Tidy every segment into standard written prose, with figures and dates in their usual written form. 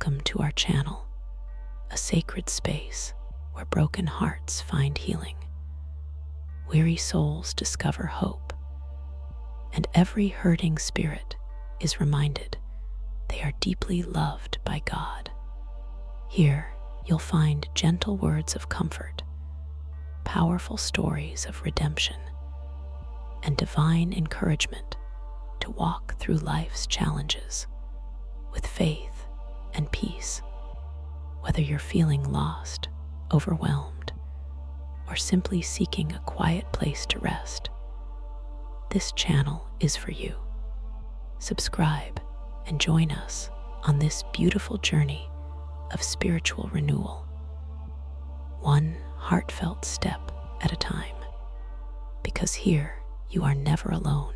Welcome to our channel, a sacred space where broken hearts find healing, weary souls discover hope, and every hurting spirit is reminded they are deeply loved by God. Here, you'll find gentle words of comfort, powerful stories of redemption, and divine encouragement to walk through life's challenges with faith and peace. Whether you're feeling lost, overwhelmed, or simply seeking a quiet place to rest, this channel is for you. Subscribe and join us on this beautiful journey of spiritual renewal, one heartfelt step at a time. Because here you are never alone.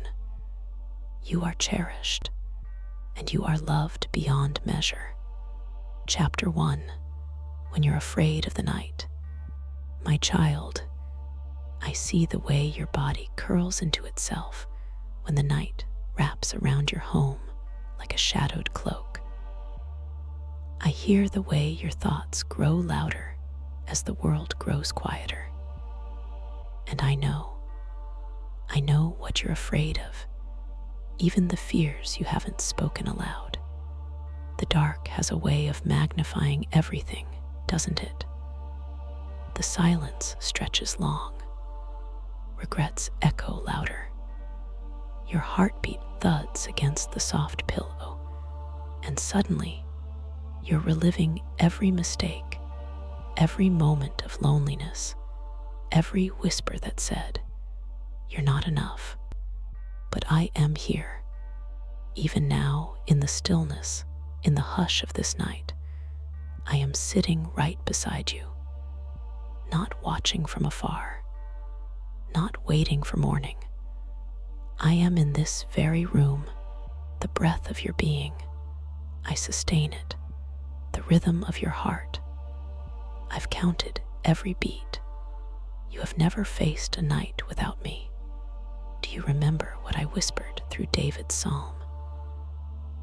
You are cherished, and you are loved beyond measure. Chapter 1. When you're afraid of the night. My child, I see the way your body curls into itself when the night wraps around your home like a shadowed cloak. I hear the way your thoughts grow louder as the world grows quieter. And I know what you're afraid of, even the fears you haven't spoken aloud. The dark has a way of magnifying everything, doesn't it? The silence stretches long. Regrets echo louder. Your heartbeat thuds against the soft pillow, and suddenly you're reliving every mistake, every moment of loneliness, every whisper that said, "You're not enough." But I am here, even now, in the stillness, in the hush of this night. I am sitting right beside you, not watching from afar, not waiting for morning. I am in this very room, the breath of your being. I sustain it, the rhythm of your heart. I've counted every beat. You have never faced a night without me. Do you remember what I whispered through David's psalm?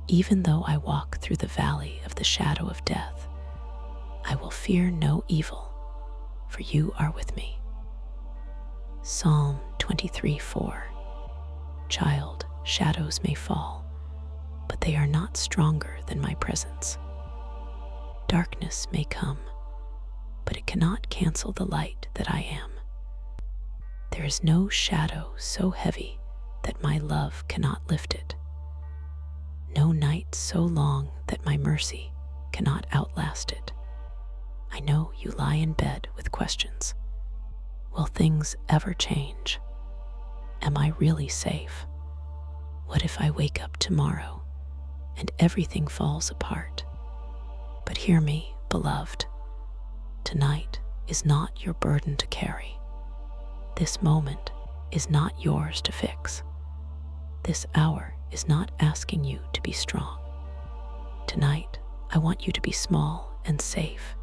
Even though I walk through the valley of the shadow of death, I will fear no evil, for you are with me. Psalm 23:4. Child, shadows may fall, but they are not stronger than my presence. Darkness may come, but it cannot cancel the light that I am. There is no shadow so heavy that my love cannot lift it. No night so long that my mercy cannot outlast it. I know you lie in bed with questions. Will things ever change? Am I really safe? What if I wake up tomorrow and everything falls apart? But hear me, beloved. Tonight is not your burden to carry. This moment is not yours to fix. This hour is not asking you to be strong. Tonight, I want you to be small and safe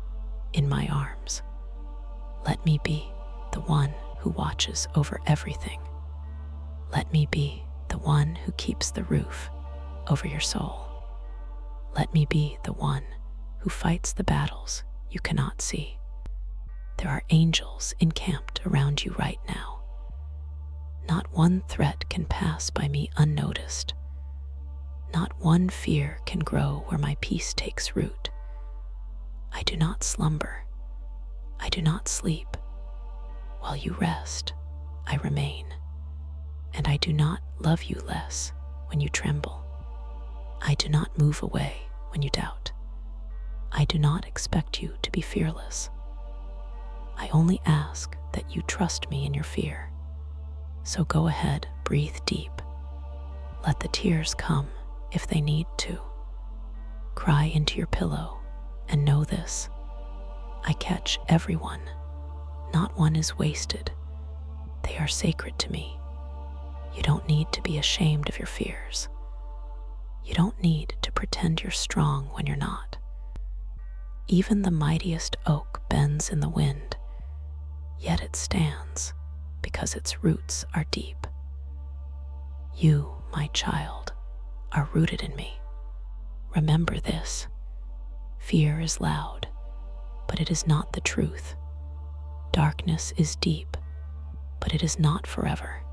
in my arms. Let me be the one who watches over everything. Let me be the one who keeps the roof over your soul. Let me be the one who fights the battles you cannot see. There are angels encamped around you right now. Not one threat can pass by me unnoticed. Not one fear can grow where my peace takes root. I do not slumber. I do not sleep. While you rest, I remain. And I do not love you less when you tremble. I do not move away when you doubt. I do not expect you to be fearless. I only ask that you trust me in your fear. So go ahead, breathe deep. Let the tears come if they need to. Cry into your pillow and know this: I catch everyone. Not one is wasted. They are sacred to me. You don't need to be ashamed of your fears. You don't need to pretend you're strong when you're not. Even the mightiest oak bends in the wind, yet it stands because its roots are deep. You, my child, are rooted in me. Remember this: Fear is loud, but it is not the truth. Darkness is deep, but it is not forever.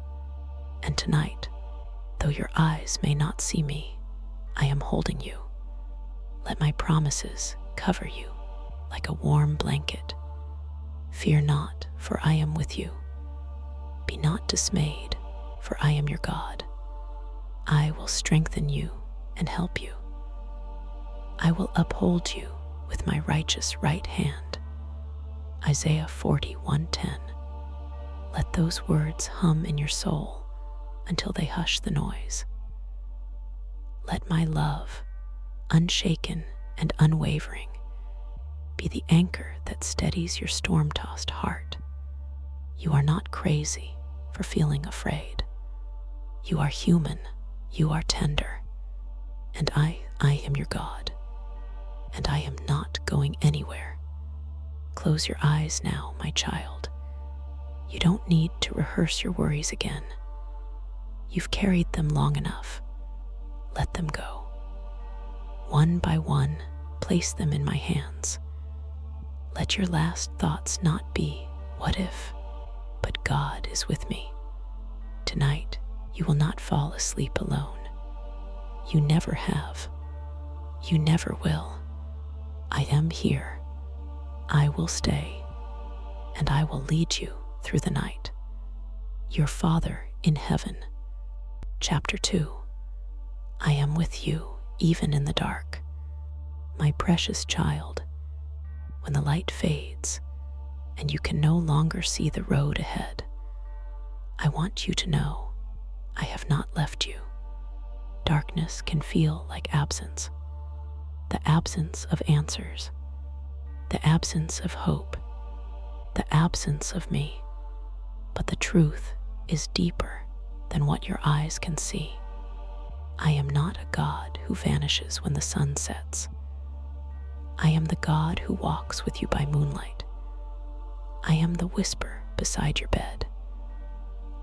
And tonight, though your eyes may not see me, I am holding you. Let my promises cover you like a warm blanket. Fear not, for I am with you. Be not dismayed, for I am your God. I will strengthen you and help you. I will uphold you with my righteous right hand. Isaiah 41:10. Let those words hum in your soul until they hush the noise. Let my love, unshaken and unwavering, be the anchor that steadies your storm-tossed heart. You are not crazy for feeling afraid. You are human, you are tender, and I am your God, and I am not going anywhere. Close your eyes now, my child. You don't need to rehearse your worries again. You've carried them long enough. Let them go. One by one, place them in my hands. Let your last thoughts not be, what if, but God is with me. Tonight, you will not fall asleep alone. You never have. You never will. I am here. I will stay, and I will lead you through the night. Your Father in heaven. Chapter 2. I am with you even in the dark. My precious child, when the light fades and you can no longer see the road ahead, I want you to know I have not left you. Darkness can feel like absence, the absence of answers, the absence of hope, the absence of me. But the truth is deeper than what your eyes can see. I am not a God who vanishes when the sun sets. I am the God who walks with you by moonlight. I am the whisper beside your bed.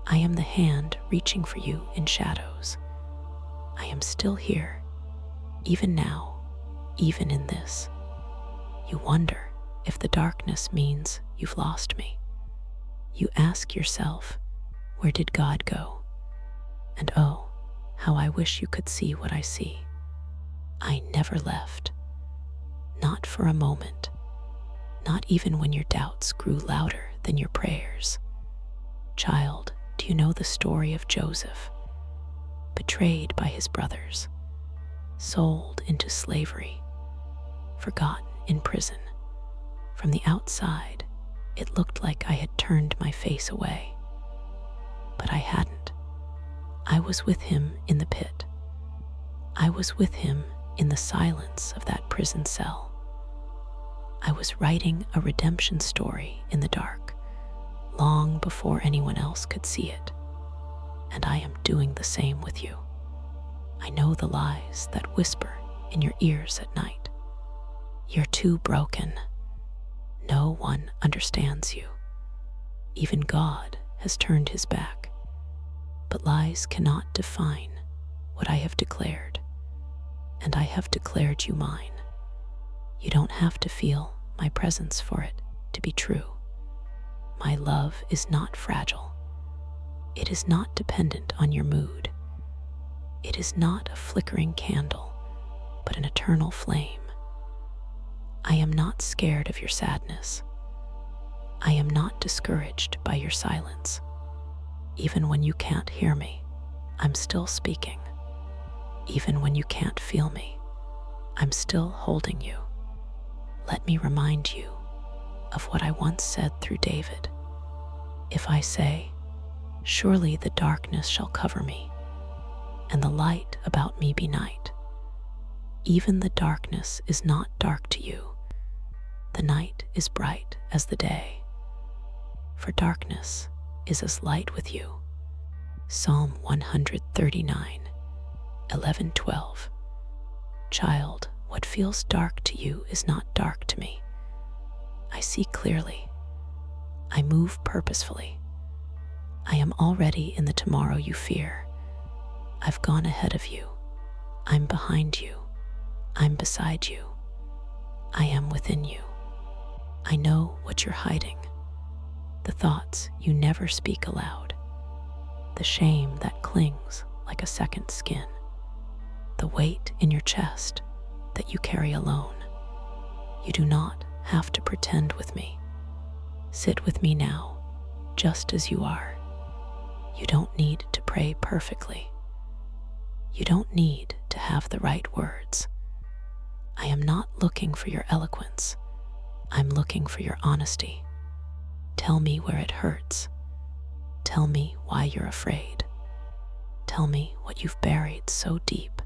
I am the hand reaching for you in shadows. I am still here, even now, even in this. You wonder if the darkness means you've lost me. You ask yourself, where did God go? And oh, how I wish you could see what I see. I never left. Not for a moment. Not even when your doubts grew louder than your prayers. Child, do you know the story of Joseph? Betrayed by his brothers, sold into slavery, forgotten in prison. From the outside, it looked like I had turned my face away. But I hadn't. I was with him in the pit. I was with him in the silence of that prison cell. I was writing a redemption story in the dark, long before anyone else could see it. And I am doing the same with you. I know the lies that whisper in your ears at night. You're too broken. No one understands you. Even God has turned his back. But lies cannot define what I have declared, and I have declared you mine. You don't have to feel my presence for it to be true. My love is not fragile. It is not dependent on your mood. It is not a flickering candle, but an eternal flame. I am not scared of your sadness. I am not discouraged by your silence. Even when you can't hear me, I'm still speaking. Even when you can't feel me, I'm still holding you. Let me remind you of what I once said through David. If I say, surely the darkness shall cover me, and the light about me be night, even the darkness is not dark to you. The night is bright as the day, for darkness is as light with you. Psalm 139, 11-12. Child, what feels dark to you is not dark to me. I see clearly. I move purposefully. I am already in the tomorrow you fear. I've gone ahead of you. I'm behind you. I'm beside you. I am within you. I know what you're hiding, the thoughts you never speak aloud, the shame that clings like a second skin, the weight in your chest that you carry alone. You do not have to pretend with me. Sit with me now, just as you are. You don't need to pray perfectly. You don't need to have the right words. I am not looking for your eloquence. I'm looking for your honesty. Tell me where it hurts. Tell me why you're afraid. Tell me what you've buried so deep,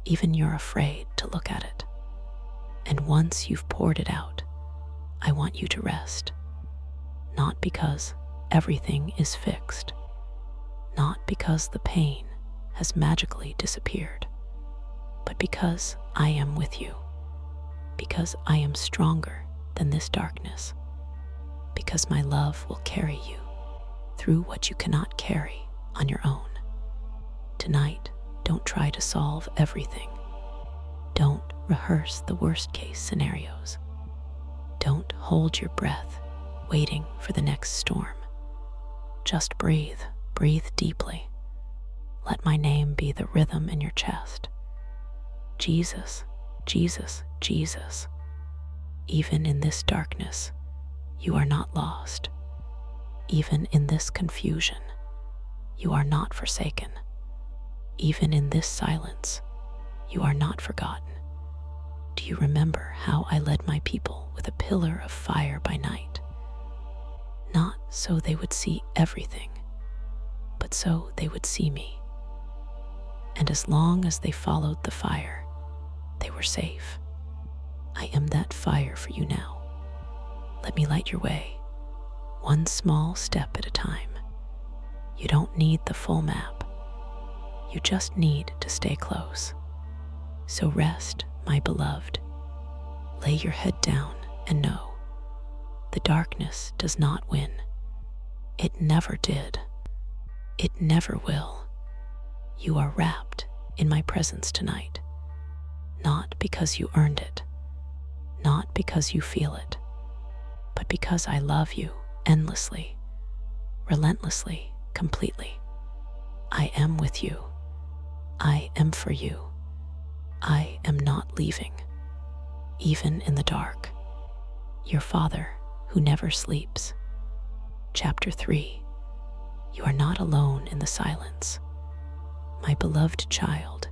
even you're afraid to look at it. And once you've poured it out, I want you to rest. Not because everything is fixed, not because the pain has magically disappeared, but because I am with you, because I am stronger than this darkness, because my love will carry you through what you cannot carry on your own. Tonight, don't try to solve everything. Don't rehearse the worst-case scenarios. Don't hold your breath, waiting for the next storm. Just breathe deeply. Let my name be the rhythm in your chest. Jesus, Jesus, Jesus. Even in this darkness, you are not lost. Even in this confusion, you are not forsaken. Even in this silence, you are not forgotten. Do you remember how I led my people with a pillar of fire by night? Not so they would see everything, but so they would see me. And as long as they followed the fire, they were safe. I am that fire for you now. Let me light your way, one small step at a time. You don't need the full map. You just need to stay close. So rest, my beloved. Lay your head down and know the darkness does not win. It never did. It never will. You are wrapped in my presence tonight, not because you earned it, not because you feel it, but because I love you endlessly, relentlessly, completely. I am with you. I am for you. I am not leaving, even in the dark. Your Father who never sleeps. Chapter 3. You are not alone in the silence. My beloved child,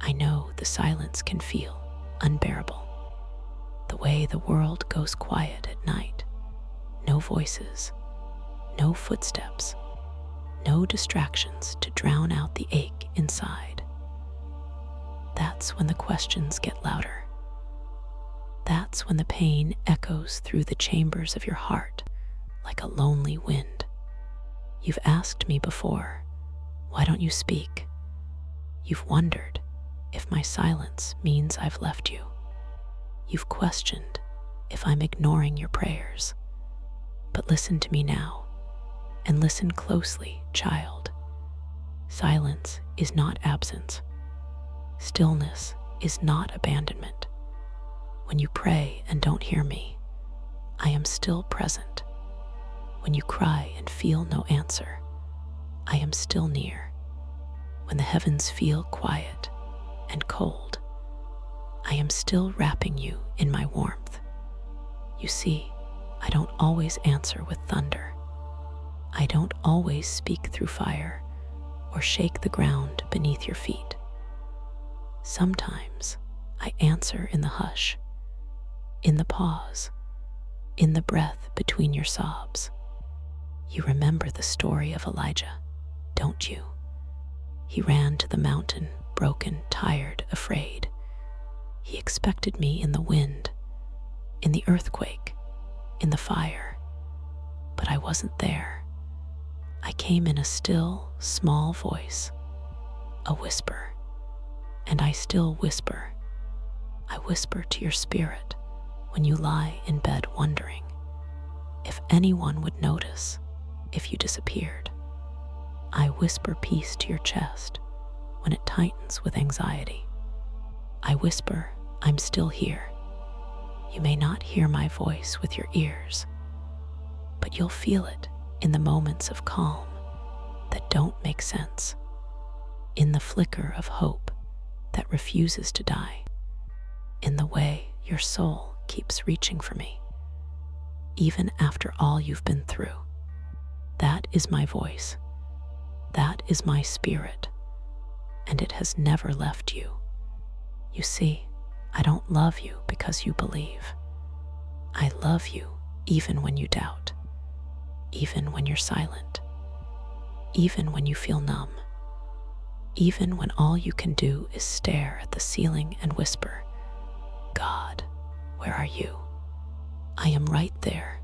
I know the silence can feel unbearable. The way the world goes quiet at night. No voices, no footsteps, no distractions to drown out the ache inside. That's when the questions get louder. That's when the pain echoes through the chambers of your heart like a lonely wind. You've asked me before, why don't you speak? You've wondered if my silence means I've left you. You've questioned if I'm ignoring your prayers. But listen to me now, and listen closely, child. Silence is not absence. Stillness is not abandonment. When you pray and don't hear me, I am still present. When you cry and feel no answer, I am still near. When the heavens feel quiet and cold, I am still wrapping you in my warmth. You see, I don't always answer with thunder. I don't always speak through fire or shake the ground beneath your feet. Sometimes I answer in the hush, in the pause, in the breath between your sobs. You remember the story of Elijah, don't you? He ran to the mountain, broken, tired, afraid. He expected me in the wind, in the earthquake, in the fire. But I wasn't there. I came in a still, small voice, a whisper. And I still whisper. I whisper to your spirit when you lie in bed wondering if anyone would notice if you disappeared. I whisper peace to your chest when it tightens with anxiety. I whisper, I'm still here, You may not hear my voice with your ears, but you'll feel it in the moments of calm that don't make sense, in the flicker of hope that refuses to die, in the way your soul keeps reaching for me, even after all you've been through. That is my voice. That is my spirit, and it has never left you. You see, I don't love you because you believe. I love you even when you doubt, even when you're silent, even when you feel numb, even when all you can do is stare at the ceiling and whisper, God, where are you? I am right there.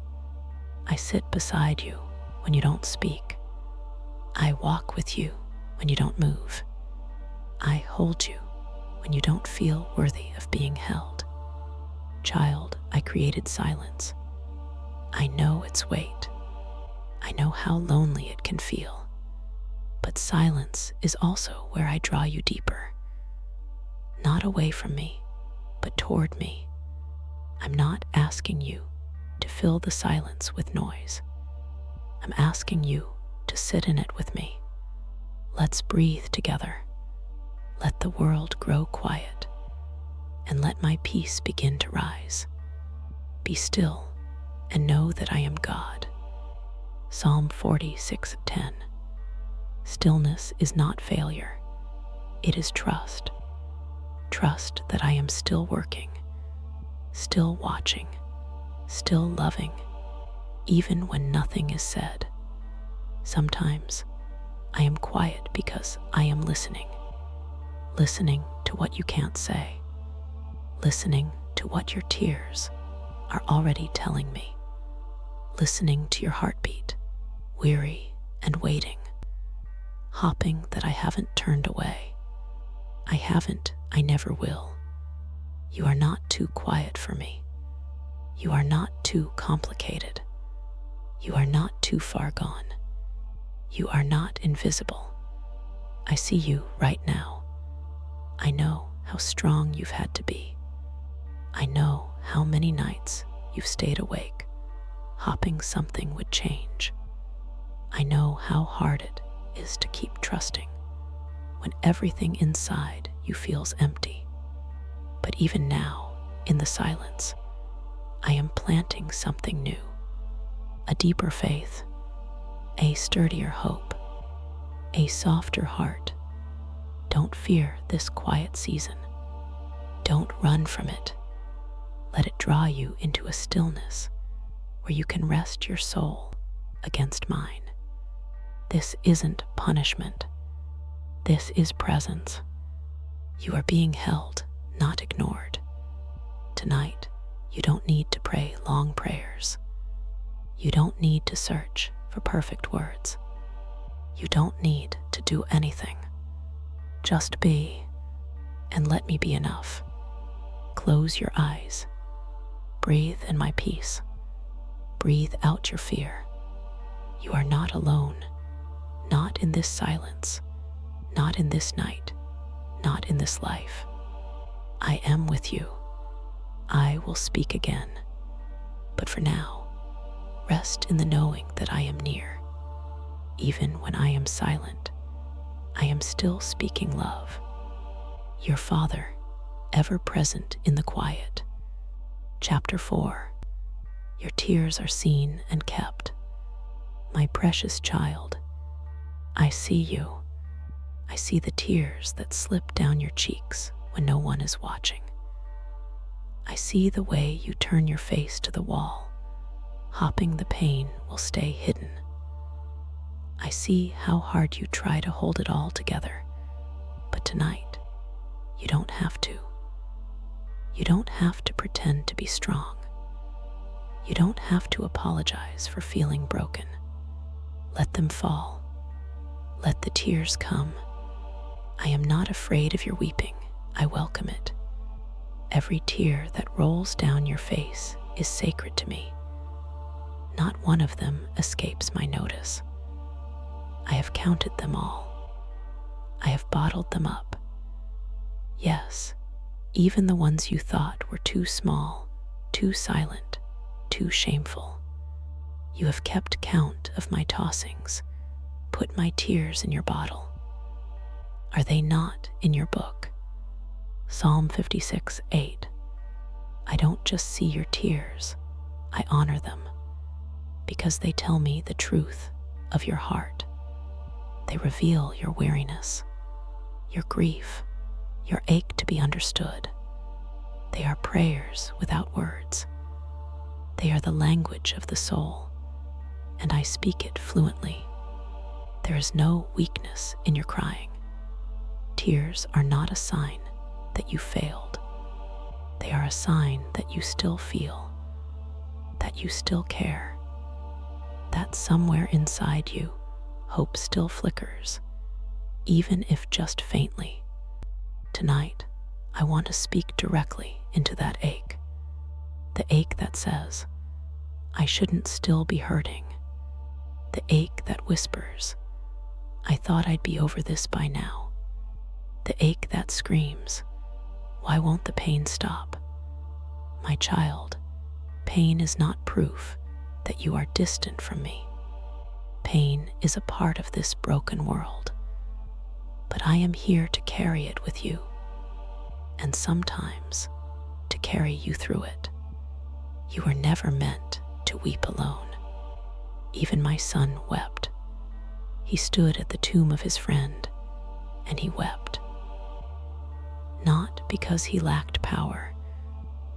I sit beside you when you don't speak. I walk with you when you don't move. I hold you when you don't feel worthy of being held. Child, I created silence. I know its weight. I know how lonely it can feel. But silence is also where I draw you deeper. Not away from me, but toward me. I'm not asking you to fill the silence with noise. I'm asking you to sit in it with me. Let's breathe together. Let the world grow quiet, and let my peace begin to rise. Be still and know that I am God. Psalm 46:10. Stillness is not failure. It is trust. Trust that I am still working, still watching, still loving, even when nothing is said. Sometimes I am quiet because I am listening. Listening to what you can't say. Listening to what your tears are already telling me. Listening to your heartbeat, weary and waiting. Hopping that I haven't turned away. I haven't, I never will. You are not too quiet for me. You are not too complicated. You are not too far gone. You are not invisible. I see you right now. I know how strong you've had to be. I know how many nights you've stayed awake, hoping something would change. I know how hard it is to keep trusting when everything inside you feels empty. But even now, in the silence, I am planting something new, a deeper faith, a sturdier hope, a softer heart. Don't fear this quiet season. Don't run from it. Let it draw you into a stillness where you can rest your soul against mine. This isn't punishment. This is presence. You are being held, not ignored. Tonight, you don't need to pray long prayers. You don't need to search for perfect words. You don't need to do anything. Just be, and let me be enough. Close your eyes. Breathe in my peace. Breathe out your fear. You are not alone. Not in this silence. Not in this night. Not in this life. I am with you. I will speak again. But for now, rest in the knowing that I am near. Even when I am silent, I am still speaking love. Your Father, ever present in the quiet. Chapter 4. Your tears are seen and kept. My precious child, I see you. I see the tears that slip down your cheeks when no one is watching. I see the way you turn your face to the wall, hoping the pain will stay hidden. I see how hard you try to hold it all together, but tonight, you don't have to. You don't have to pretend to be strong. You don't have to apologize for feeling broken. Let them fall. Let the tears come. I am not afraid of your weeping. I welcome it. Every tear that rolls down your face is sacred to me. Not one of them escapes my notice. I have counted them all. I have bottled them up. Yes, even the ones you thought were too small, too silent, too shameful. You have kept count of my tossings, put my tears in your bottle. Are they not in your book? Psalm 56:8. I don't just see your tears, I honor them, because they tell me the truth of your heart. They reveal your weariness, your grief, your ache to be understood. They are prayers without words. They are the language of the soul, and I speak it fluently. There is no weakness in your crying. Tears are not a sign that you failed. They are a sign that you still feel, that you still care, that somewhere inside you, hope still flickers, even if just faintly. Tonight, I want to speak directly into that ache. The ache that says, I shouldn't still be hurting. The ache that whispers, I thought I'd be over this by now. The ache that screams, why won't the pain stop? My child, pain is not proof that you are distant from me. Pain is a part of this broken world, but I am here to carry it with you, and sometimes to carry you through it. You were never meant to weep alone. Even my son wept. He stood at the tomb of his friend, and he wept. Not because he lacked power,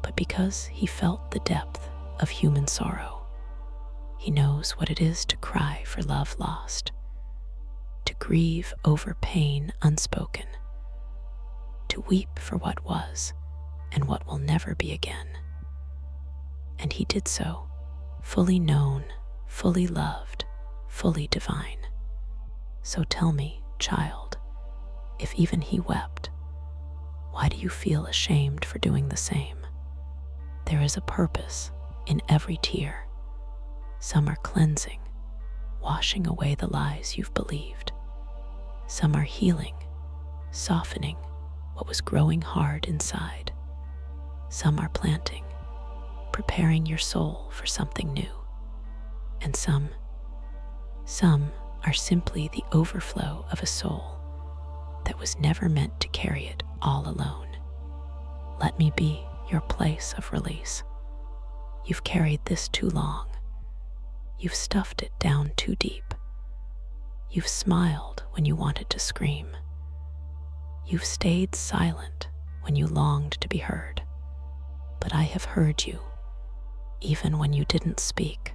but because he felt the depth of human sorrow. He knows what it is to cry for love lost, to grieve over pain unspoken, to weep for what was and what will never be again. And he did so, fully known, fully loved, fully divine. So tell me, child, if even he wept, why do you feel ashamed for doing the same? There is a purpose in every tear. Some are cleansing, washing away the lies you've believed. Some are healing, softening what was growing hard inside. Some are planting, preparing your soul for something new. And some are simply the overflow of a soul that was never meant to carry it all alone. Let me be your place of release. You've carried this too long. You've stuffed it down too deep. You've smiled when you wanted to scream. You've stayed silent when you longed to be heard. But I have heard you. Even when you didn't speak,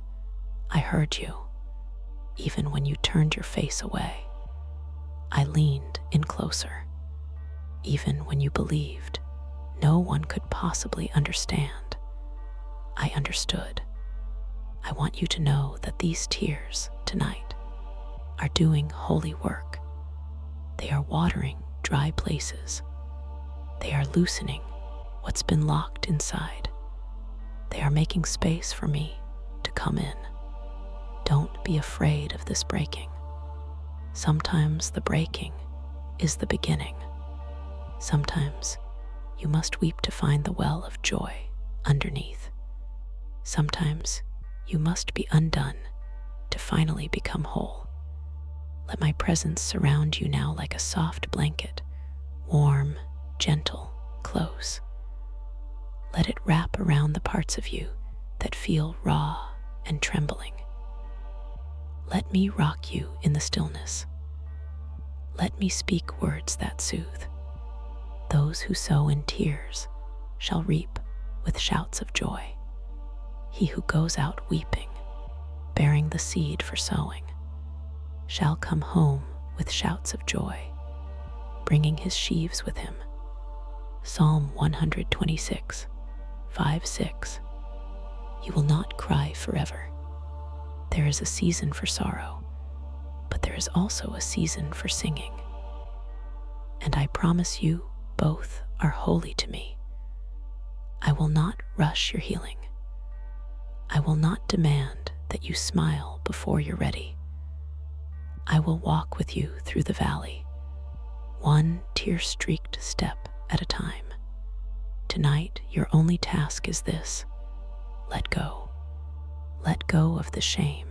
I heard you. Even when you turned your face away, I leaned in closer. Even when you believed no one could possibly understand, I understood. I want you to know that these tears tonight are doing holy work. They are watering dry places. They are loosening what's been locked inside. They are making space for me to come in. Don't be afraid of this breaking. Sometimes the breaking is the beginning. Sometimes you must weep to find the well of joy underneath. Sometimes you must be undone to finally become whole. Let my presence surround you now like a soft blanket, warm, gentle, close. Let it wrap around the parts of you that feel raw and trembling. Let me rock you in the stillness. Let me speak words that soothe. Those who sow in tears shall reap with shouts of joy. He who goes out weeping, bearing the seed for sowing, shall come home with shouts of joy, bringing his sheaves with him. Psalm 126, 5-6. You will not cry forever. There is a season for sorrow, but there is also a season for singing. And I promise you, both are holy to me. I will not rush your healing. I will not demand that you smile before you're ready. I will walk with you through the valley, one tear-streaked step at a time. Tonight, your only task is this: let go. Let go of the shame.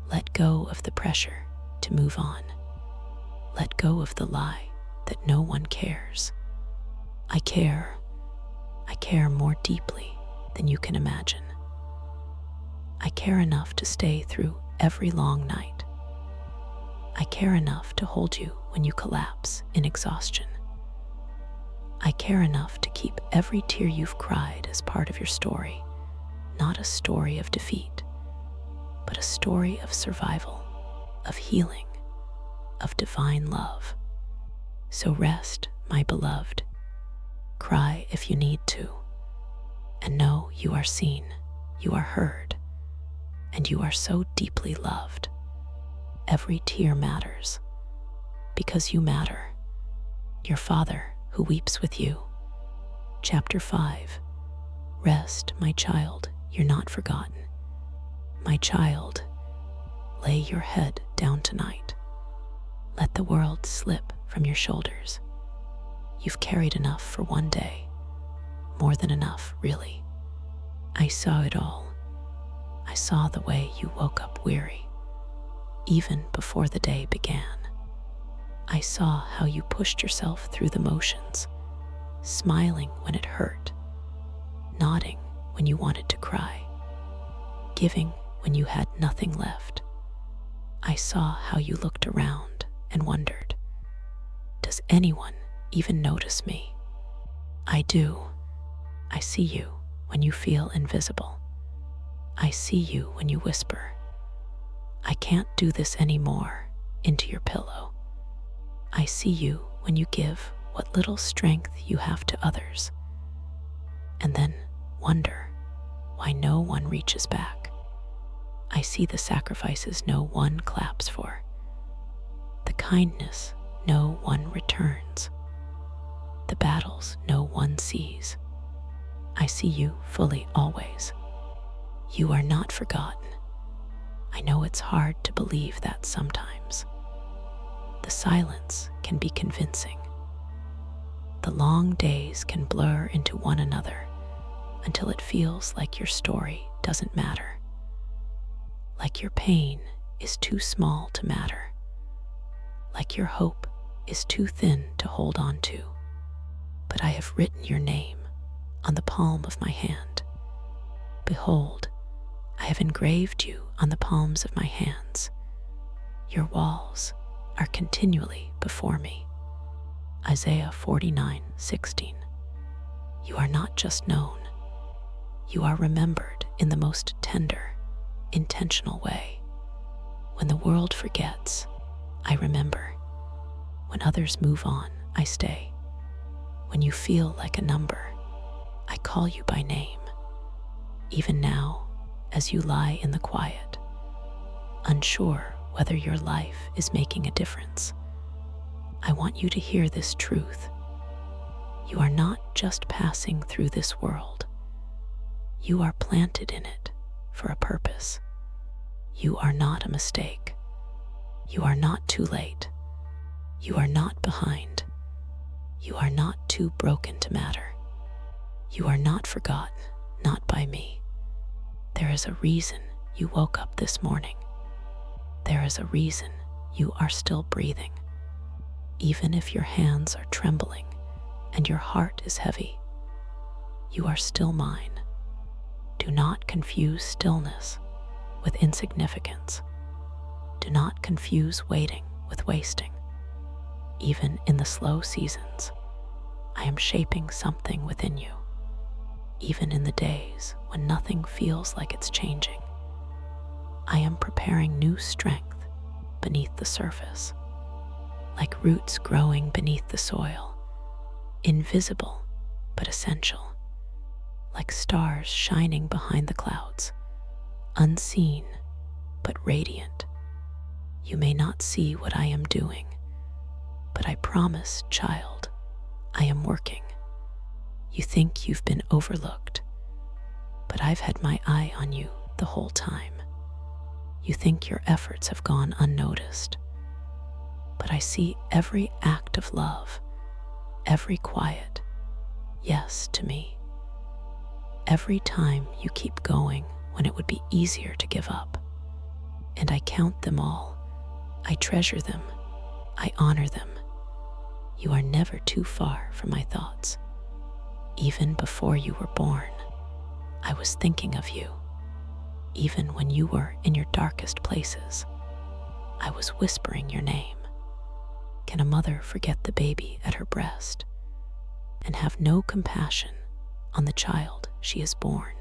Let go of the pressure to move on. Let go of the lie that no one cares. I care. I care more deeply than you can imagine. I care enough to stay through every long night. I care enough to hold you when you collapse in exhaustion. I care enough to keep every tear you've cried as part of your story, not a story of defeat, but a story of survival, of healing, of divine love. So rest, my beloved. Cry if you need to, and know you are seen, you are heard, and you are so deeply loved. Every tear matters, because you matter. Your Father who weeps with you. Chapter 5. Rest, my child, you're not forgotten. My child, lay your head down tonight. Let the world slip from your shoulders. You've carried enough for one day. More than enough, really. I saw it all. I saw the way you woke up weary, even before the day began. I saw how you pushed yourself through the motions, smiling when it hurt, nodding when you wanted to cry, giving when you had nothing left. I saw how you looked around and wondered, does anyone even notice me? I do. I see you when you feel invisible. I see you when you whisper, I can't do this anymore, into your pillow. I see you when you give what little strength you have to others, and then wonder why no one reaches back. I see the sacrifices no one claps for, the kindness no one returns, the battles no one sees. I see you fully always. You are not forgotten. I know it's hard to believe that sometimes. The silence can be convincing. The long days can blur into one another until it feels like your story doesn't matter, like your pain is too small to matter, like your hope is too thin to hold on to. But I have written your name on the palm of my hand. Behold, I have engraved you on the palms of my hands. Your walls are continually before me. Isaiah 49:16. You are not just known, you are remembered in the most tender, intentional way. When the world forgets, I remember. When others move on, I stay. When you feel like a number, I call you by name. Even now, as you lie in the quiet, unsure whether your life is making a difference, I want you to hear this truth. You are not just passing through this world. You are planted in it for a purpose. You are not a mistake. You are not too late. You are not behind. You are not too broken to matter. You are not forgotten, not by me. There is a reason you woke up this morning. There is a reason you are still breathing. Even if your hands are trembling and your heart is heavy, you are still mine. Do not confuse stillness with insignificance. Do not confuse waiting with wasting. Even in the slow seasons, I am shaping something within you. Even in the days when nothing feels like it's changing, I am preparing new strength beneath the surface, like roots growing beneath the soil, invisible but essential, like stars shining behind the clouds, unseen but radiant. You may not see what I am doing, but I promise, child, I am working. You think you've been overlooked, but I've had my eye on you the whole time. You think your efforts have gone unnoticed, but I see every act of love, every quiet yes to me, every time you keep going when it would be easier to give up. And I count them all. I treasure them. I honor them. You are never too far from my thoughts. Even before you were born, I was thinking of you. Even when you were in your darkest places, I was whispering your name. Can a mother forget the baby at her breast and have no compassion on the child she has born?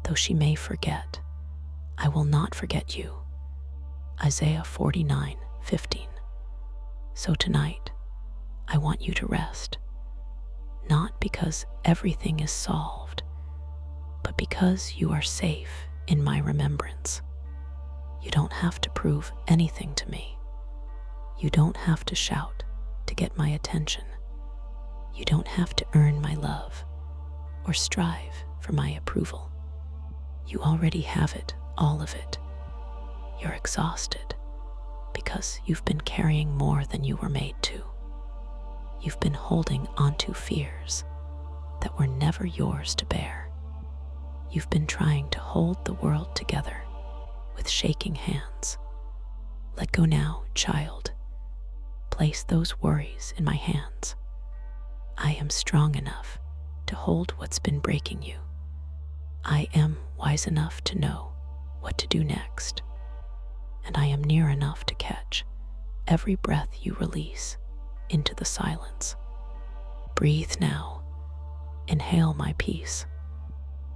Though she may forget, I will not forget you. Isaiah 49:15. So tonight, I want you to rest, not because everything is solved, but because you are safe in my remembrance. You don't have to prove anything to me. You don't have to shout to get my attention. You don't have to earn my love or strive for my approval. You already have it, all of it. You're exhausted because you've been carrying more than you were made to. You've been holding onto fears that were never yours to bear. You've been trying to hold the world together with shaking hands. Let go now, child. Place those worries in my hands. I am strong enough to hold what's been breaking you. I am wise enough to know what to do next. And I am near enough to catch every breath you release into the silence. Breathe now. Inhale my peace.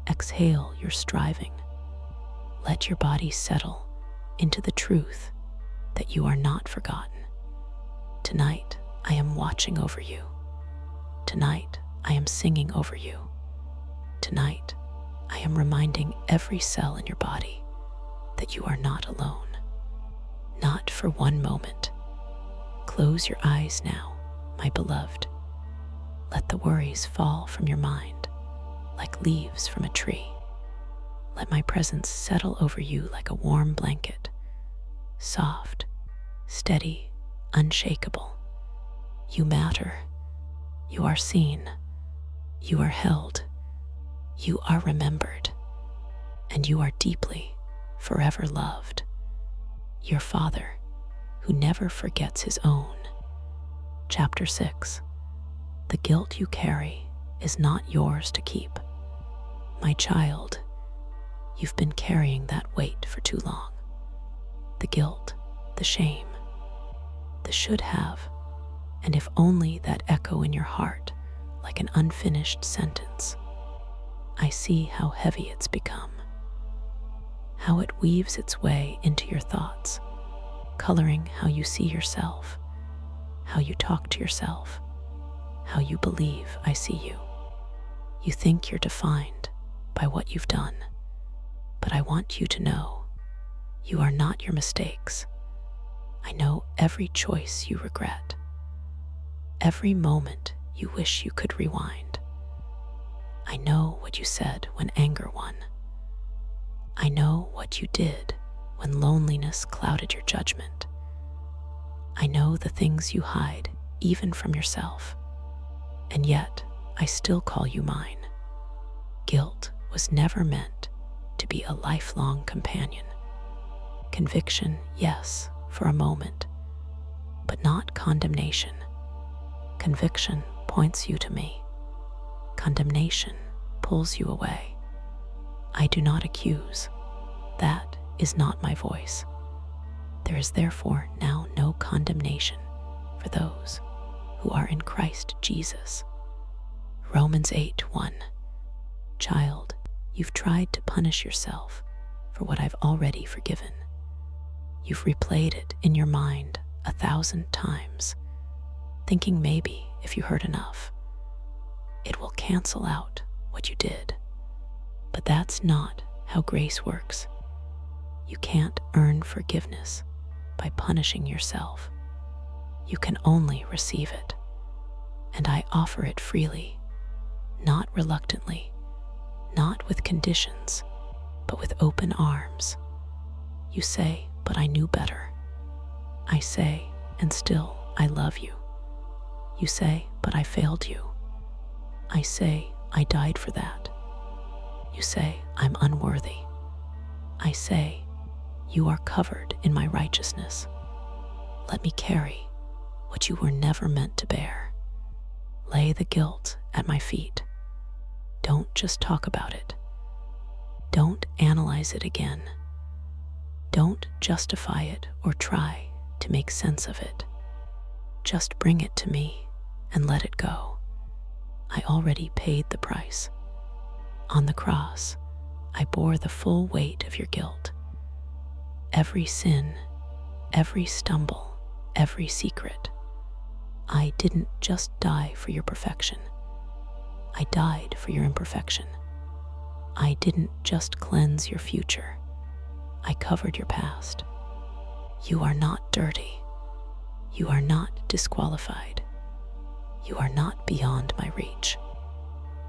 Exhale your striving. Let your body settle into the truth that you are not forgotten. Tonight, I am watching over you. Tonight, I am singing over you. Tonight, I am reminding every cell in your body that you are not alone. Not for one moment. Close your eyes now, my beloved. Let the worries fall from your mind like leaves from a tree. Let my presence settle over you like a warm blanket, soft, steady, unshakable. You matter. You are seen. You are held. You are remembered. And you are deeply, forever loved. Your Father, who never forgets his own. Chapter 6. The guilt you carry is not yours to keep. My child, you've been carrying that weight for too long. The guilt, the shame, the should have, and if only that echo in your heart like an unfinished sentence. I see how heavy it's become, how it weaves its way into your thoughts, coloring how you see yourself, how you talk to yourself, how you believe I see you. You think you're defined by what you've done, but I want you to know you are not your mistakes. I know every choice you regret, every moment you wish you could rewind. I know what you said when anger won. I know what you did when loneliness clouded your judgment. I know the things you hide even from yourself, and yet I still call you mine. Guilt was never meant to be a lifelong companion. Conviction, yes, for a moment, but not condemnation. Conviction points you to me. Condemnation pulls you away. I do not accuse. That is not my voice. There is therefore now no condemnation for those who are in Christ Jesus. Romans 8:1. Child, you've tried to punish yourself for what I've already forgiven. You've replayed it in your mind 1,000 times, thinking maybe if you heard enough, it will cancel out what you did. But that's not how grace works. You can't earn forgiveness by punishing yourself. You can only receive it, and I offer it freely, not reluctantly, not with conditions, but with open arms. You say, but I knew better. I say, and still I love you. You say, but I failed you. I say, I died for that. You say, I'm unworthy. I say, you are covered in my righteousness. Let me carry what you were never meant to bear. Lay the guilt at my feet. Don't just talk about it. Don't analyze it again. Don't justify it or try to make sense of it. Just bring it to me and let it go. I already paid the price. On the cross, I bore the full weight of your guilt. Every sin, every stumble, every secret. I didn't just die for your perfection. I died for your imperfection. I didn't just cleanse your future. I covered your past. You are not dirty. You are not disqualified. You are not beyond my reach.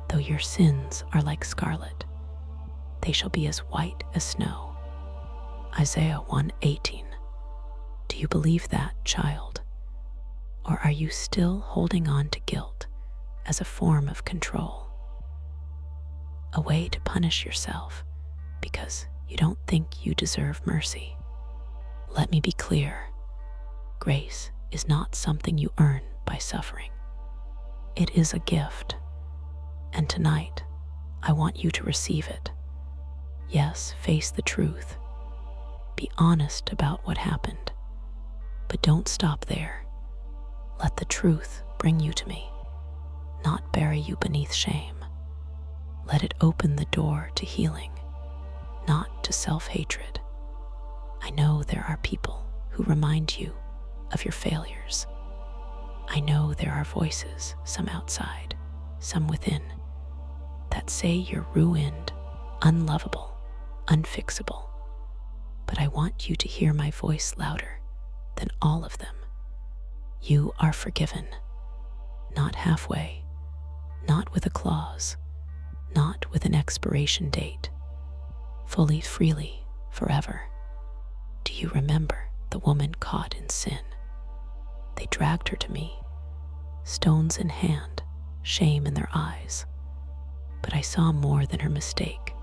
Though your sins are like scarlet, they shall be as white as snow. Isaiah 1:18. Do you believe that, child? Or are you still holding on to guilt as a form of control? A way to punish yourself because you don't think you deserve mercy. Let me be clear. Grace is not something you earn by suffering. It is a gift. And tonight, I want you to receive it. Yes, face the truth. Be honest about what happened. But don't stop there. Let the truth bring you to me, not bury you beneath shame. Let it open the door to healing, not to self-hatred. I know there are people who remind you of your failures. I know there are voices, some outside, some within, that say you're ruined, unlovable, unfixable. But I want you to hear my voice louder than all of them. You are forgiven, not halfway, not with a clause, not with an expiration date, fully, freely, forever. Do you remember the woman caught in sin? They dragged her to me, stones in hand, shame in their eyes. But I saw more than her mistake.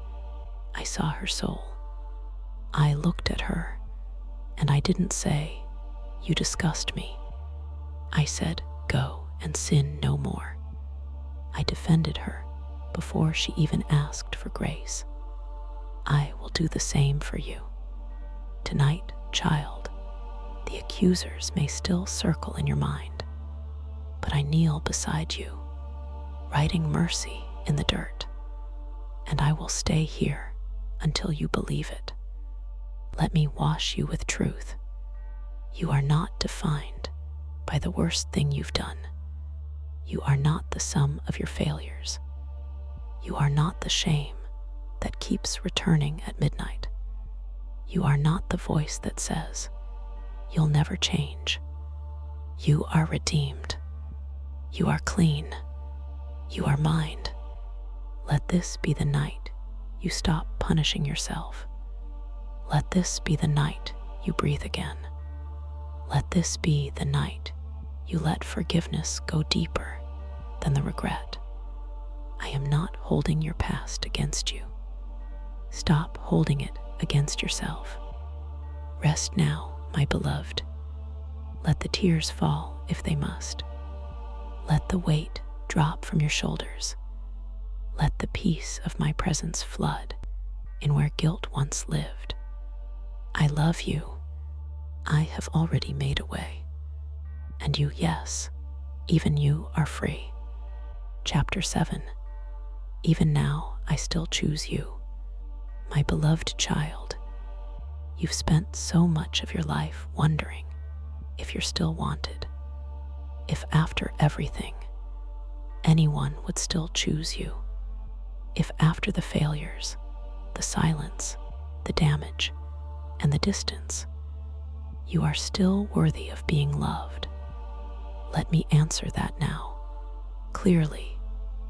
I saw her soul. I looked at her, and I didn't say, "You disgust me." I said, "Go and sin no more." I defended her before she even asked for grace. I will do the same for you. Tonight, child, the accusers may still circle in your mind, but I kneel beside you, writing mercy in the dirt, and I will stay here until you believe it. Let me wash you with truth. You are not defined by the worst thing you've done. You are not the sum of your failures. You are not the shame that keeps returning at midnight. You are not the voice that says, "You'll never change." You are redeemed. You are clean. You are mine. Let this be the night you stop punishing yourself. Let this be the night you breathe again. Let this be the night you let forgiveness go deeper than the regret. I am not holding your past against you. Stop holding it against yourself. Rest now, my beloved. Let the tears fall if they must. Let the weight drop from your shoulders. Let the peace of my presence flood in where guilt once lived. I love you. I have already made a way. And you, yes, even you are free. Chapter 7. Even now, I still choose you. My beloved child, you've spent so much of your life wondering if you're still wanted. If after everything, anyone would still choose you. If after the failures, the silence, the damage, and the distance, you are still worthy of being loved. Let me answer that now, clearly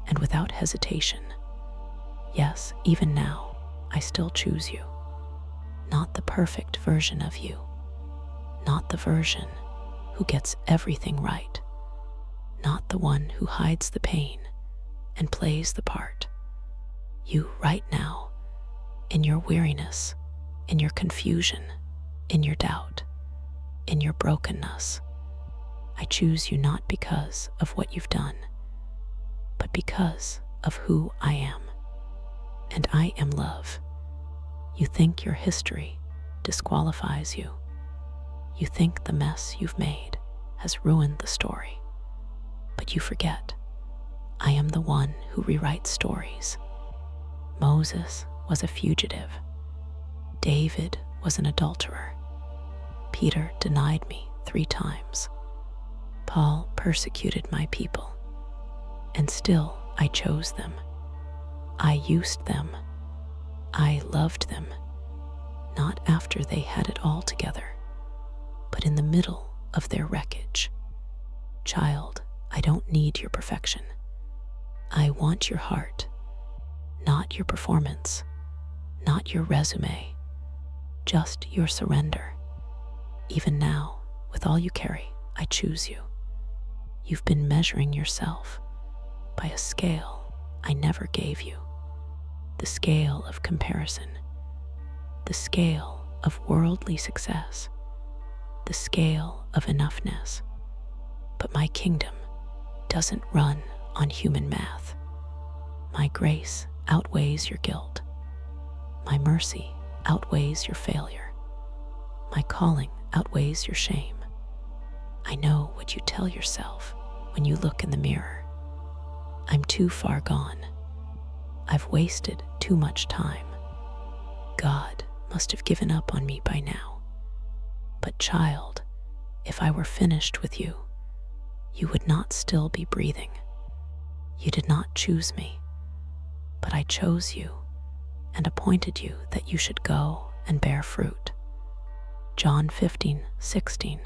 and without hesitation. Yes, even now, I still choose you. Not the perfect version of you, not the version who gets everything right, not the one who hides the pain and plays the part. You right now, in your weariness, in your confusion, in your doubt, in your brokenness. I choose you not because of what you've done, but because of who I am. And I am love. You think your history disqualifies you. You think the mess you've made has ruined the story. But you forget, I am the one who rewrites stories. Moses was a fugitive. David was an adulterer. Peter denied me 3 times. Paul persecuted my people. And still I chose them. I used them. I loved them, not after they had it all together, but in the middle of their wreckage. Child, I don't need your perfection. I want your heart, not your performance, not your resume, just your surrender. Even now, with all you carry, I choose you. You've been measuring yourself by a scale I never gave you, the scale of comparison, the scale of worldly success, the scale of enoughness. But my kingdom doesn't run on human math. My grace outweighs your guilt. My mercy outweighs your failure. My calling outweighs your shame. I know what you tell yourself when you look in the mirror. I'm too far gone. I've wasted too much time. God must have given up on me by now. But child, if I were finished with you, you would not still be breathing. You did not choose me, but I chose you and appointed you that you should go and bear fruit. John 15:16.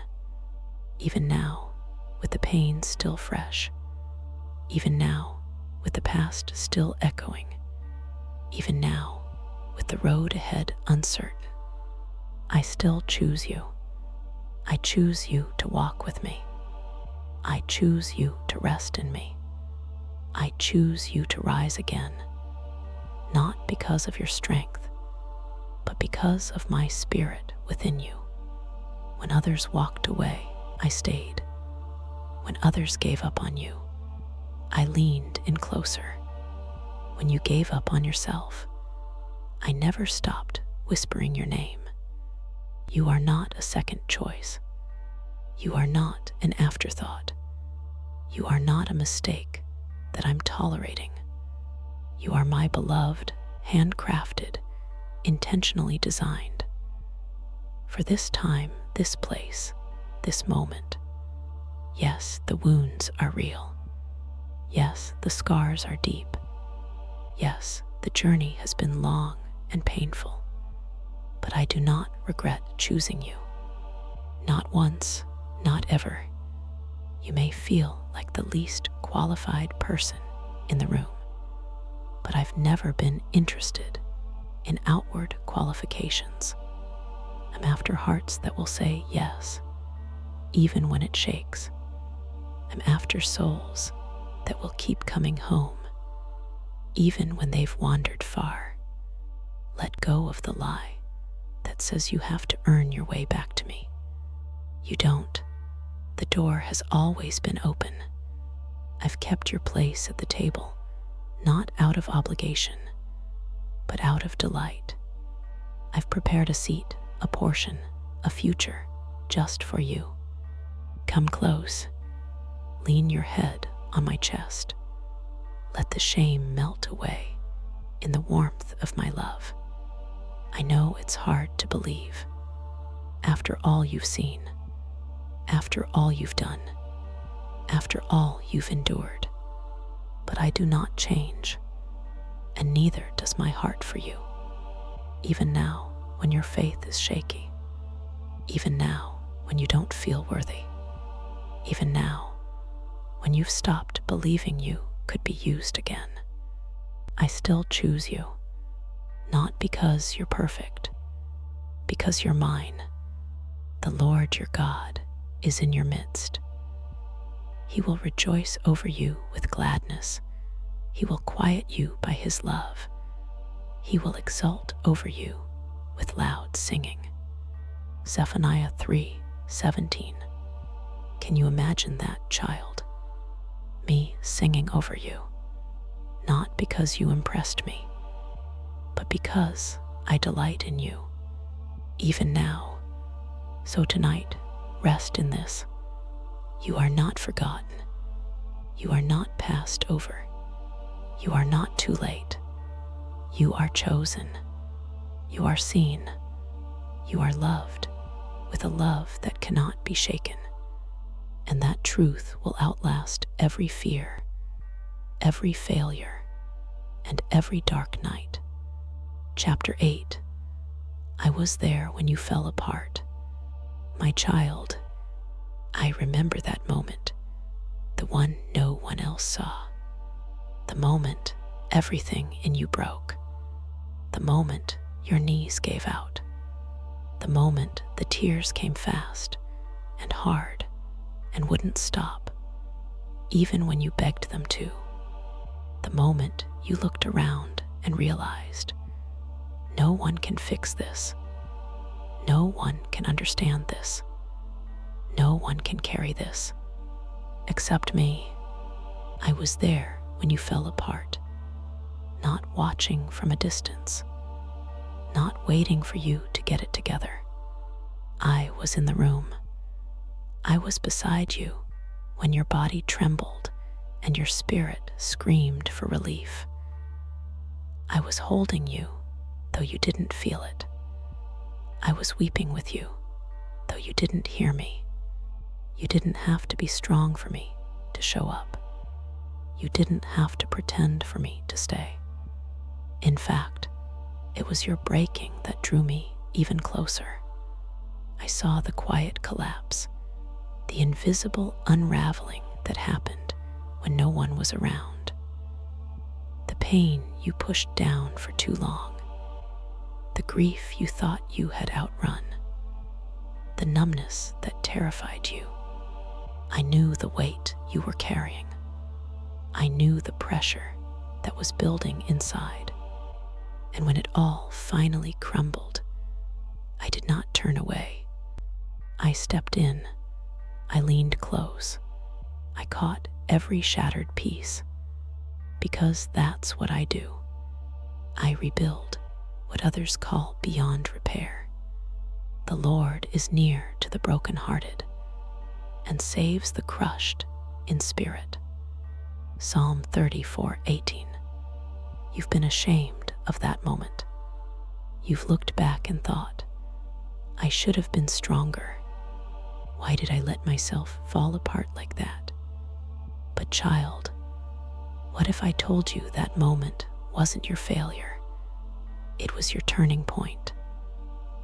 Even now, with the pain still fresh, even now, with the past still echoing, even now, with the road ahead uncertain, I still choose you. I choose you to walk with me. I choose you to rest in me. I choose you to rise again, not because of your strength, but because of my spirit within you. When others walked away, I stayed. When others gave up on you, I leaned in closer. When you gave up on yourself, I never stopped whispering your name. You are not a second choice. You are not an afterthought. You are not a mistake that I'm tolerating. You are my beloved, handcrafted, intentionally designed. For this time, this place, this moment. Yes, the wounds are real. Yes, the scars are deep. Yes, the journey has been long and painful. But I do not regret choosing you. Not once, not ever. You may feel like the least qualified person in the room, but I've never been interested in outward qualifications. I'm after hearts that will say yes, even when it shakes. I'm after souls that will keep coming home, even when they've wandered far. Let go of the lie that says you have to earn your way back to me. You don't. The door has always been open. I've kept your place at the table, not out of obligation, but out of delight. I've prepared a seat, a portion, a future, just for you. Come close. Lean your head on my chest. Let the shame melt away in the warmth of my love. I know it's hard to believe. After all you've seen, after all you've done, after all you've endured, but I do not change, and neither does my heart for you. Even now, when your faith is shaky, even now, when you don't feel worthy, even now, when you've stopped believing you could be used again, I still choose you, not because you're perfect, because you're mine. The Lord your God is in your midst. He will rejoice over you with gladness. He will quiet you by his love. He will exult over you with loud singing. Zephaniah 3:17. Can you imagine that, child? Me singing over you, not because you impressed me, but because I delight in you, even now. So tonight, rest in this. You are not forgotten. You are not passed over. You are not too late. You are chosen. You are seen. You are loved with a love that cannot be shaken. And that truth will outlast every fear, every failure, and every dark night. Chapter 8. I was there when you fell apart. My child, I remember that moment, the one no one else saw. The moment everything in you broke. The moment your knees gave out. The moment the tears came fast and hard and wouldn't stop, even when you begged them to. The moment you looked around and realized, no one can fix this. No one can understand this. No one can carry this except me. I was there when you fell apart, not watching from a distance, not waiting for you to get it together. I was in the room. I was beside you when your body trembled and your spirit screamed for relief. I was holding you, though you didn't feel it. I was weeping with you, though you didn't hear me. You didn't have to be strong for me to show up. You didn't have to pretend for me to stay. In fact, it was your breaking that drew me even closer. I saw the quiet collapse, the invisible unraveling that happened when no one was around. The pain you pushed down for too long. The grief you thought you had outrun. The numbness that terrified you. I knew the weight you were carrying. I knew the pressure that was building inside. And when it all finally crumbled, I did not turn away. I stepped in. I leaned close. I caught every shattered piece. Because that's what I do. I rebuild what others call beyond repair. The Lord is near to the brokenhearted and saves the crushed in spirit. Psalm 34:18. You've been ashamed of that moment. You've looked back and thought, I should have been stronger. Why did I let myself fall apart like that? But child, what if I told you that moment wasn't your failure? It was your turning point.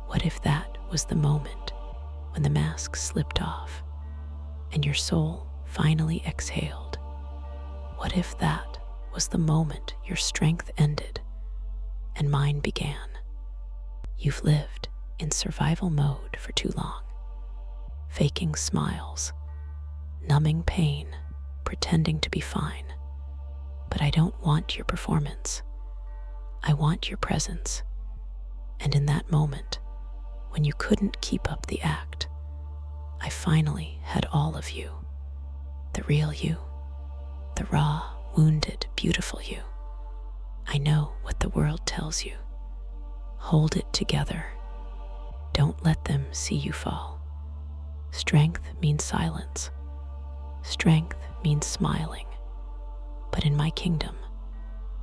What if that was the moment when the mask slipped off and your soul finally exhaled? What if that was the moment your strength ended and mine began? You've lived in survival mode for too long, faking smiles, numbing pain, pretending to be fine. But I don't want your performance. I want your presence. And in that moment, when you couldn't keep up the act, I finally had all of you. The real you. The raw, wounded, beautiful you. I know what the world tells you. Hold it together. Don't let them see you fall. Strength means silence. Strength means smiling. But in my kingdom,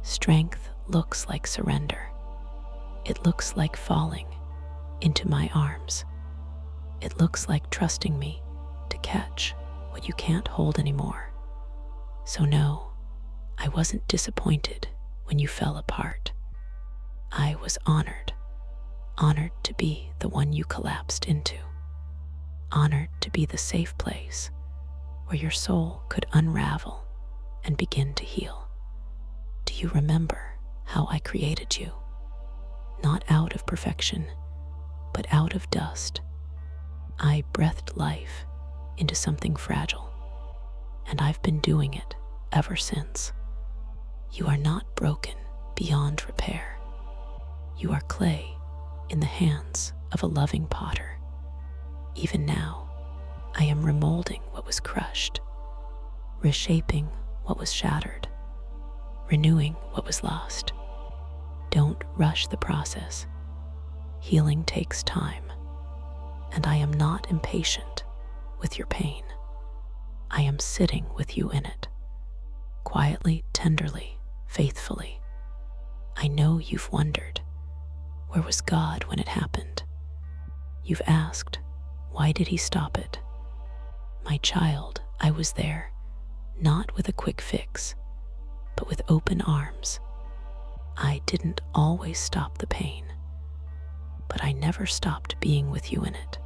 strength looks like surrender. It looks like falling into my arms. It looks like trusting me to catch what you can't hold anymore. So no, I wasn't disappointed when you fell apart. I was honored to be the one you collapsed into, honored to be the safe place where your soul could unravel and begin to heal. Do you remember how I created you? Not out of perfection, but out of dust. I breathed life into something fragile, and I've been doing it ever since. You are not broken beyond repair. You are clay in the hands of a loving potter. Even now, I am remolding what was crushed, reshaping what was shattered, renewing what was lost. Don't rush the process. Healing takes time, and I am not impatient with your pain. I am sitting with you in it, quietly, tenderly, faithfully. I know you've wondered, where was God when it happened? You've asked, why did he stop it? My child, I was there, not with a quick fix, but with open arms. I didn't always stop the pain, but I never stopped being with you in it.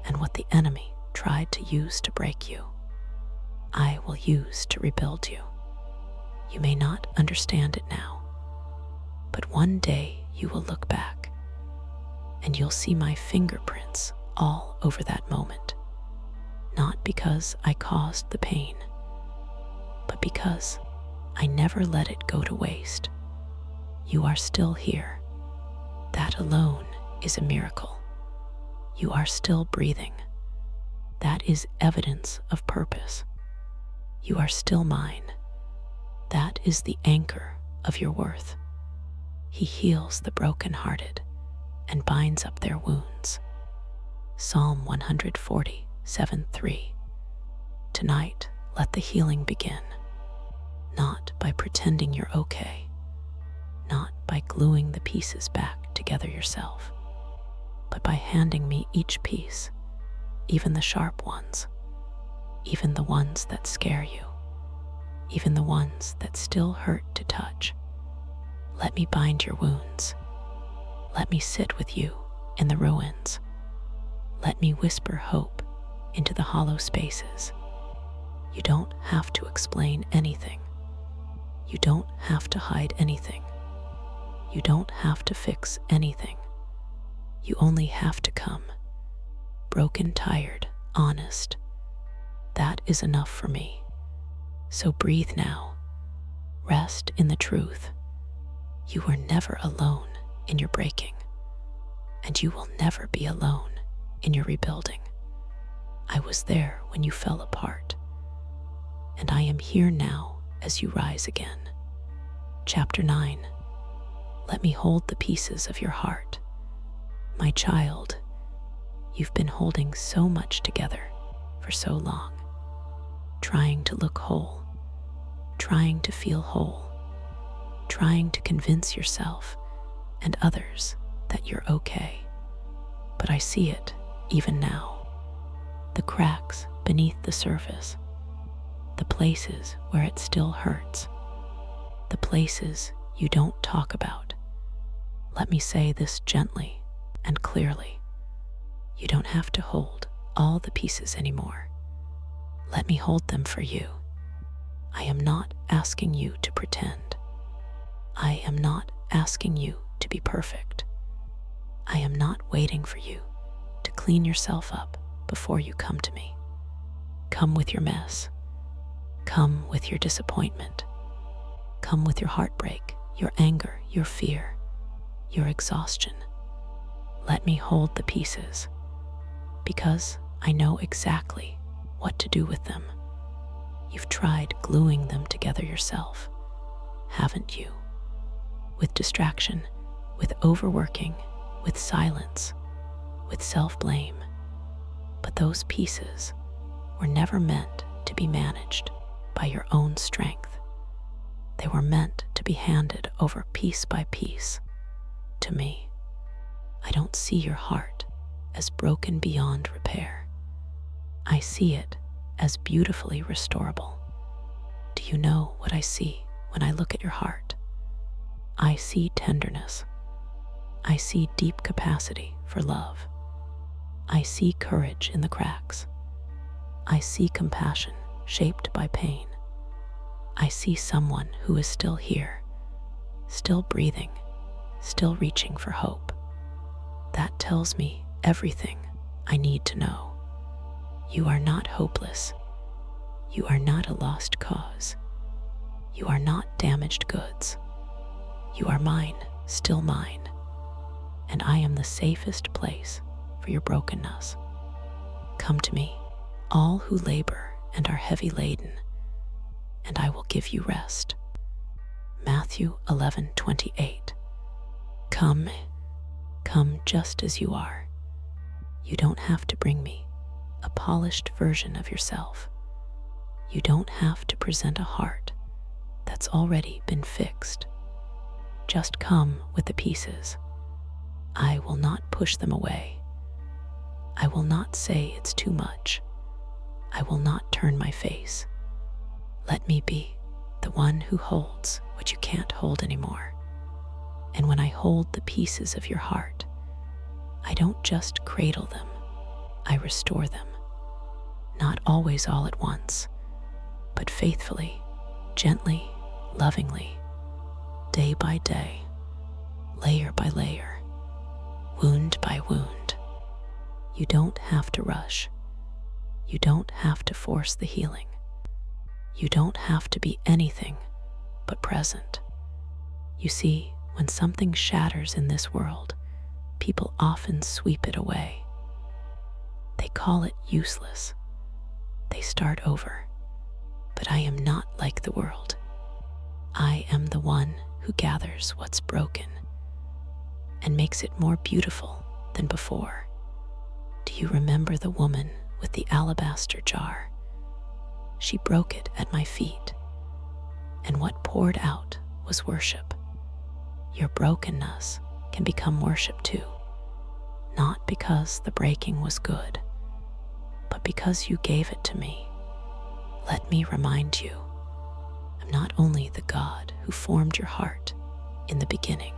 And what the enemy tried to use to break you, I will use to rebuild you. You may not understand it now, but one day you will look back and you'll see my fingerprints all over that moment. Not because I caused the pain, but because I never let it go to waste. You are still here. That alone is a miracle. You are still breathing. That is evidence of purpose. You are still mine. That is the anchor of your worth. He heals the brokenhearted and binds up their wounds. Psalm 147:3. Tonight, let the healing begin, not by pretending you're okay, not by gluing the pieces back together yourself, but by handing me each piece, even the sharp ones, even the ones that scare you, even the ones that still hurt to touch. Let me bind your wounds. Let me sit with you in the ruins. Let me whisper hope into the hollow spaces. You don't have to explain anything. You don't have to hide anything. You don't have to fix anything. You only have to come. Broken, tired, honest. That is enough for me. So breathe now. Rest in the truth. You were never alone in your breaking, and you will never be alone in your rebuilding. I was there when you fell apart, and I am here now as you rise again. Chapter 9. Let me hold the pieces of your heart. My child, you've been holding so much together for so long, trying to look whole, trying to feel whole, trying to convince yourself and others that you're okay. But I see it even now. The cracks beneath the surface, the places where it still hurts, the places you don't talk about. Let me say this gently and clearly. You don't have to hold all the pieces anymore. Let me hold them for you. I am not asking you to pretend. I am not asking you to be perfect. I am not waiting for you to clean yourself up before you come to me. Come with your mess. Come with your disappointment. Come with your heartbreak, your anger, your fear, your exhaustion. Let me hold the pieces, because I know exactly what to do with them. You've tried gluing them together yourself, haven't you? With distraction, with overworking, with silence, with self-blame. But those pieces were never meant to be managed by your own strength. They were meant to be handed over piece by piece to me. I don't see your heart as broken beyond repair. I see it as beautifully restorable. Do you know what I see when I look at your heart? I see tenderness. I see deep capacity for love. I see courage in the cracks. I see compassion shaped by pain. I see someone who is still here, still breathing, still reaching for hope. That tells me everything I need to know. You are not hopeless. You are not a lost cause. You are not damaged goods. You are mine, still mine, and I am the safest place for your brokenness. Come to me, all who labor and are heavy laden, and I will give you rest. Matthew 11:28. Come just as you are. You don't have to bring me a polished version of yourself. You don't have to present a heart that's already been fixed. Just come with the pieces. I will not push them away. I will not say it's too much. I will not turn my face. Let me be the one who holds what you can't hold anymore. And when I hold the pieces of your heart, I don't just cradle them, I restore them. Not always all at once, but faithfully, gently, lovingly, day by day, layer by layer, wound by wound. You don't have to rush. You don't have to force the healing. You don't have to be anything but present. You see, when something shatters in this world, people often sweep it away. They call it useless. They start over. But I am not like the world. I am the one who gathers what's broken and makes it more beautiful than before. Do you remember the woman with the alabaster jar? She broke it at my feet, and what poured out was worship. Your brokenness can become worship too, not because the breaking was good, but because you gave it to me. Let me remind you, I'm not only the God who formed your heart in the beginning,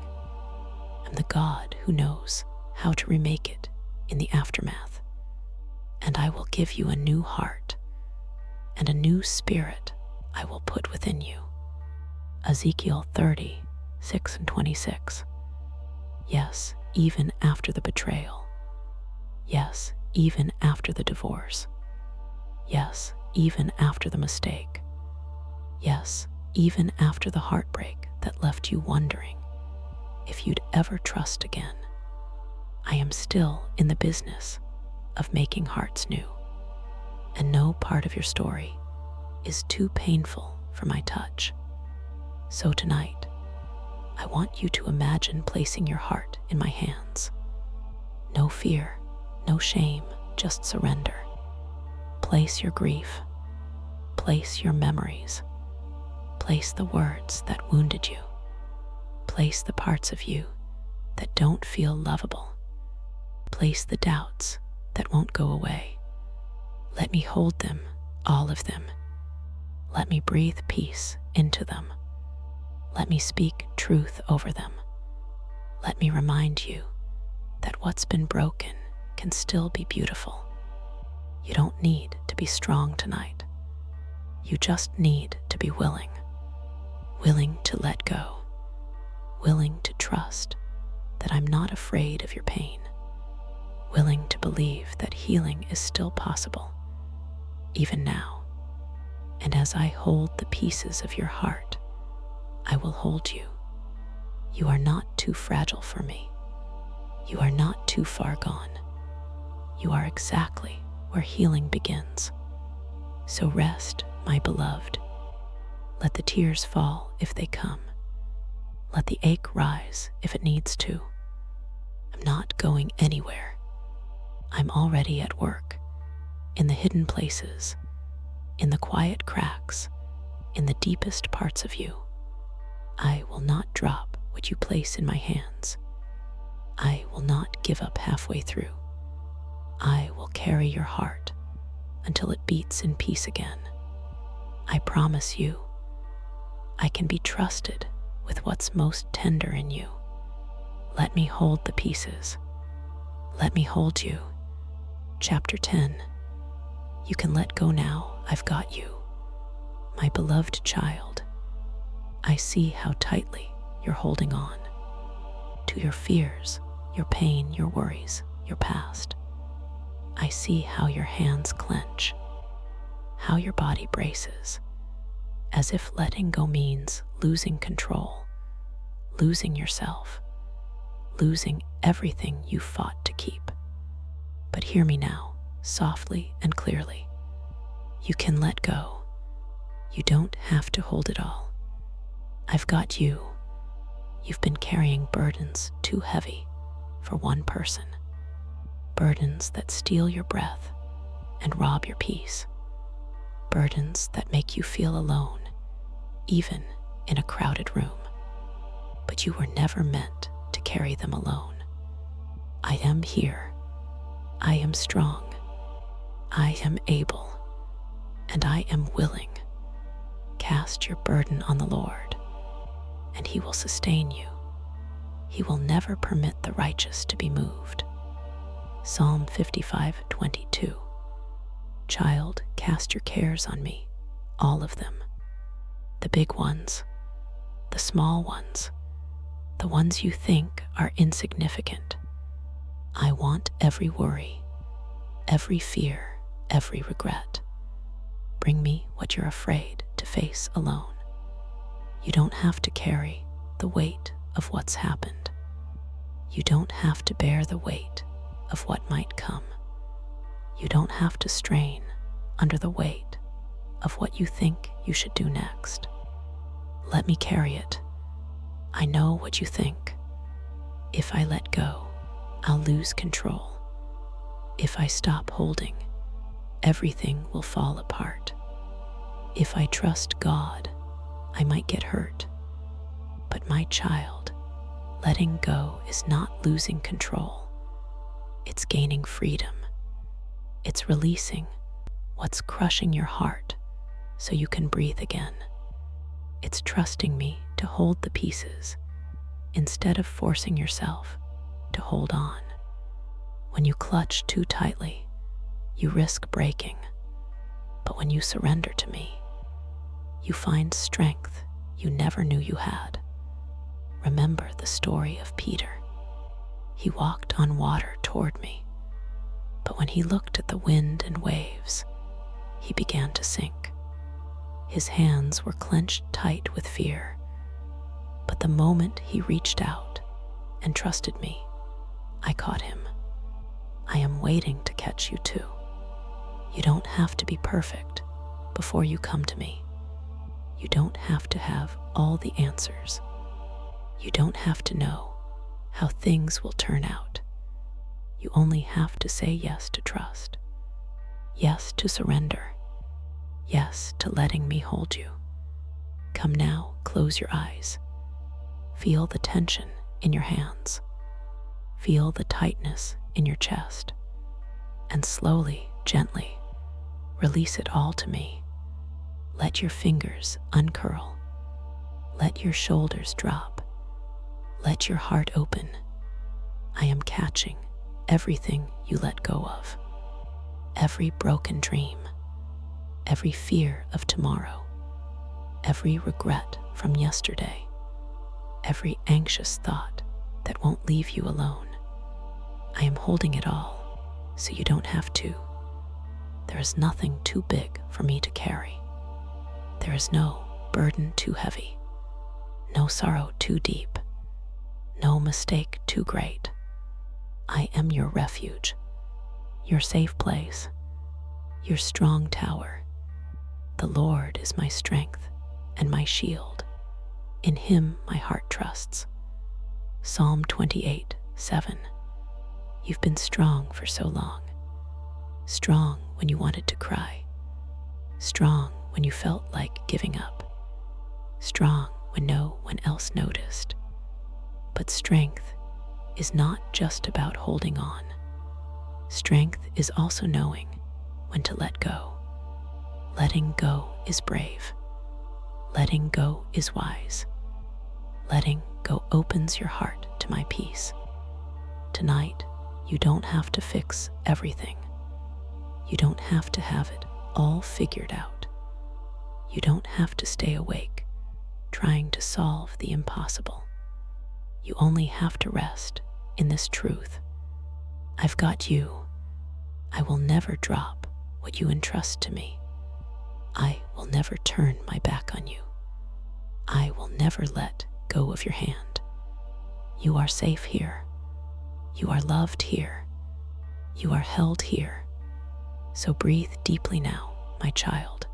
I'm the God who knows how to remake it in the aftermath. And I will give you a new heart, and a new spirit I will put within you. Ezekiel 30:6-26. Yes, even after the betrayal. Yes, even after the divorce. Yes, even after the mistake. Yes, even after the heartbreak that left you wondering if you'd ever trust again. I am still in the business of making hearts new, and no part of your story is too painful for my touch. So tonight, I want you to imagine placing your heart in my hands. No fear, no shame, just surrender. Place your grief, place your memories, place the words that wounded you, place the parts of you that don't feel lovable, place the doubts that won't go away. Let me hold them, all of them. Let me breathe peace into them. Let me speak truth over them. Let me remind you that what's been broken can still be beautiful. You don't need to be strong tonight. You just need to be willing. Willing to let go. Willing to trust that I'm not afraid of your pain. Willing to believe that healing is still possible, even now. And as I hold the pieces of your heart, I will hold you. You are not too fragile for me. You are not too far gone. You are exactly where healing begins. So rest, my beloved. Let the tears fall if they come. Let the ache rise if it needs to. I'm not going anywhere. I'm already at work, in the hidden places, in the quiet cracks, in the deepest parts of you. I will not drop what you place in my hands. I will not give up halfway through. I will carry your heart until it beats in peace again. I promise you, I can be trusted with what's most tender in you. Let me hold the pieces. Let me hold you. Chapter 10. You can let go now. I've got you. My beloved child, I see how tightly you're holding on to your fears, your pain, your worries, your past. I see how your hands clench, how your body braces, as if letting go means losing control, losing yourself, losing everything you fought to keep. But hear me now, softly and clearly. You can let go. You don't have to hold it all. I've got you. You've been carrying burdens too heavy for one person. Burdens that steal your breath and rob your peace. Burdens that make you feel alone, even in a crowded room. But you were never meant to carry them alone. I am here. I am strong. I am able. And I am willing. Cast your burden on the Lord, and He will sustain you. He will never permit the righteous to be moved. Psalm 55:22. Child, cast your cares on me, all of them. The big ones, the small ones, the ones you think are insignificant. I want every worry, every fear, every regret. Bring me what you're afraid to face alone. You don't have to carry the weight of what's happened. You don't have to bear the weight of what might come. You don't have to strain under the weight of what you think you should do next. Let me carry it. I know what you think. If I let go, I'll lose control. If I stop holding, everything will fall apart. If I trust God, I might get hurt. But my child, letting go is not losing control. It's gaining freedom. It's releasing what's crushing your heart so you can breathe again. It's trusting me to hold the pieces instead of forcing yourself to hold on. When you clutch too tightly, you risk breaking. But when you surrender to me, you find strength you never knew you had. Remember the story of Peter. He walked on water toward me, but when he looked at the wind and waves, he began to sink. His hands were clenched tight with fear, but the moment he reached out and trusted me, I caught him. I am waiting to catch you too. You don't have to be perfect before you come to me. You don't have to have all the answers. You don't have to know how things will turn out. You only have to say yes to trust, yes to surrender, yes to letting me hold you. Come now, close your eyes. Feel the tension in your hands. Feel the tightness in your chest. And slowly, gently, release it all to me. Let your fingers uncurl. Let your shoulders drop. Let your heart open. I am catching everything you let go of. Every broken dream. Every fear of tomorrow. Every regret from yesterday. Every anxious thought that won't leave you alone. I am holding it all, so you don't have to. There is nothing too big for me to carry. There is no burden too heavy, no sorrow too deep, no mistake too great. I am your refuge, your safe place, your strong tower. The Lord is my strength and my shield. In Him my heart trusts. Psalm 28:7. You've been strong for so long. Strong when you wanted to cry. Strong when you felt like giving up. Strong when no one else noticed. But strength is not just about holding on. Strength is also knowing when to let go. Letting go is brave. Letting go is wise. Letting go opens your heart to my peace. Tonight, you don't have to fix everything. You don't have to have it all figured out. You don't have to stay awake, trying to solve the impossible. You only have to rest in this truth. I've got you. I will never drop what you entrust to me. I will never turn my back on you. I will never let go of your hand. You are safe here You are loved here. You are held here. So breathe deeply now, my child.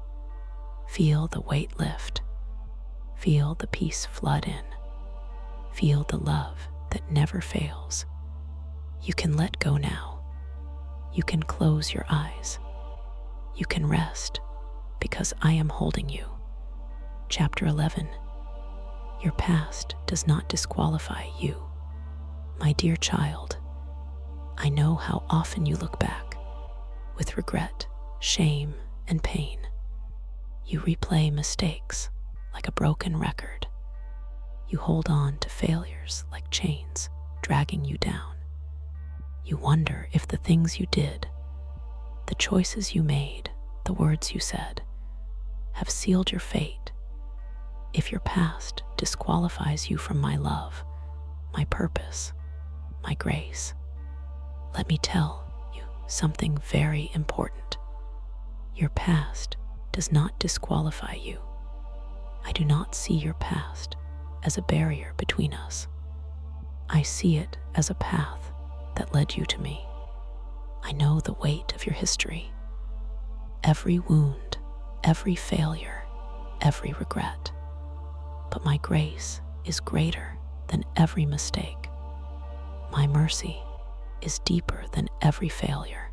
Feel the weight lift. Feel the peace flood in. Feel the love that never fails. You can let go now. You can close your eyes. You can rest because I am holding you. Chapter 11. Your past does not disqualify you. My dear child, I know how often you look back with regret, shame, and pain. You replay mistakes like a broken record. You hold on to failures like chains dragging you down. You wonder if the things you did, the choices you made, the words you said, have sealed your fate. If your past disqualifies you from my love, my purpose, my grace, let me tell you something very important. Your past does not disqualify you. I do not see your past as a barrier between us. I see it as a path that led you to me. I know the weight of your history, every wound, every failure, every regret. But my grace is greater than every mistake. My mercy is deeper than every failure.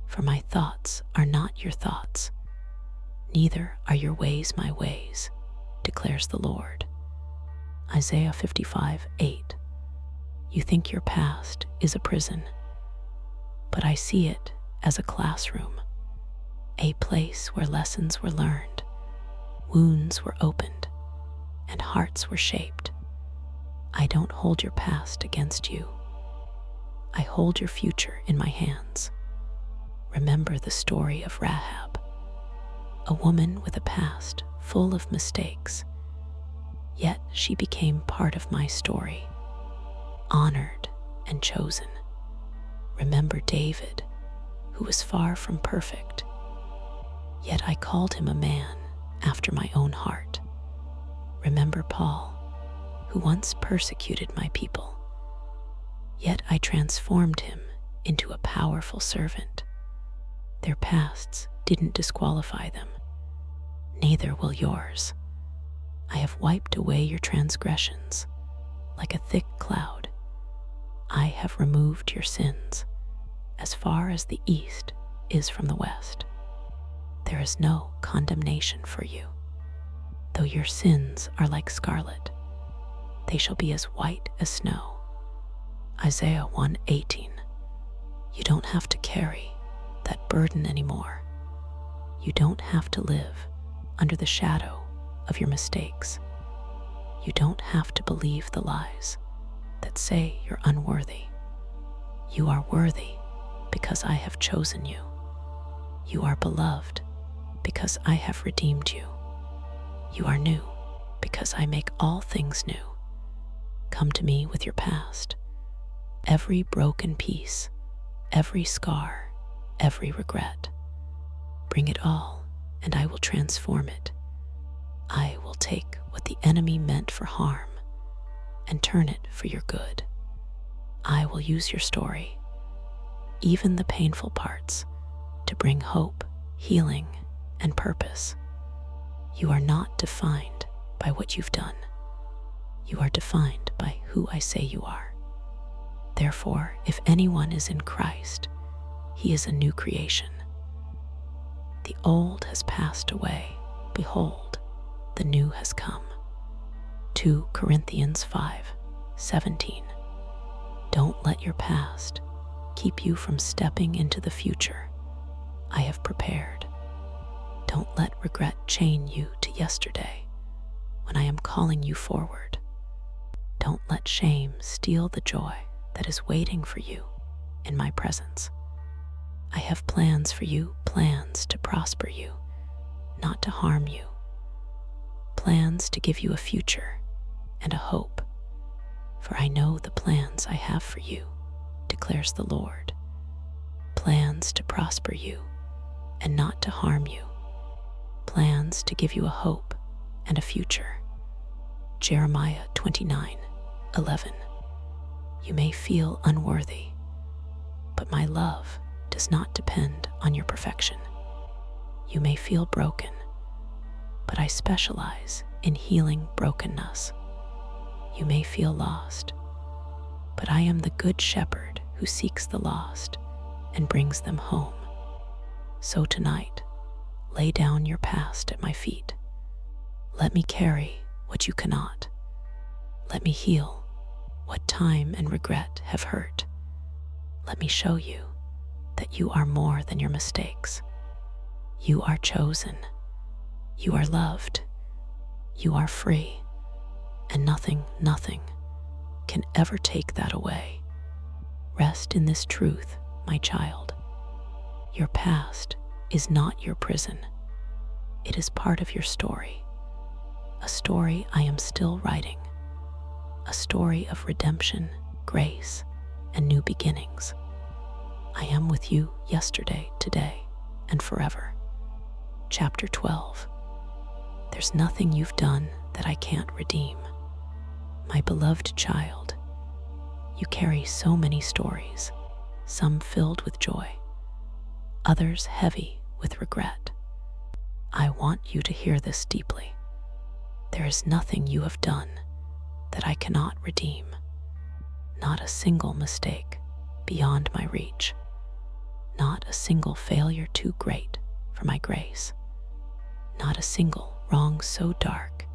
For my thoughts are not your thoughts, neither are your ways my ways, declares the Lord. Isaiah 55:8. You think your past is a prison, but I see it as a classroom, a place where lessons were learned, wounds were opened, and hearts were shaped. I don't hold your past against you. I hold your future in my hands. Remember the story of Rahab, a woman with a past full of mistakes, yet she became part of my story, honored and chosen. Remember David, who was far from perfect, yet I called him a man after my own heart. Remember Paul, who once persecuted my people, yet I transformed him into a powerful servant. Their pasts didn't disqualify them, neither will yours. I have wiped away your transgressions like a thick cloud. I have removed your sins as far as the east is from the west. There is no condemnation for you. Though your sins are like scarlet, they shall be as white as snow. Isaiah 1:18. You don't have to carry that burden anymore. You don't have to live under the shadow of your mistakes. You don't have to believe the lies that say you're unworthy. You are worthy because I have chosen you. You are beloved because I have redeemed you. You are new because I make all things new. Come to me with your past, every broken piece, every scar, every regret. Bring it all, and I will transform it. I will take what the enemy meant for harm and turn it for your good. I will use your story, even the painful parts, to bring hope, healing, and purpose. You are not defined by what you've done. You are defined by who I say you are. Therefore, if anyone is in Christ, he is a new creation. The old has passed away. Behold, the new has come. 2 Corinthians 5:17. Don't let your past keep you from stepping into the future I have prepared. Don't let regret chain you to yesterday when I am calling you forward. Don't let shame steal the joy that is waiting for you in my presence. I have plans for you, plans to prosper you, not to harm you. Plans to give you a future and a hope. For I know the plans I have for you, declares the Lord. Plans to prosper you and not to harm you. Plans to give you a hope and a future. Jeremiah 29:11. You may feel unworthy, but my love does not depend on your perfection. You may feel broken, but I specialize in healing brokenness. You may feel lost, but I am the good shepherd who seeks the lost and brings them home. So tonight, lay down your past at my feet. Let me carry what you cannot. Let me heal what time and regret have hurt. Let me show you that you are more than your mistakes. You are chosen. You are loved. You are free. And nothing can ever take that away. Rest in this truth, my child. Your past is not your prison. It is part of your story. A story I am still writing. A story of redemption, grace, and new beginnings. I am with you yesterday, today, and forever. Chapter 12. There's nothing you've done that I can't redeem. My beloved child, you carry so many stories, some filled with joy, others heavy with regret. I want you to hear this deeply. There is nothing you have done that I cannot redeem. Not a single mistake beyond my reach. Not a single failure too great for my grace. Not a single wrong so dark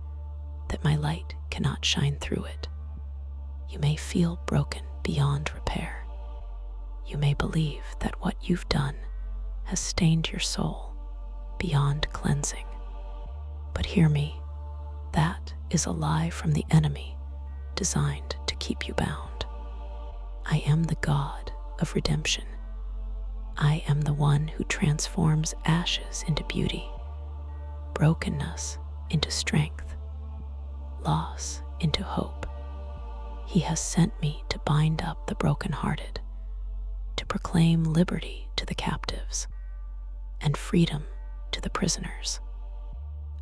that my light cannot shine through it. You may feel broken beyond repair. You may believe that what you've done has stained your soul beyond cleansing. But hear me, that is a lie from the enemy designed to keep you bound. I am the God of redemption. I am the one who transforms ashes into beauty, brokenness into strength, loss into hope. He has sent me to bind up the brokenhearted, to proclaim liberty to the captives, and freedom to the prisoners.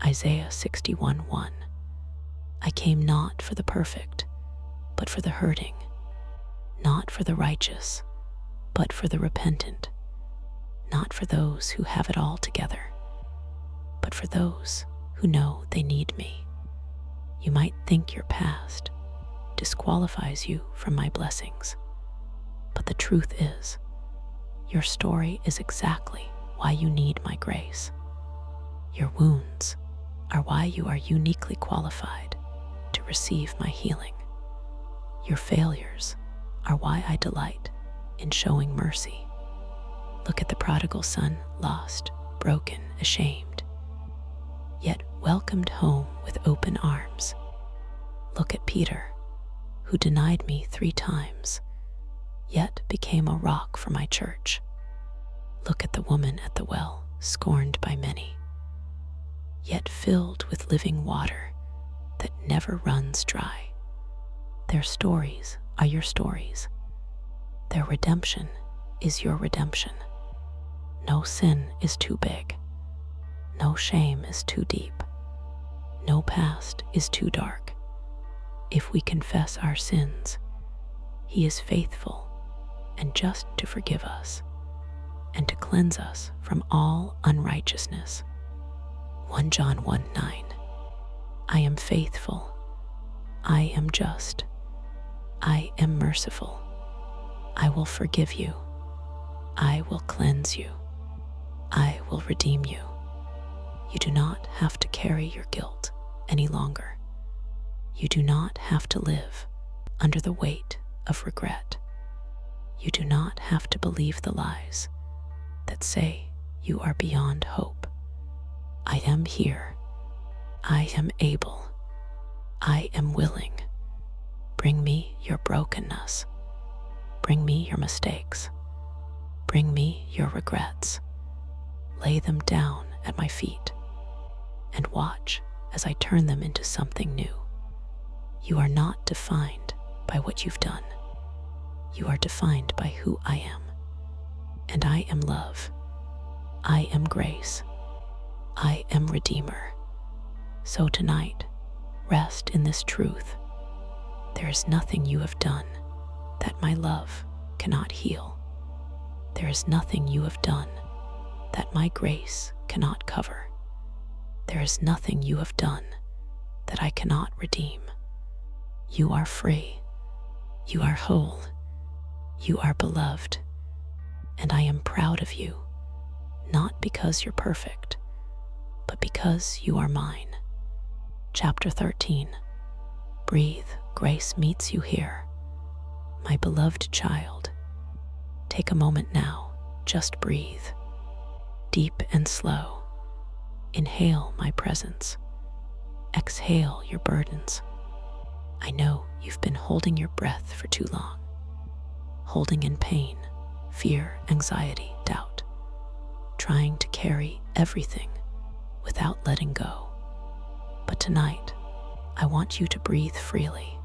Isaiah 61:1. I came not for the perfect, but for the hurting, not for the righteous, but for the repentant, not for those who have it all together, but for those who know they need me. You might think your past disqualifies you from my blessings, but the truth is, your story is exactly why you need my grace. Your wounds are why you are uniquely qualified to receive my healing. Your failures are why I delight in showing mercy. Look at the prodigal son, lost, broken, ashamed, yet welcomed home with open arms. Look at Peter, who denied me 3 times, yet became a rock for my church. Look at the woman at the well, scorned by many, yet filled with living water that never runs dry. Their stories are your stories. Their redemption is your redemption. No sin is too big. No shame is too deep. No past is too dark. If we confess our sins, He is faithful and just to forgive us and to cleanse us from all unrighteousness. 1 John 1:9. I am faithful. I am just. I am merciful. I will forgive you. I will cleanse you. I will redeem you. You do not have to carry your guilt any longer. You do not have to live under the weight of regret. You do not have to believe the lies that say you are beyond hope. I am here. I am able. I am willing. Bring me your brokenness. Bring me your mistakes. Bring me your regrets. Lay them down at my feet and watch as I turn them into something new. You are not defined by what you've done. You are defined by who I am. And I am love. I am grace. I am Redeemer. So tonight, rest in this truth. There is nothing you have done that my love cannot heal. There is nothing you have done that my grace cannot cover. There is nothing you have done that I cannot redeem. You are free. You are whole. You are beloved. And I am proud of you, not because you're perfect, but because you are mine. Chapter 13. Breathe, grace meets you here. My beloved child, take a moment now, just breathe. Deep and slow. Inhale my presence. Exhale your burdens. I know you've been holding your breath for too long, holding in pain, fear, anxiety, doubt, trying to carry everything without letting go. But tonight, I want you to breathe freely,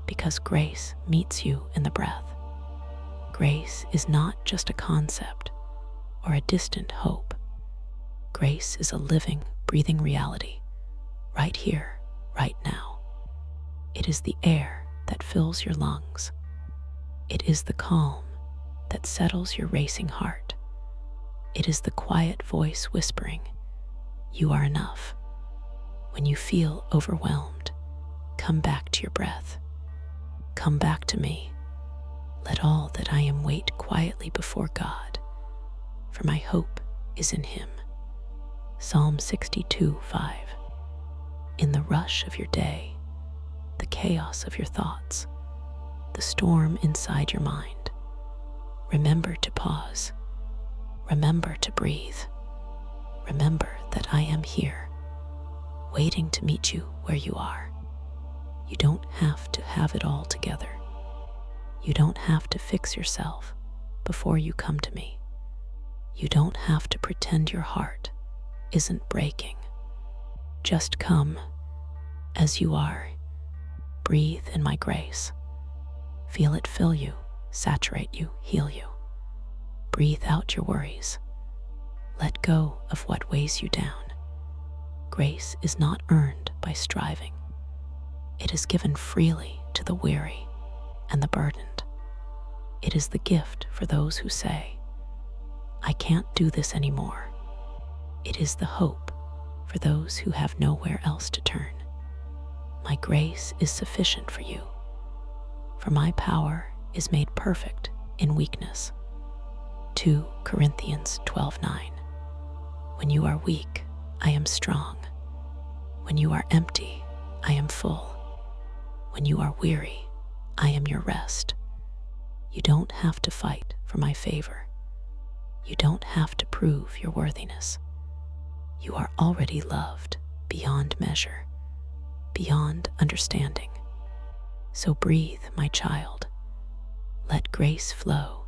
because grace meets you in the breath. Grace is not just a concept or a distant hope. Grace is a living, breathing reality, right here, right now. It is the air that fills your lungs. It is the calm that settles your racing heart. It is the quiet voice whispering, "You are enough." When you feel overwhelmed, come back to your breath. Come back to me. Let all that I am wait quietly before God, for my hope is in Him. Psalm 62:5. In the rush of your day, the chaos of your thoughts, the storm inside your mind, remember to pause. Remember to breathe. Remember that I am here, waiting to meet you where you are. You don't have to have it all together. You don't have to fix yourself before you come to me. You don't have to pretend your heart isn't breaking. Just come as you are. Breathe in my grace. Feel it fill you, saturate you, heal you. Breathe out your worries. Let go of what weighs you down. Grace is not earned by striving. It is given freely to the weary and the burdened. It is the gift for those who say, "I can't do this anymore." It is the hope for those who have nowhere else to turn. My grace is sufficient for you, for my power is made perfect in weakness. 2 Corinthians 12:9. When you are weak, I am strong. When you are empty, I am full. When you are weary, I am your rest. You don't have to fight for my favor. You don't have to prove your worthiness. You are already loved beyond measure, beyond understanding. So breathe, my child. Let grace flow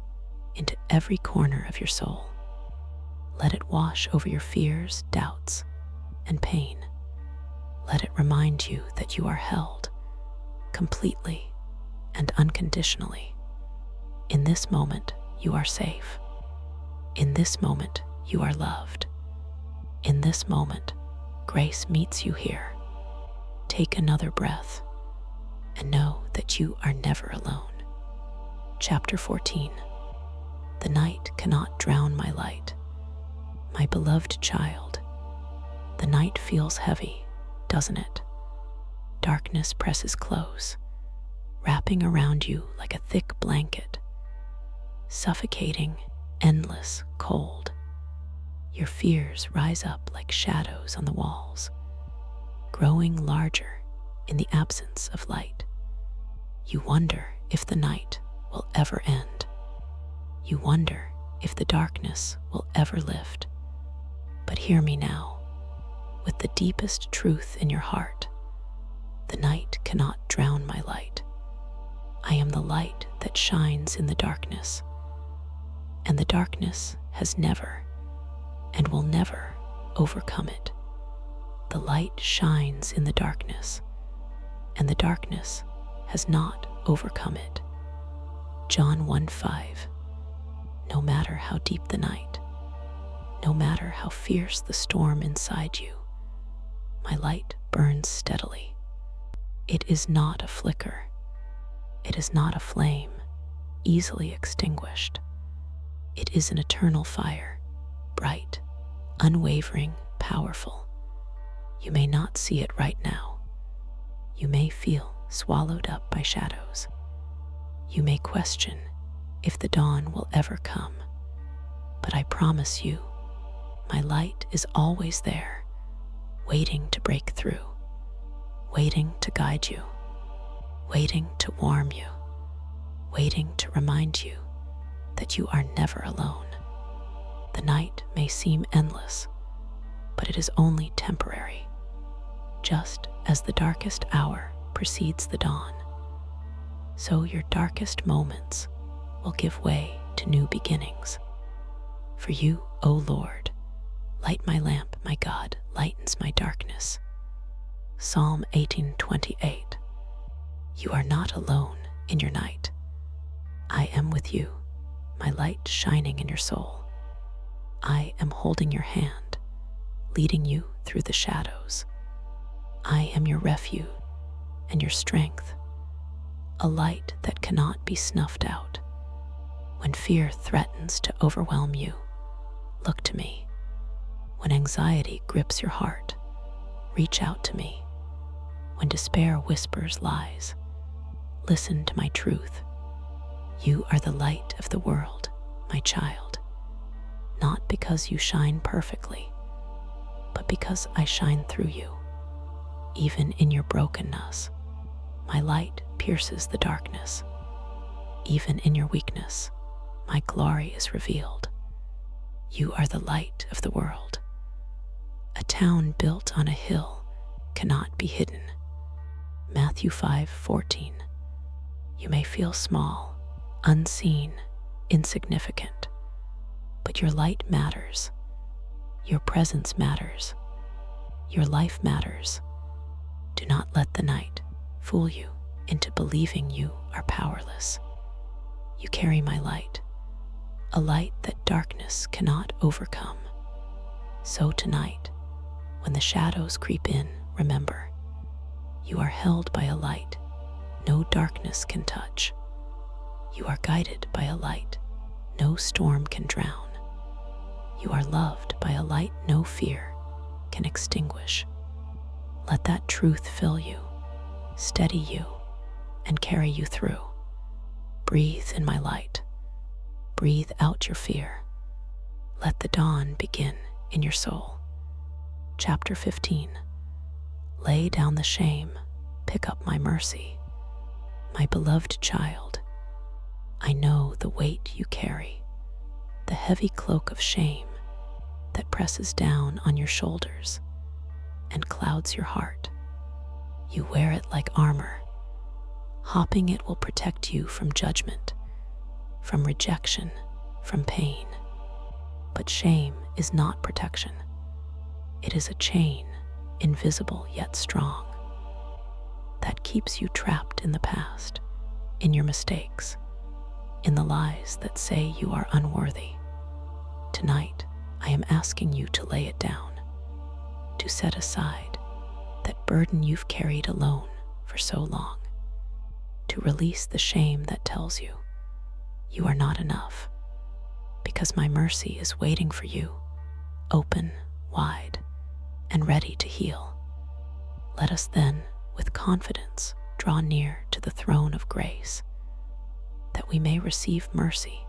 into every corner of your soul. Let it wash over your fears, doubts, and pain. Let it remind you that you are held completely and unconditionally. In this moment, you are safe. In this moment, you are loved. In this moment, grace meets you here. Take another breath and know that you are never alone. Chapter 14. The night cannot drown my light. My beloved child, the night feels heavy, doesn't it? Darkness presses close, wrapping around you like a thick blanket, suffocating, endless, cold. Your fears rise up like shadows on the walls, growing larger in the absence of light. You wonder if the night will ever end. You wonder if the darkness will ever lift. But hear me now, with the deepest truth in your heart. The night cannot drown my light. I am the light that shines in the darkness, and the darkness has never and will never overcome it. The light shines in the darkness, and the darkness has not overcome it. John 1:5. No matter how deep the night, no matter how fierce the storm inside you, my light burns steadily. It is not a flicker. It is not a flame. easily extinguished. It is an eternal fire, bright, unwavering, powerful. You may not see it right now. You may feel swallowed up by shadows. You may question if the dawn will ever come. But I promise you, my light is always there, waiting to break through, waiting to guide you, waiting to warm you, waiting to remind you that you are never alone. The night may seem endless, but it is only temporary, just as the darkest hour precedes the dawn. So your darkest moments will give way to new beginnings. For you, O Lord, light my lamp, my God, lightens my darkness. Psalm 18:28. You are not alone in your night. I am with you, my light shining in your soul. I am holding your hand, leading you through the shadows. I am your refuge and your strength, a light that cannot be snuffed out. When fear threatens to overwhelm you, look to me. When anxiety grips your heart, reach out to me. When despair whispers lies, listen to my truth. You are the light of the world, my child, not because you shine perfectly, but because I shine through you. Even in your brokenness, my light pierces the darkness. Even in your weakness, my glory is revealed. You are the light of the world. A town built on a hill cannot be hidden. Matthew 5:14. You may feel small, unseen, insignificant, but your light matters. Your presence matters. Your life matters. Do not let the night fool you into believing you are powerless. You carry my light, a light that darkness cannot overcome. So tonight, when the shadows creep in, remember, you are held by a light no darkness can touch. You are guided by a light no storm can drown. You are loved by a light no fear can extinguish. Let that truth fill you, steady you, and carry you through. Breathe in my light. Breathe out your fear. Let the dawn begin in your soul. Chapter 15. Lay down the shame, pick up my mercy. My beloved child, I know the weight you carry, the heavy cloak of shame that presses down on your shoulders and clouds your heart. You wear it like armor. Hopping it will protect you from judgment, from rejection, from pain. But shame is not protection. It is a chain, invisible yet strong, that keeps you trapped in the past, in your mistakes, in the lies that say you are unworthy. Tonight, I am asking you to lay it down, to set aside that burden you've carried alone for so long, to release the shame that tells you you are not enough, because my mercy is waiting for you, open, wide, and ready to heal. Let us then, with confidence, draw near to the throne of grace, that we may receive mercy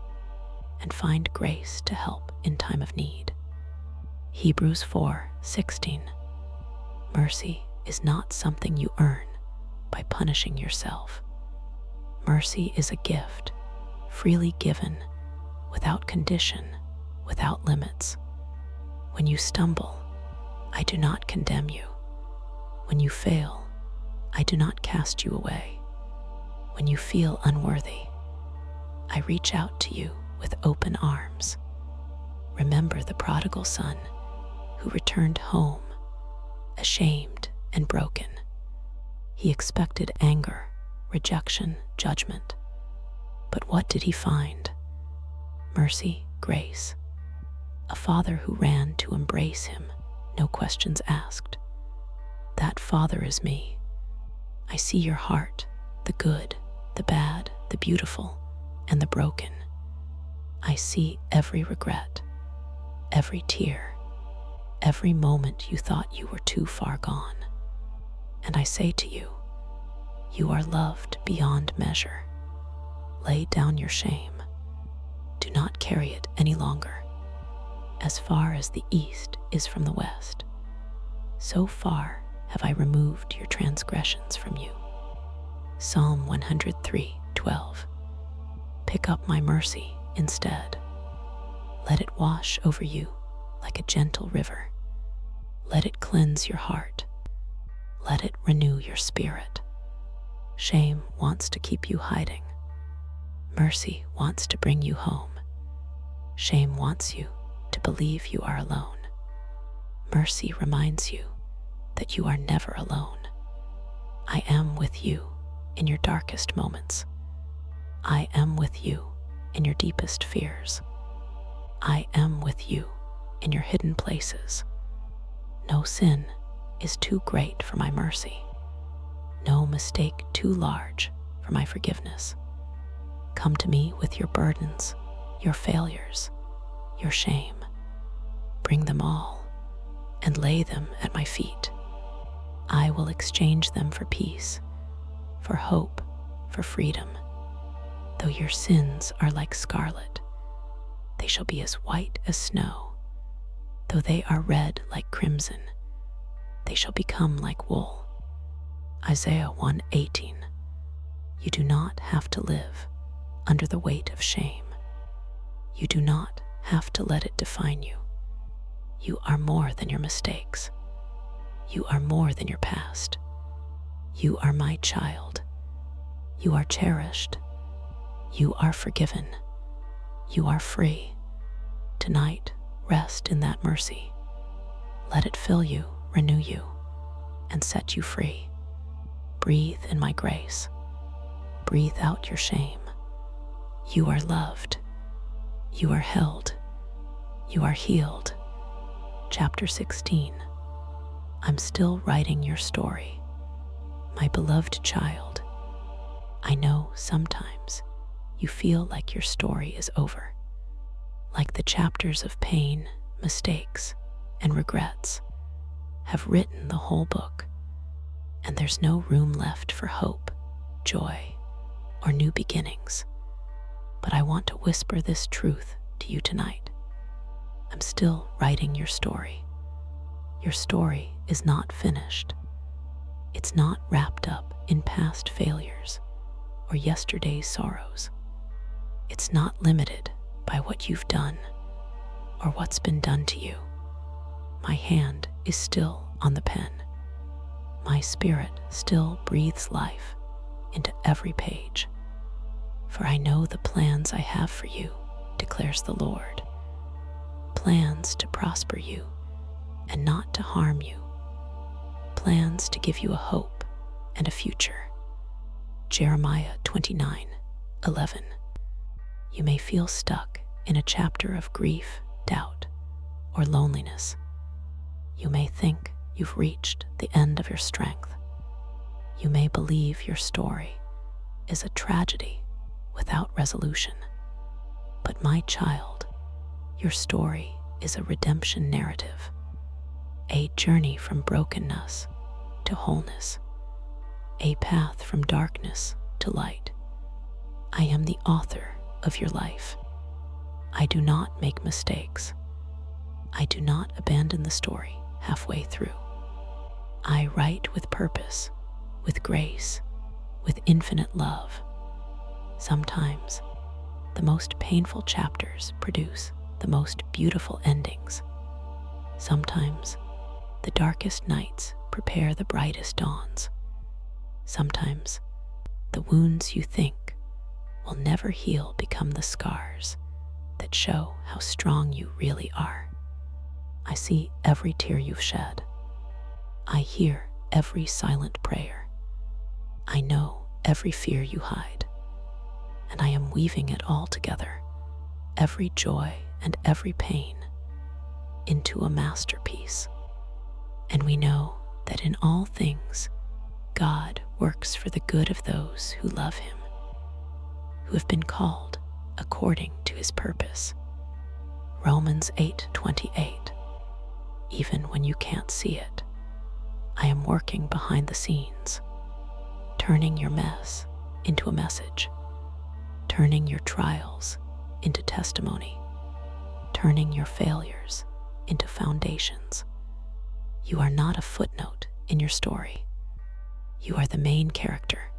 and find grace to help in time of need. Hebrews 4:16. Mercy is not something you earn by punishing yourself. Mercy is a gift, freely given, without condition, without limits. When you stumble, I do not condemn you. When you fail, I do not cast you away. When you feel unworthy, I reach out to you with open arms. Remember the prodigal son who returned home, ashamed and broken. He expected anger, rejection, judgment. But what did he find? Mercy, grace. A father who ran to embrace him, no questions asked. That father is me. I see your heart, the good, the bad, the beautiful, and the broken. I see every regret, every tear, every moment you thought you were too far gone. And I say to you, you are loved beyond measure. Lay down your shame. Do not carry it any longer. As far as the east is from the west, so far have I removed your transgressions from you. Psalm 103:12. Pick up my mercy instead. Let it wash over you like a gentle river. Let it cleanse your heart. Let it renew your spirit. Shame wants to keep you hiding. Mercy wants to bring you home. Shame wants you to believe you are alone. Mercy reminds you that you are never alone. I am with you in your darkest moments. I am with you in your deepest fears. I am with you in your hidden places. No sin is too great for my mercy. No mistake too large for my forgiveness. Come to me with your burdens, your failures, your shame. Bring them all and lay them at my feet. I will exchange them for peace, for hope, for freedom. Though your sins are like scarlet, they shall be as white as snow. Though they are red like crimson, they shall become like wool. Isaiah 1:18. You do not have to live under the weight of shame. You do not have to let it define you. You are more than your mistakes. You are more than your past. You are my child. You are cherished. You are forgiven. You are free. Tonight, rest in that mercy. Let it fill you, renew you, and set you free. Breathe in my grace. Breathe out your shame. You are loved. You are held. You are healed. Chapter 16. I'm still writing your story. My beloved child, I know sometimes you feel like your story is over, like the chapters of pain, mistakes, and regrets have written the whole book, and there's no room left for hope, joy, or new beginnings. But I want to whisper this truth to you tonight. I'm still writing your story. Your story is not finished. It's not wrapped up in past failures or yesterday's sorrows. It's not limited by what you've done or what's been done to you. My hand is still on the pen. My spirit still breathes life into every page. For I know the plans I have for you, declares the Lord. Plans to prosper you and not to harm you. Plans to give you a hope and a future. Jeremiah 29:11. You may feel stuck in a chapter of grief, doubt, or loneliness. You may think you've reached the end of your strength. You may believe your story is a tragedy without resolution. But my child, your story is a redemption narrative, a journey from brokenness to wholeness, a path from darkness to light. I am the author of your life. I do not make mistakes. I do not abandon the story halfway through. I write with purpose, with grace, with infinite love. Sometimes, the most painful chapters produce the most beautiful endings. Sometimes, the darkest nights prepare the brightest dawns. Sometimes, the wounds you think will never heal become the scars that show how strong you really are. I see every tear you've shed. I hear every silent prayer. I know every fear you hide. And I am weaving it all together, every joy and every pain, into a masterpiece. And we know that in all things, God works for the good of those who love him, who have been called according to his purpose. Romans 8:28. Even when you can't see it, I am working behind the scenes, turning your mess into a message, turning your trials into testimony, turning your failures into foundations. You are not a footnote in your story. You are the main character,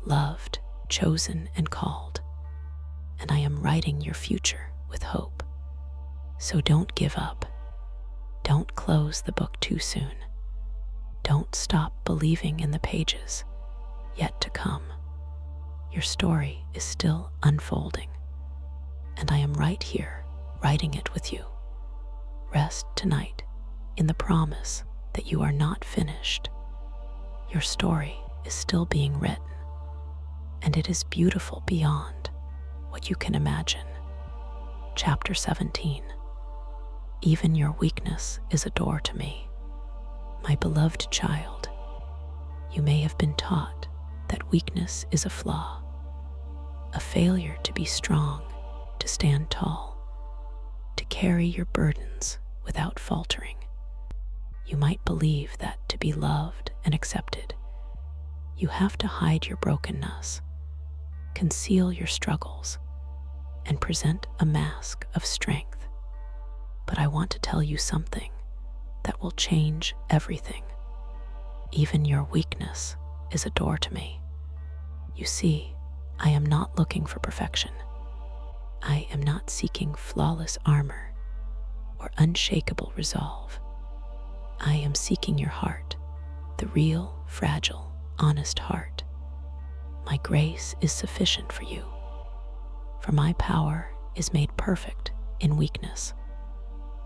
loved, chosen, and called. And I am writing your future with hope. So don't give up. Don't close the book too soon. Don't stop believing in the pages yet to come. Your story is still unfolding, and I am right here writing it with you. Rest tonight in the promise that you are not finished. Your story is still being written, and it is beautiful beyond what you can imagine. Chapter 17. Even your weakness is a door to me. My beloved child, you may have been taught that weakness is a flaw, a failure to be strong, to stand tall, to carry your burdens without faltering. You might believe that to be loved and accepted, you have to hide your brokenness, conceal your struggles, and present a mask of strength. But I want to tell you something that will change everything. Even your weakness is a door to me. You see, I am not looking for perfection. I am not seeking flawless armor or unshakable resolve. I am seeking your heart, the real, fragile, honest heart. My grace is sufficient for you, for my power is made perfect in weakness.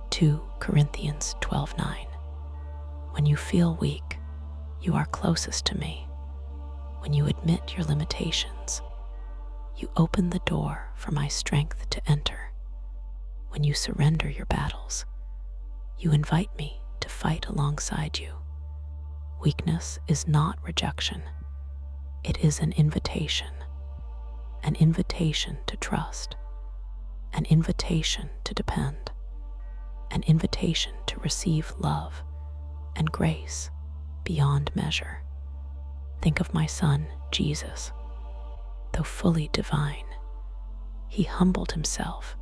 2 Corinthians 12:9. When you feel weak, you are closest to me. When you admit your limitations, you open the door for my strength to enter. When you surrender your battles, you invite me to fight alongside you. Weakness is not rejection. It is an invitation to trust, an invitation to depend, an invitation to receive love and grace beyond measure. Think of my son, Jesus. Though fully divine, he humbled himself,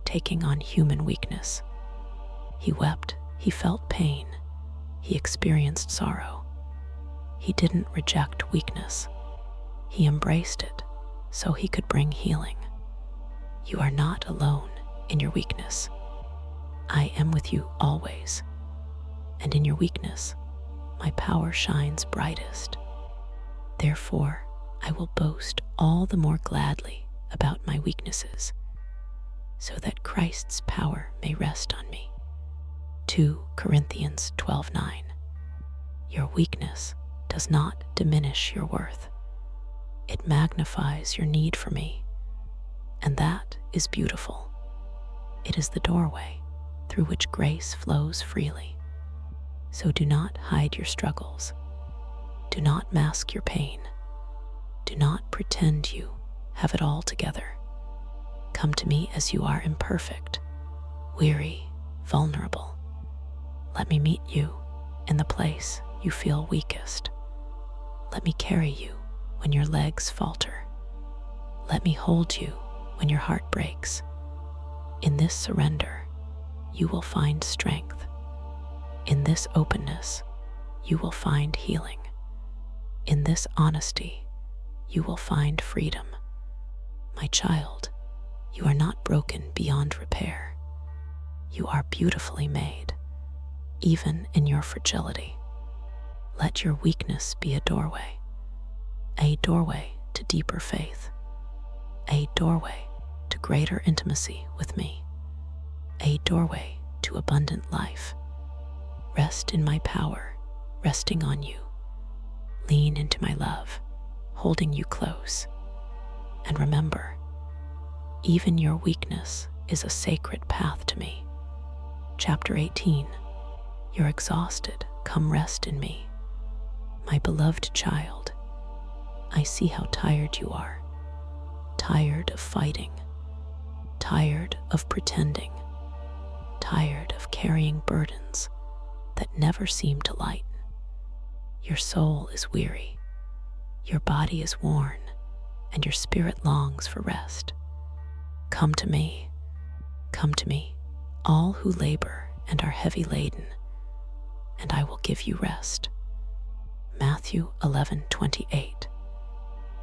taking on human weakness. He wept, he felt pain, he experienced sorrow. He didn't reject weakness. He embraced it so he could bring healing. You are not alone in your weakness. I am with you always, and in your weakness, my power shines brightest. Therefore, I will boast all the more gladly about my weaknesses, so that Christ's power may rest on me. 2 Corinthians 12:9. Your weakness does not diminish your worth. It magnifies your need for me, and that is beautiful. It is the doorway through which grace flows freely. So do not hide your struggles. Do not mask your pain. Do not pretend you have it all together. Come to me as you are, imperfect, weary, vulnerable. Let me meet you in the place you feel weakest. Let me carry you when your legs falter. Let me hold you when your heart breaks. In this surrender, you will find strength. In this openness, you will find healing. In this honesty, you will find freedom. My child, you are not broken beyond repair. You are beautifully made, even in your fragility. Let your weakness be a doorway to deeper faith, a doorway to greater intimacy with me, a doorway to abundant life. Rest in my power, resting on you. Lean into my love, holding you close. And remember, even your weakness is a sacred path to me. Chapter 18. You're exhausted, come rest in me. My beloved child, I see how tired you are, tired of fighting, tired of pretending, tired of carrying burdens that never seem to lighten. Your soul is weary, your body is worn, and your spirit longs for rest. Come to me, all who labor and are heavy laden, and I will give you rest. Matthew 11:28.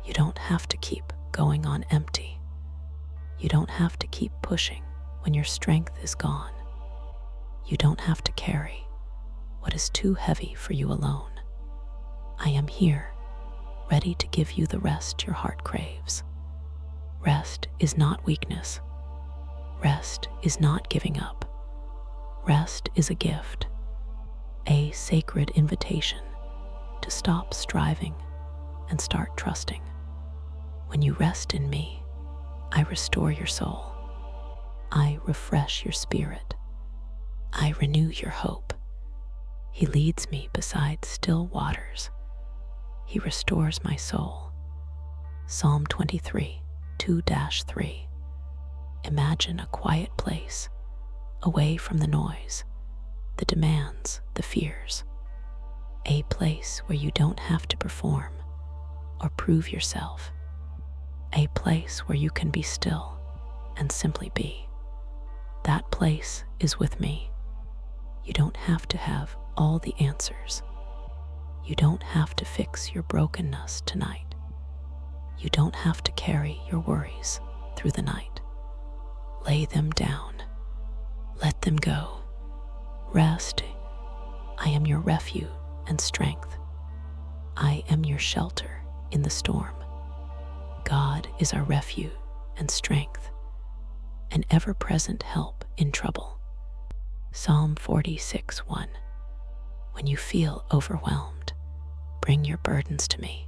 You don't have to keep going on empty. You don't have to keep pushing when your strength is gone. You don't have to carry what is too heavy for you alone. I am here, ready to give you the rest your heart craves. Rest is not weakness. Rest is not giving up. Rest is a gift, a sacred invitation to stop striving and start trusting. When you rest in me, I restore your soul. I refresh your spirit. I renew your hope. He leads me beside still waters. He restores my soul. Psalm 23, 2-3. Imagine a quiet place, away from the noise, the demands, the fears. A place where you don't have to perform or prove yourself. A place where you can be still and simply be. That place is with me. You don't have to have all the answers. You don't have to fix your brokenness tonight. You don't have to carry your worries through the night. Lay them down. Let them go. Rest. I am your refuge and strength. I am your shelter in the storm. God is our refuge and strength, an ever-present help in trouble. Psalm 46:1. When you feel overwhelmed, bring your burdens to me.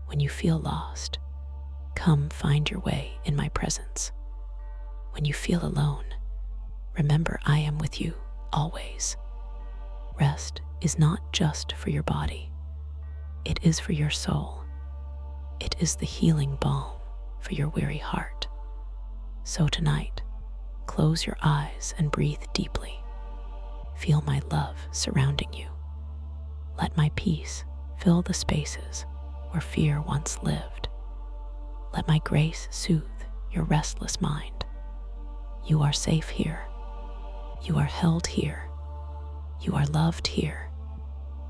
When you feel lost, come find your way in my presence. When you feel alone, remember I am with you always. Rest is not just for your body. It is for your soul. It is the healing balm for your weary heart. So tonight, close your eyes and breathe deeply. Feel my love surrounding you. Let my peace fill the spaces where fear once lived. Let my grace soothe your restless mind. You are safe here. You are held here. You are loved here.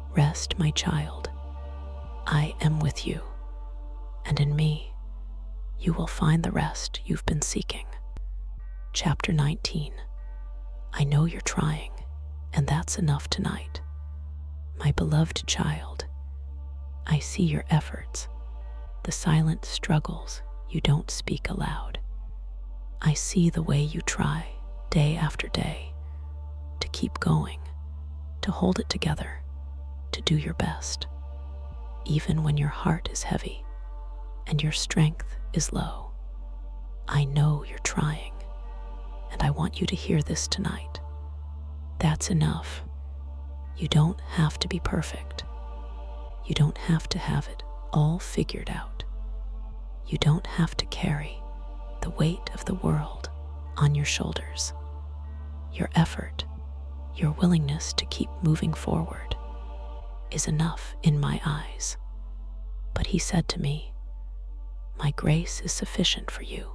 Rest, my child. I am with you, and in me, you will find the rest you've been seeking. Chapter 19. I know you're trying, and that's enough tonight. My beloved child, I see your efforts, the silent struggles you don't speak aloud. I see the way you try, day after day, to keep going, to hold it together, to do your best, even when your heart is heavy and your strength is low. I know you're trying, and I want you to hear this tonight. That's enough. You don't have to be perfect. You don't have to have it all figured out. You don't have to carry the weight of the world on your shoulders. Your effort, your willingness to keep moving forward is enough in my eyes. But he said to me, my grace is sufficient for you,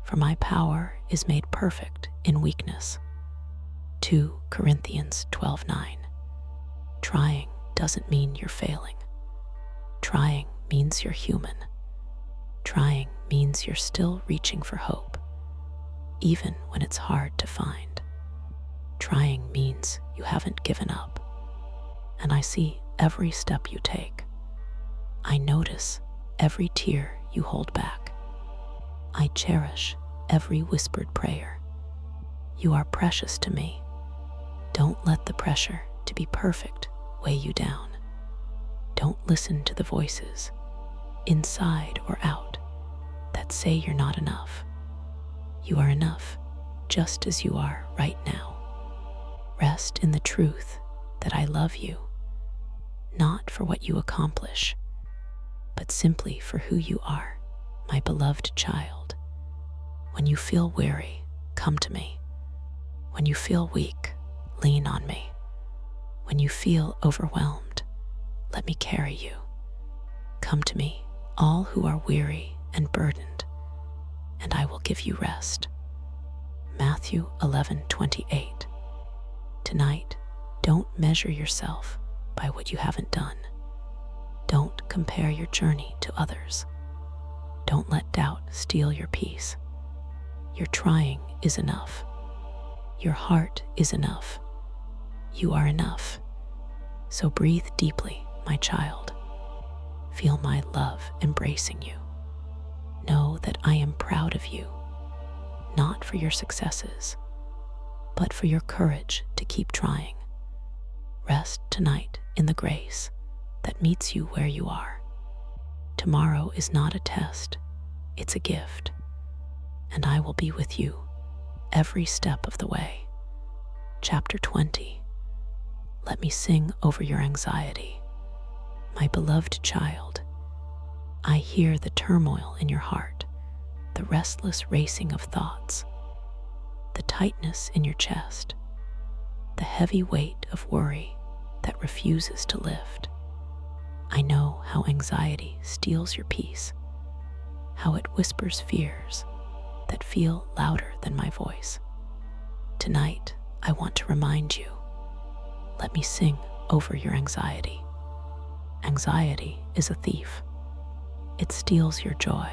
for my power is made perfect in weakness. 2 Corinthians 12:9. Trying doesn't mean you're failing. Trying means you're human. Trying means you're still reaching for hope, even when it's hard to find. Trying means you haven't given up, and I see every step you take. I notice every tear you hold back. I cherish every whispered prayer. You are precious to me. Don't let the pressure to be perfect weigh you down. Don't listen to the voices, inside or out, that say you're not enough. You are enough just as you are right now. Rest in the truth that I love you, not for what you accomplish, but simply for who you are, my beloved child. When you feel weary, come to me. When you feel weak, lean on me. When you feel overwhelmed, let me carry you. Come to me, all who are weary and burdened, and I will give you rest. Matthew 11:28. Tonight, don't measure yourself by what you haven't done. Don't compare your journey to others. Don't let doubt steal your peace. Your trying is enough. Your heart is enough. You are enough. So breathe deeply, my child. Feel my love embracing you. Know that I am proud of you, not for your successes, but for your courage to keep trying. Rest tonight in the grace that meets you where you are. Tomorrow is not a test, it's a gift, and I will be with you every step of the way. Chapter 20. Let me sing over your anxiety. My beloved child, I hear the turmoil in your heart, the restless racing of thoughts, the tightness in your chest, the heavy weight of worry that refuses to lift. I know how anxiety steals your peace, how it whispers fears that feel louder than my voice. Tonight, I want to remind you, let me sing over your anxiety. Anxiety is a thief. It steals your joy.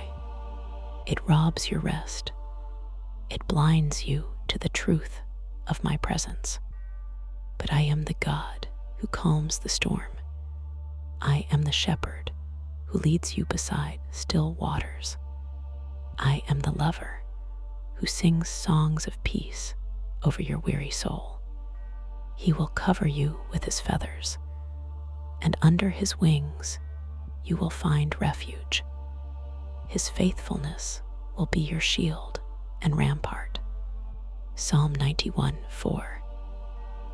It robs your rest. It blinds you to the truth of my presence. But I am the God who calms the storm. I am the shepherd who leads you beside still waters. I am the lover who sings songs of peace over your weary soul. He will cover you with his feathers, and under his wings you will find refuge. His faithfulness will be your shield and rampart. Psalm 91:4.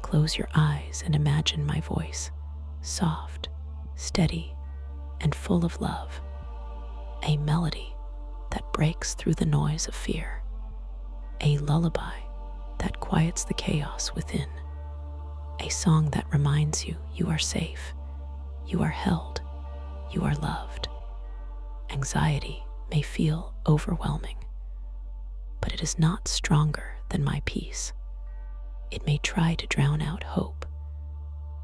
Close your eyes and imagine my voice, soft, steady, and full of love, a melody that breaks through the noise of fear, a lullaby that quiets the chaos within, a song that reminds you you are safe, you are held, you are loved. Anxiety may feel overwhelming, but it is not stronger than my peace. It may try to drown out hope,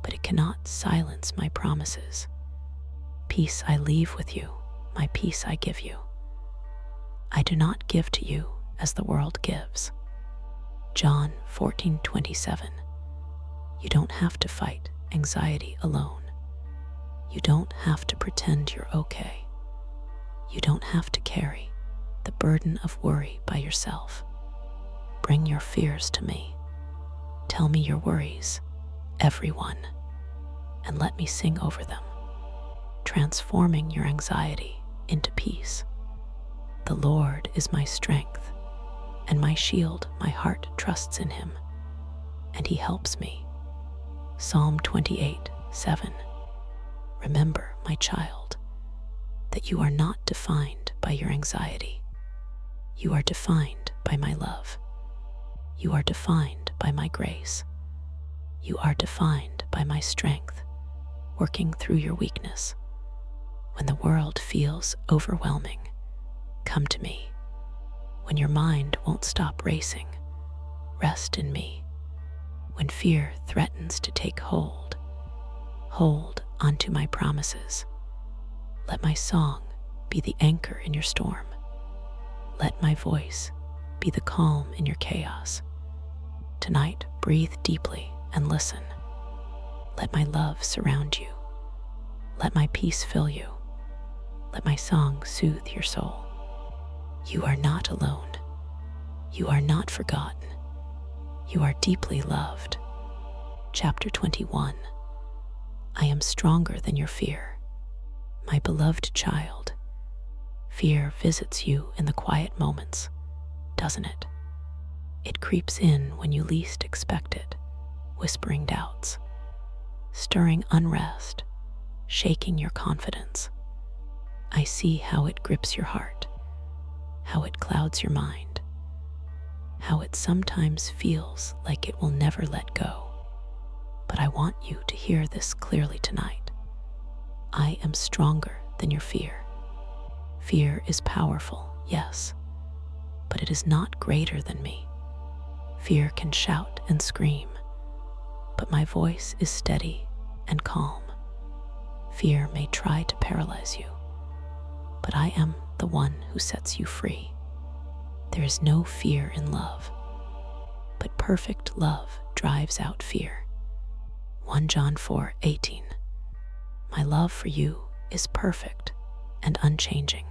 but it cannot silence my promises. Peace I leave with you, my peace I give you. I do not give to you as the world gives. John 14:27. You don't have to fight anxiety alone. You don't have to pretend you're okay. You don't have to carry the burden of worry by yourself. Bring your fears to me. Tell me your worries, everyone, and let me sing over them, transforming your anxiety into peace. The Lord is my strength and my shield. My heart trusts in him, and he helps me. Psalm 28:7. Remember, my child, that you are not defined by your anxiety. You are defined by my love. You are defined by my grace. You are defined by my strength, working through your weakness. When the world feels overwhelming, come to me. When your mind won't stop racing, rest in me. When fear threatens to take hold, hold onto my promises. Let my song be the anchor in your storm. Let my voice be the calm in your chaos. Tonight, breathe deeply and listen. Let my love surround you. Let my peace fill you. Let my song soothe your soul. You are not alone. You are not forgotten. You are deeply loved. Chapter 21. I am stronger than your fear. My beloved child, fear visits you in the quiet moments, doesn't it? It creeps in when you least expect it, whispering doubts, stirring unrest, shaking your confidence. I see how it grips your heart, how it clouds your mind, how it sometimes feels like it will never let go. But I want you to hear this clearly tonight. I am stronger than your fear. Fear is powerful, yes, but it is not greater than me. Fear can shout and scream, but my voice is steady and calm. Fear may try to paralyze you, but I am the one who sets you free. There is no fear in love, but perfect love drives out fear. 1 John 4:18. My love for you is perfect and unchanging.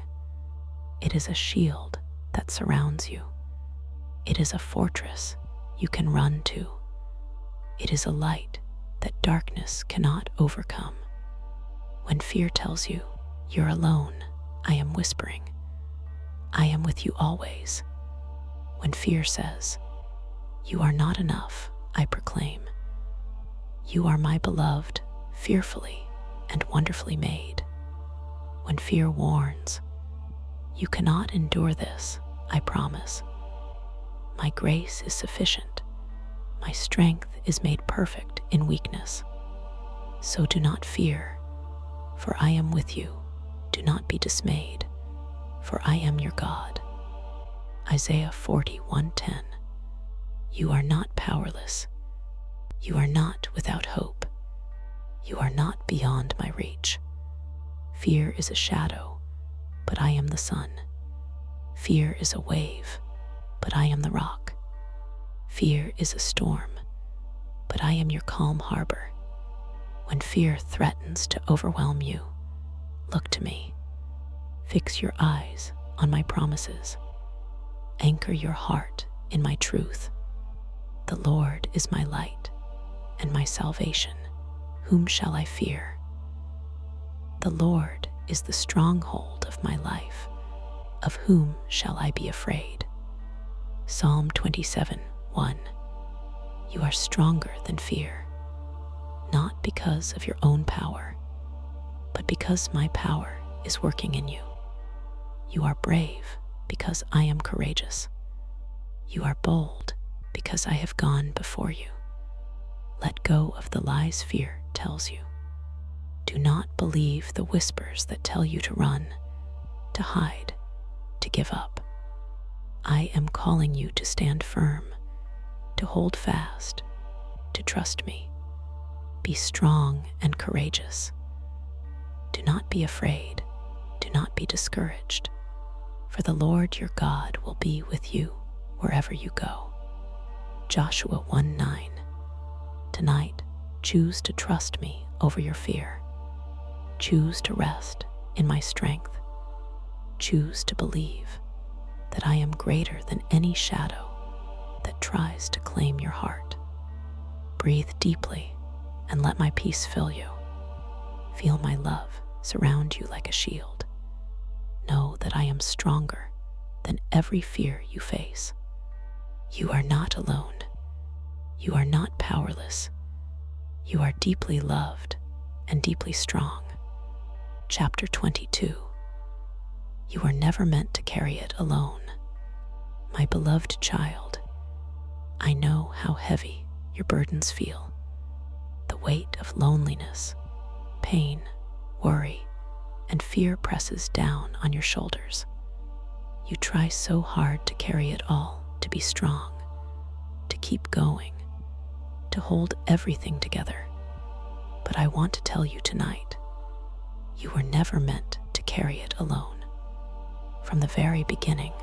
It is a shield that surrounds you. It is a fortress you can run to. It is a light that darkness cannot overcome. When fear tells you you're alone, I am whispering, I am with you always. When fear says, you are not enough, I proclaim, you are my beloved, fearfully and wonderfully made. When fear warns, you cannot endure this, I promise. My grace is sufficient. My strength is made perfect in weakness. So do not fear, for I am with you. Do not be dismayed, for I am your God. Isaiah 41:10. You are not powerless. You are not without hope. You are not beyond my reach. Fear is a shadow, but I am the sun. Fear is a wave, but I am the rock. Fear is a storm, but I am your calm harbor. When fear threatens to overwhelm you, look to me. Fix your eyes on my promises. Anchor your heart in my truth. The Lord is my light and my salvation. Whom shall I fear? The Lord is the stronghold of my life. Of whom shall I be afraid? Psalm 27:1. You are stronger than fear, not because of your own power, but because my power is working in you. You are brave because I am courageous. You are bold because I have gone before you. Let go of the lies fear tells you. Do not believe the whispers that tell you to run, to hide, to give up. I am calling you to stand firm, to hold fast, to trust me. Be strong and courageous. Do not be afraid. Do not be discouraged, for the Lord your God will be with you wherever you go. Joshua 1:9. Tonight, choose to trust me over your fear. Choose to rest in my strength. Choose to believe that I am greater than any shadow that tries to claim your heart. Breathe deeply and let my peace fill you. Feel my love surround you like a shield. Know that I am stronger than every fear you face. You are not alone. You are not powerless. You are deeply loved and deeply strong. Chapter 22. You are never meant to carry it alone. My beloved child, I know how heavy your burdens feel. The weight of loneliness, pain, worry, and fear presses down on your shoulders. You try so hard to carry it all, to be strong, to keep going, to hold everything together. But I want to tell you tonight, you were never meant to carry it alone. From the very beginning,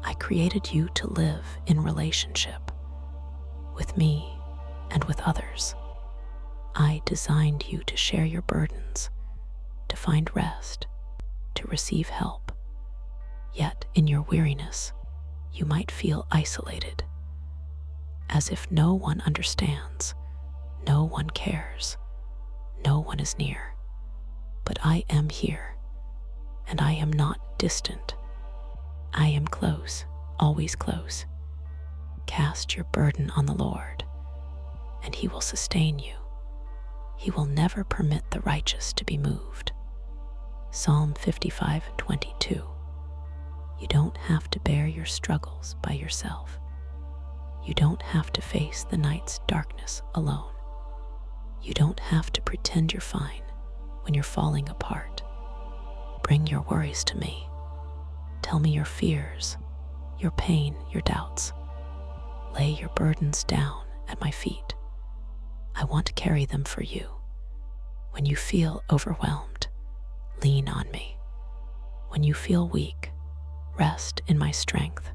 I created you to live in relationship with me and with others. I designed you to share your burdens, to find rest, to receive help. Yet in your weariness, you might feel isolated, as if no one understands, no one cares, no one is near. But I am here, and I am not distant. I am close, always close. Cast your burden on the Lord, and He will sustain you. He will never permit the righteous to be moved. Psalm 55:22. You don't have to bear your struggles by yourself. You don't have to face the night's darkness alone. You don't have to pretend you're fine when you're falling apart. Bring your worries to me. Tell me your fears, your pain, your doubts. Lay your burdens down at my feet. I want to carry them for you. When you feel overwhelmed, lean on me. When you feel weak, rest in my strength.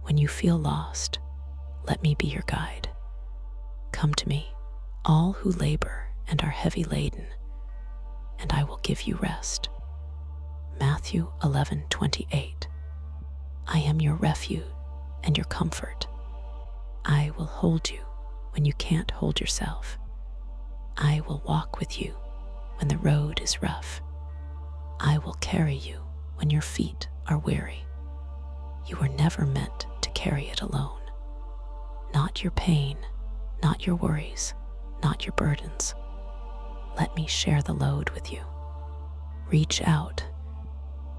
When you feel lost, let me be your guide. Come to me, all who labor and are heavy laden, and I will give you rest. Matthew 11:28. I am your refuge and your comfort. I will hold you when you can't hold yourself. I will walk with you when the road is rough. I will carry you when your feet are weary. You were never meant to carry it alone. Not your pain, not your worries, not your burdens. Let me share the load with you. Reach out.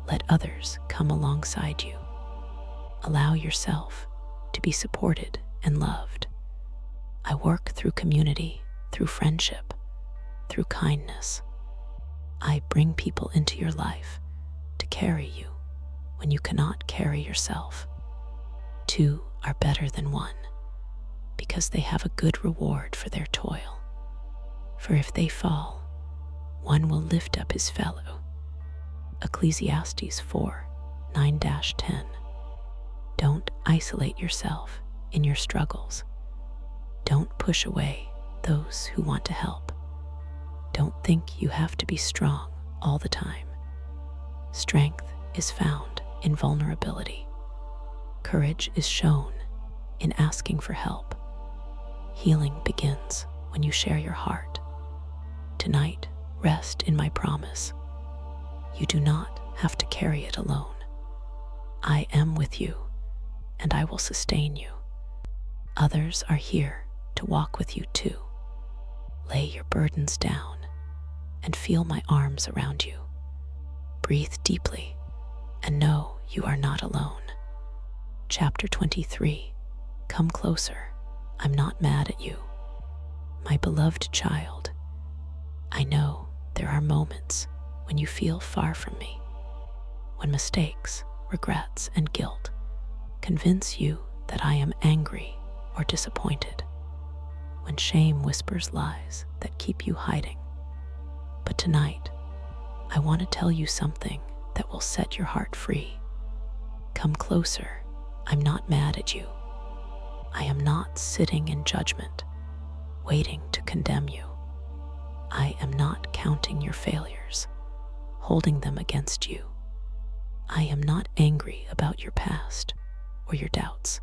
Let others come alongside you. Allow yourself to be supported and loved. I work through community, through friendship, through kindness. I bring people into your life to carry you when you cannot carry yourself. Two are better than one because they have a good reward for their toil. For if they fall, one will lift up his fellow. Ecclesiastes 4:9-10. Don't isolate yourself in your struggles. Don't push away those who want to help. Don't think you have to be strong all the time. Strength is found in vulnerability. Courage is shown in asking for help. Healing begins when you share your heart. Tonight, rest in my promise. You do not have to carry it alone. I am with you, and I will sustain you. Others are here to walk with you too. Lay your burdens down and feel my arms around you. Breathe deeply and know you are not alone. Chapter 23. Come closer. I'm not mad at you. My beloved child, I know there are moments when you feel far from me, when mistakes, regrets, and guilt convince you that I am angry or disappointed, when shame whispers lies that keep you hiding. But tonight, I want to tell you something that will set your heart free. Come closer. I'm not mad at you. I am not sitting in judgment, waiting to condemn you. I am not counting your failures, holding them against you. I am not angry about your past or your doubts.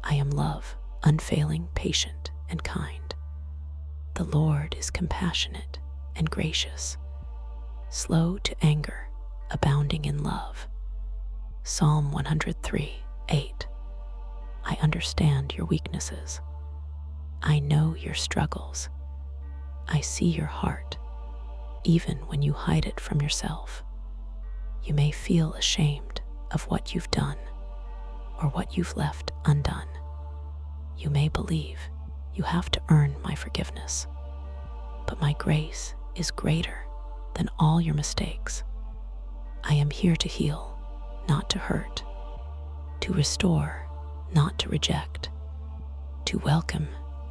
I am love, unfailing, patient, and kind. The Lord is compassionate and gracious, slow to anger, abounding in love. Psalm 103:8. I understand your weaknesses. I know your struggles. I see your heart, even when you hide it from yourself. You may feel ashamed of what you've done or what you've left undone. You may believe you have to earn my forgiveness, but my grace is greater than all your mistakes. I am here to heal, not to hurt, to restore, not to reject, to welcome,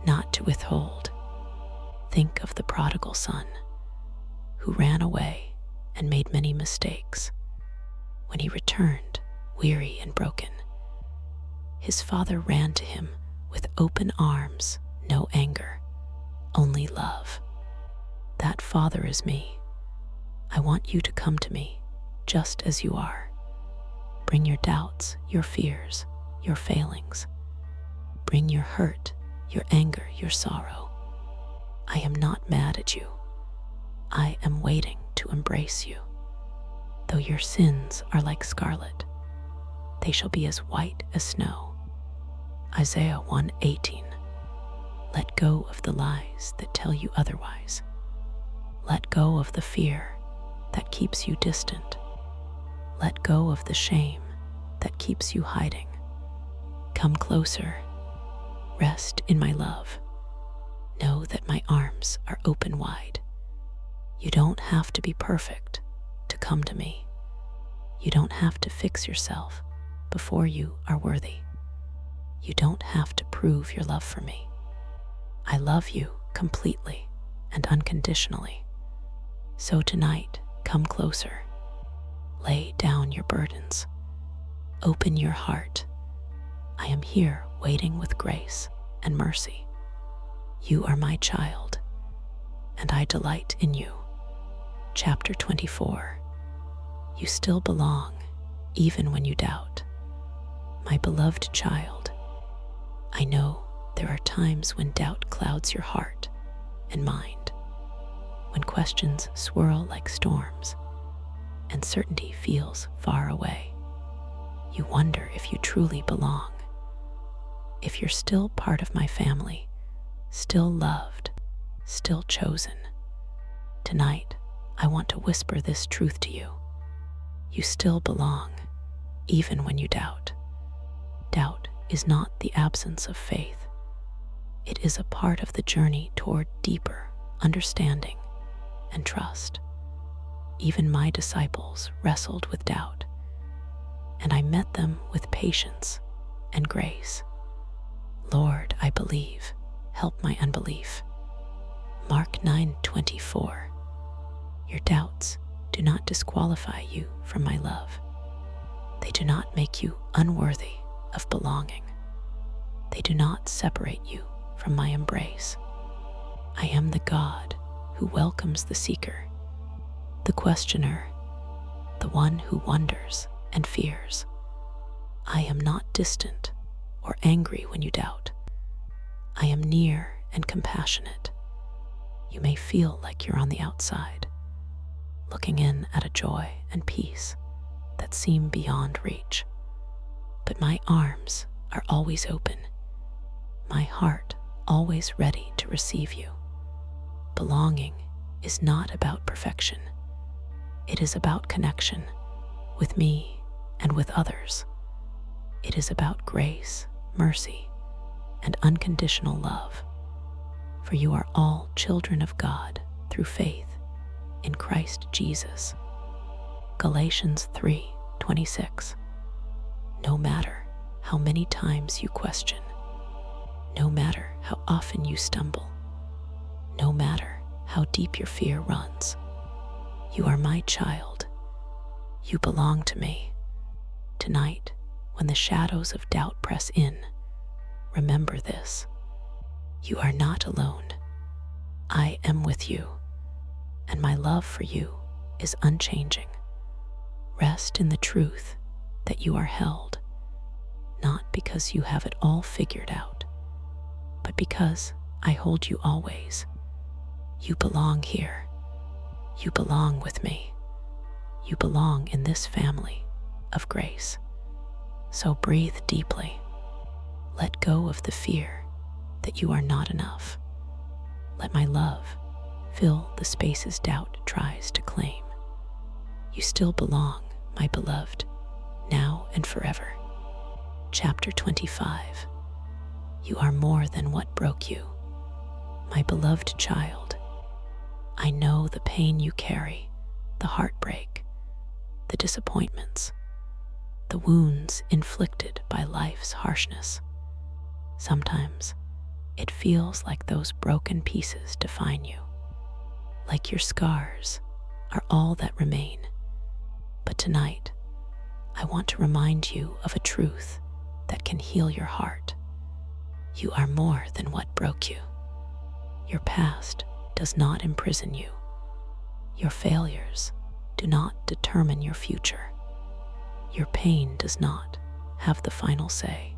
not to withhold. Think of the prodigal son who ran away and made many mistakes. When he returned, weary and broken, his father ran to him with open arms, no anger, only love. That father is me. I want you to come to me just as you are. Bring your doubts, your fears, your failings. Bring your hurt, your anger, your sorrow. I am not mad at you. I am waiting to embrace you. Though your sins are like scarlet, they shall be as white as snow. Isaiah 1:18. Let go of the lies that tell you otherwise. Let go of the fear that keeps you distant. Let go of the shame that keeps you hiding. Come closer Rest in my love. Know that my arms are open wide. You don't have to be perfect to come to me. You don't have to fix yourself before you are worthy. You don't have to prove your love for me. I love you completely and unconditionally. So tonight, come closer. Lay down your burdens. Open your heart. I am here waiting with grace and mercy. You are my child, and I delight in you. Chapter 24. You still belong, even when you doubt. My beloved child, I know there are times when doubt clouds your heart and mind, when questions swirl like storms and certainty feels far away. You wonder if you truly belong, if you're still part of my family, still loved, still chosen. Tonight, I want to whisper this truth to you. You still belong, even when you doubt. Doubt is not the absence of faith. It is a part of the journey toward deeper understanding and trust. Even my disciples wrestled with doubt, and I met them with patience and grace. Lord, I believe, help my unbelief. Mark 9:24. Your doubts do not disqualify you from my love. They do not make you unworthy of belonging. They do not separate you from my embrace. I am the God who welcomes the seeker, the questioner, the one who wonders and fears. I am not distant or angry when you doubt. I am near and compassionate. You may feel like you're on the outside, looking in at a joy and peace that seem beyond reach. But my arms are always open, my heart always ready to receive you. Belonging is not about perfection. It is about connection with me and with others. It is about grace, mercy, and unconditional love. For you are all children of God through faith in Christ Jesus. Galatians 3:26. No matter how many times you question, no matter how often you stumble, no matter how deep your fear runs, you are my child. You belong to me. Tonight, when the shadows of doubt press in, remember this. You are not alone. I am with you, and my love for you is unchanging. Rest in the truth that you are held, not because you have it all figured out, but because I hold you always. You belong here. You belong with me. You belong in this family of grace. So breathe deeply. Let go of the fear that you are not enough. Let my love fill the spaces doubt tries to claim. You still belong, my beloved, now and forever. Chapter 25. You are more than what broke you. My beloved child, I know the pain you carry, the heartbreak, the disappointments, the wounds inflicted by life's harshness. Sometimes it feels like those broken pieces define you, like your scars are all that remain. But tonight, I want to remind you of a truth that can heal your heart. You are more than what broke you. Your past does not imprison you. Your failures do not determine your future. Your pain does not have the final say.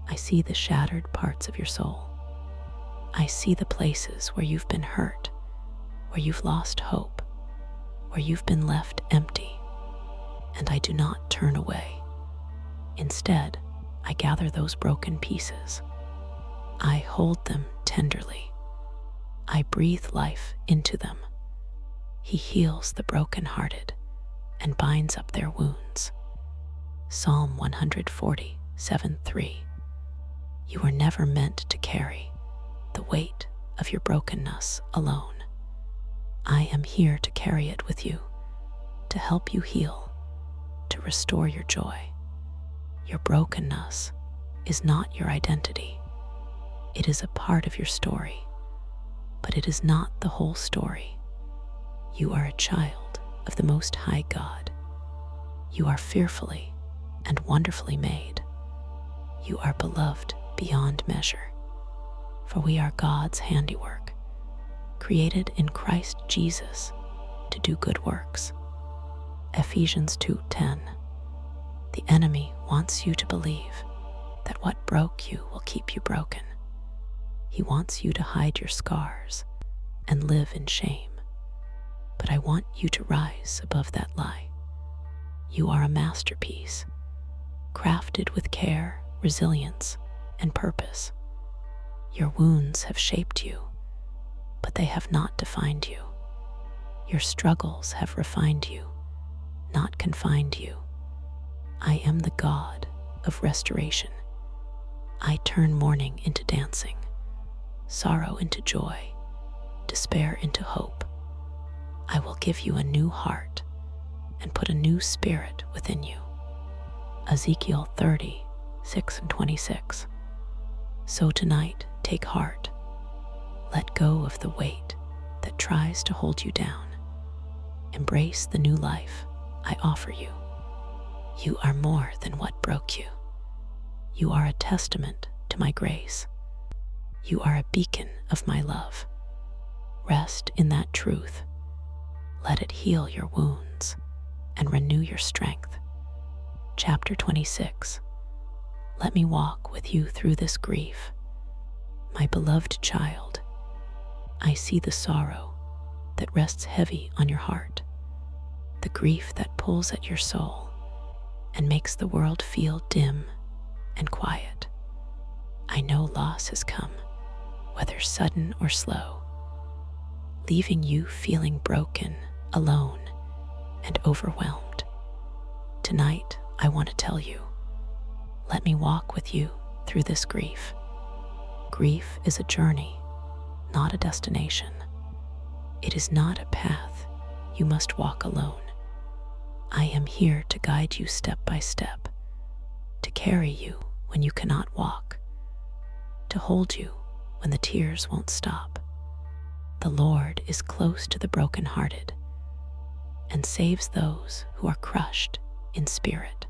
I see the shattered parts of your soul. I see the places where you've been hurt, where you've lost hope, where you've been left empty. And I do not turn away. Instead, I gather those broken pieces. I hold them tenderly. I breathe life into them. He heals the brokenhearted and binds up their wounds. Psalm 147:3. You were never meant to carry the weight of your brokenness alone. I am here to carry it with you, to help you heal, to restore your joy. Your brokenness is not your identity. It is a part of your story, but it is not the whole story. You are a child of the Most High God. You are fearfully and wonderfully made. You are beloved beyond measure, for we are God's handiwork, created in Christ Jesus to do good works. Ephesians 2:10. The enemy wants you to believe that what broke you will keep you broken. He wants you to hide your scars and live in shame. But I want you to rise above that lie. You are a masterpiece, crafted with care, resilience, and purpose. Your wounds have shaped you, but they have not defined you. Your struggles have refined you, not confined you. I am the God of restoration. I turn mourning into dancing, sorrow into joy, despair into hope. I will give you a new heart and put a new spirit within you. Ezekiel 30:6-26. So tonight, take heart. Let go of the weight that tries to hold you down. Embrace the new life I offer you. You are more than what broke you. You are a testament to my grace. You are a beacon of my love. Rest in that truth. Let it heal your wounds and renew your strength. Chapter 26. Let me walk with you through this grief. My beloved child, I see the sorrow that rests heavy on your heart, the grief that pulls at your soul and makes the world feel dim and quiet. I know loss has come, whether sudden or slow, leaving you feeling broken, alone, and overwhelmed. Tonight, I want to tell you, let me walk with you through this grief. Grief is a journey, not a destination. It is not a path you must walk alone. I am here to guide you step by step, to carry you when you cannot walk, to hold you when the tears won't stop. The Lord is close to the brokenhearted and saves those who are crushed in spirit.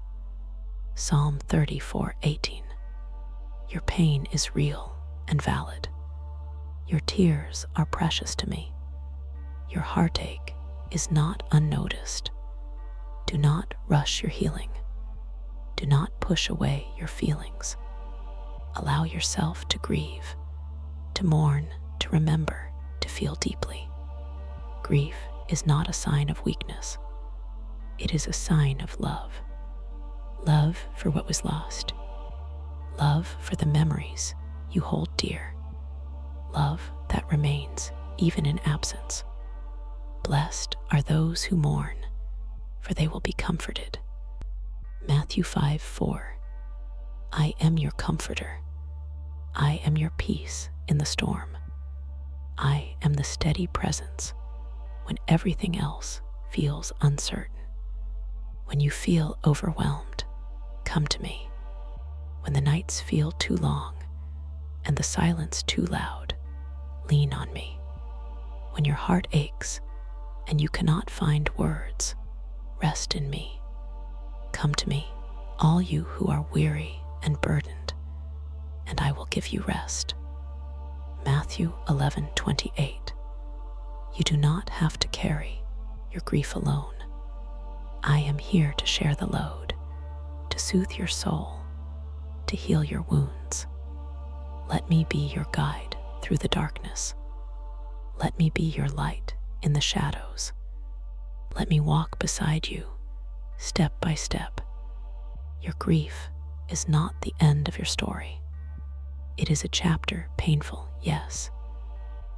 Psalm 34:18. Your pain is real and valid. Your tears are precious to me. Your heartache is not unnoticed. Do not rush your healing. Do not push away your feelings. Allow yourself to grieve, to mourn, to remember, to feel deeply. Grief is not a sign of weakness. It is a sign of love. Love for what was lost. Love for the memories you hold dear. Love that remains even in absence. Blessed are those who mourn, for they will be comforted. Matthew 5:4. I am your comforter. I am your peace in the storm. I am the steady presence when everything else feels uncertain. When you feel overwhelmed, come to me. When the nights feel too long and the silence too loud, lean on me. When your heart aches and you cannot find words, rest in me. Come to me, all you who are weary and burdened, and I will give you rest. Matthew 11:28. You do not have to carry your grief alone. I am here to share the load, to soothe your soul, to heal your wounds. Let me be your guide through the darkness. Let me be your light in the shadows. Let me walk beside you, step by step. Your grief is not the end of your story. It is a chapter painful, yes,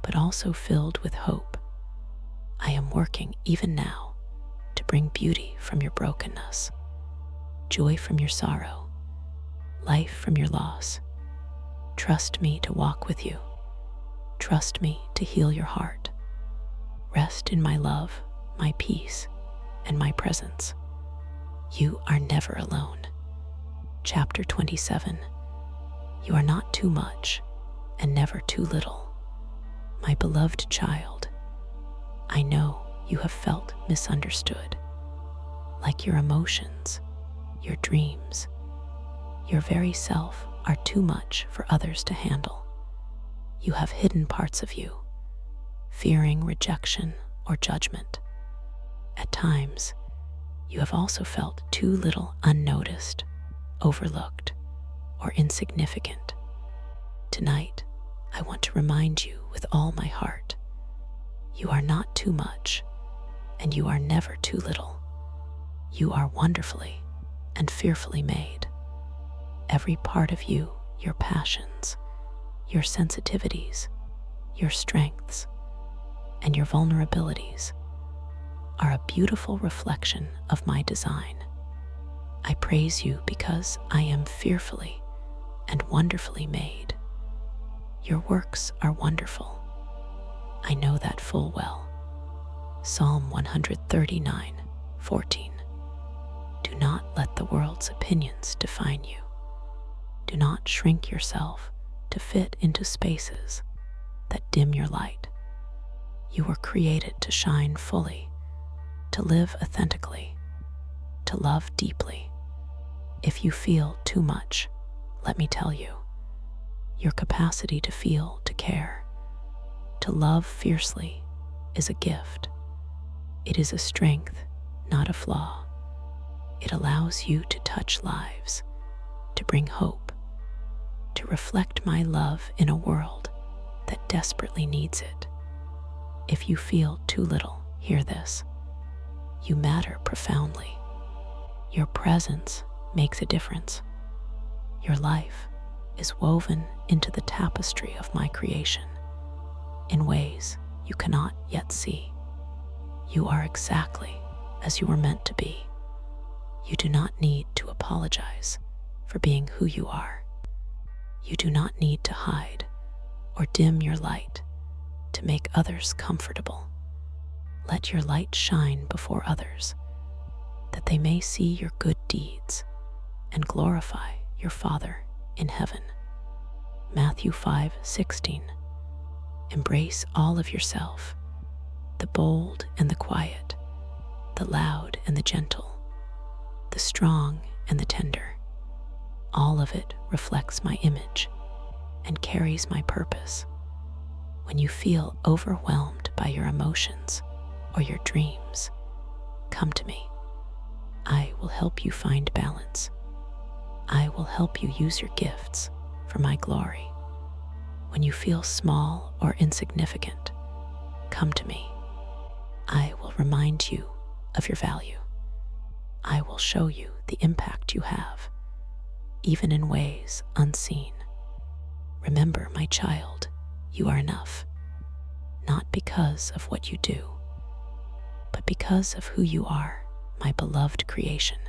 but also filled with hope. I am working even now to bring beauty from your brokenness, joy from your sorrow, life from your loss, Trust me to walk with you. Trust me to heal your heart. Rest in my love, my peace, and my presence. You are never alone. Chapter 27. You are not too much and never too little. My beloved child, I know you have felt misunderstood, like your emotions, your dreams, your very self are too much for others to handle. You have hidden parts of you, fearing rejection or judgment. At times, you have also felt too little unnoticed, overlooked, or insignificant. Tonight, I want to remind you with all my heart, you are not too much, and you are never too little. You are wonderfully and fearfully made. Every part of you, your passions, your sensitivities, your strengths, and your vulnerabilities are a beautiful reflection of my design. I praise you because I am fearfully and wonderfully made. Your works are wonderful. I know that full well. Psalm 139:14. Do not let the world's opinions define you. Do not shrink yourself to fit into spaces that dim your light. You were created to shine fully, to live authentically, to love deeply. If you feel too much, let me tell you, your capacity to feel, to care, to love fiercely is a gift. It is a strength, not a flaw. It allows you to touch lives, to bring hope, to reflect my love in a world that desperately needs it. If you feel too little, hear this. You matter profoundly. Your presence makes a difference. Your life is woven into the tapestry of my creation in ways you cannot yet see. You are exactly as you were meant to be. You do not need to apologize for being who you are. You do not need to hide or dim your light to make others comfortable. Let your light shine before others, that they may see your good deeds and glorify your Father in heaven. Matthew 5:16. Embrace all of yourself, the bold and the quiet, the loud and the gentle, the strong and the tender. All of it reflects my image and carries my purpose. When you feel overwhelmed by your emotions or your dreams, come to me. I will help you find balance. I will help you use your gifts for my glory. When you feel small or insignificant, come to me. I will remind you of your value. I will show you the impact you have, even in ways unseen. Remember, my child, you are enough, not because of what you do, but because of who you are, my beloved creation.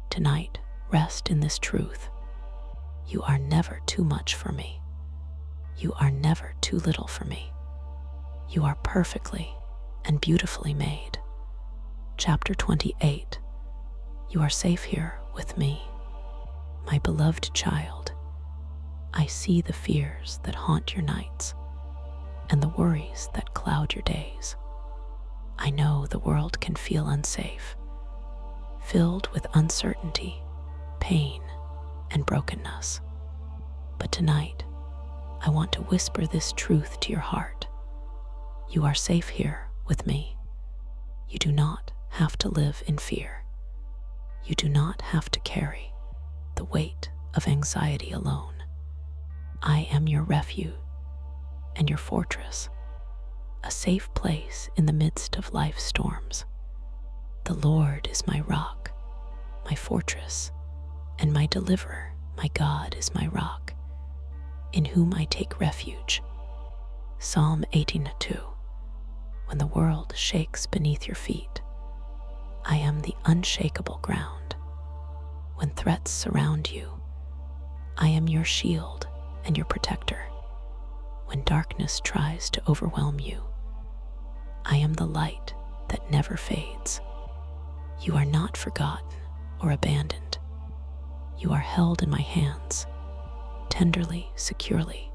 Tonight, rest in this truth. You are never too much for me. You are never too little for me. You are perfectly and beautifully made. Chapter 28. You are safe here with me. My beloved child, I see the fears that haunt your nights and the worries that cloud your days. I know the world can feel unsafe, filled with uncertainty, pain, and brokenness. But tonight, I want to whisper this truth to your heart. You are safe here with me. You do not have to live in fear. You do not have to carry the weight of anxiety alone. I am your refuge and your fortress, a safe place in the midst of life's storms. The Lord is my rock, my fortress, and my deliverer. My God is my rock, in whom I take refuge. Psalm 18:2. When the world shakes beneath your feet, I am the unshakable ground. When threats surround you, I am your shield and your protector. When darkness tries to overwhelm you, I am the light that never fades. You are not forgotten or abandoned. You are held in my hands, tenderly, securely,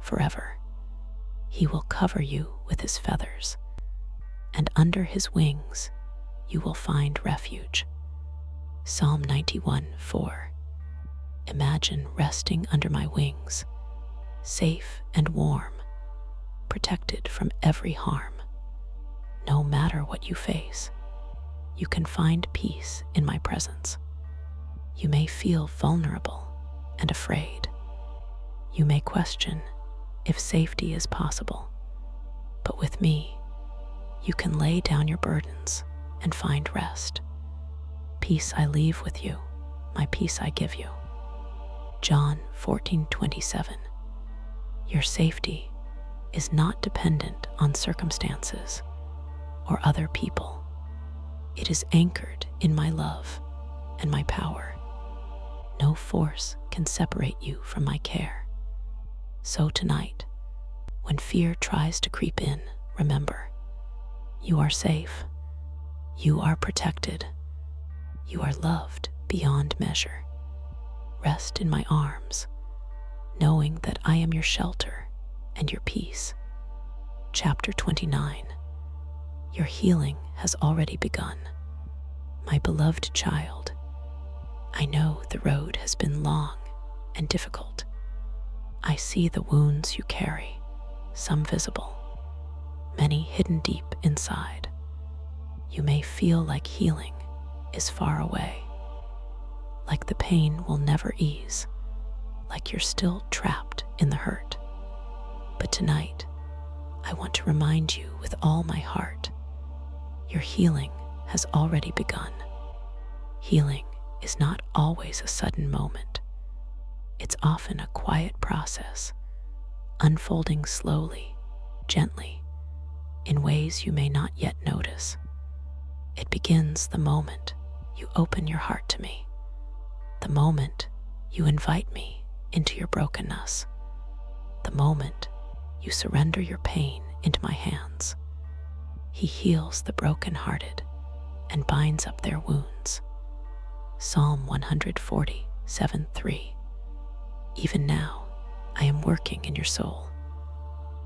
forever. He will cover you with his feathers, and under his wings you will find refuge. Psalm 91:4. Imagine resting under my wings, safe and warm, protected from every harm. No matter what you face, you can find peace in my presence. You may feel vulnerable and afraid. You may question if safety is possible, but with me, you can lay down your burdens and find rest. Peace I leave with you, my peace I give you. John 14:27. Your safety is not dependent on circumstances or other people. It is anchored in my love and my power. No force can separate you from my care. So tonight, when fear tries to creep in, remember, you are safe, you are protected, you are loved beyond measure. Rest in my arms, knowing that I am your shelter and your peace. Chapter 29. Your healing has already begun. My beloved child, I know the road has been long and difficult. I see the wounds you carry, some visible, many hidden deep inside. You may feel like healing is far away, like the pain will never ease, like you're still trapped in the hurt. But tonight, I want to remind you with all my heart, your healing has already begun. Healing is not always a sudden moment. It's often a quiet process, unfolding slowly, gently, in ways you may not yet notice. It begins the moment you open your heart to me, the moment you invite me into your brokenness, the moment you surrender your pain into my hands. He heals the brokenhearted and binds up their wounds. Psalm 147:3. Even now, I am working in your soul,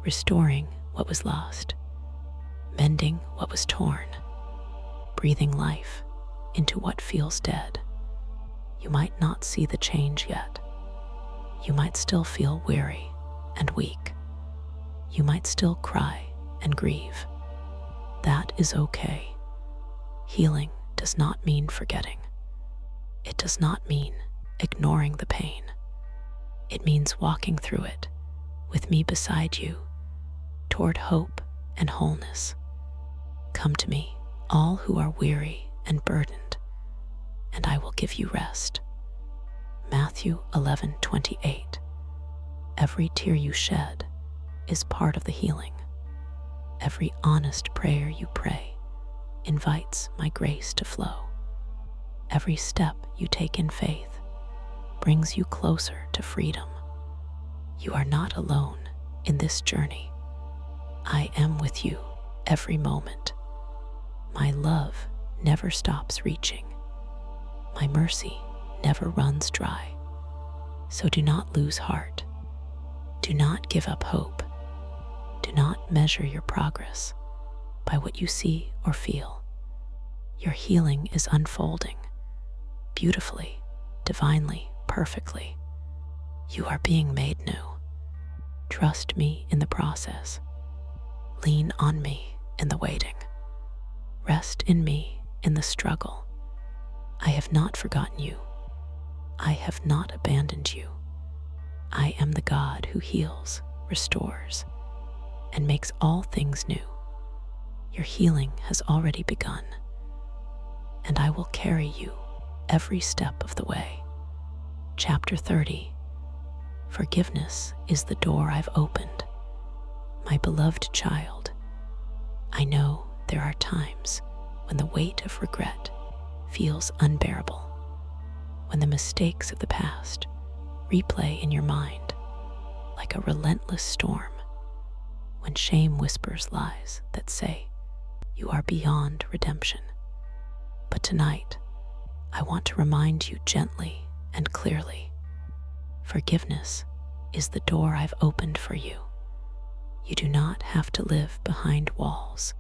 restoring what was lost, mending what was torn, breathing life into what feels dead. You might not see the change yet. You might still feel weary and weak. You might still cry and grieve. That is okay. Healing does not mean forgetting. It does not mean ignoring the pain. It means walking through it with me beside you toward hope and wholeness. Come to me, all who are weary and burdened, and I will give you rest. Matthew 11:28. Every tear you shed is part of the healing. Every honest prayer you pray invites my grace to flow. Every step you take in faith brings you closer to freedom. You are not alone in this journey. I am with you every moment. My love never stops reaching. My mercy never runs dry. So do not lose heart. Do not give up hope. Do not measure your progress by what you see or feel. Your healing is unfolding beautifully, divinely, perfectly. You are being made new. Trust me in the process. Lean on me in the waiting. Rest in me in the struggle. I have not forgotten you. I have not abandoned you. I am the God who heals, restores, and makes all things new. Your healing has already begun, and I will carry you every step of the way. Chapter 30. Forgiveness is the door I've opened. My beloved child, I know there are times when the weight of regret feels unbearable, when the mistakes of the past replay in your mind. like a relentless storm, when shame whispers lies that say you are beyond redemption. But tonight, I want to remind you gently and clearly, forgiveness is the door I've opened for you. You do not have to live behind walls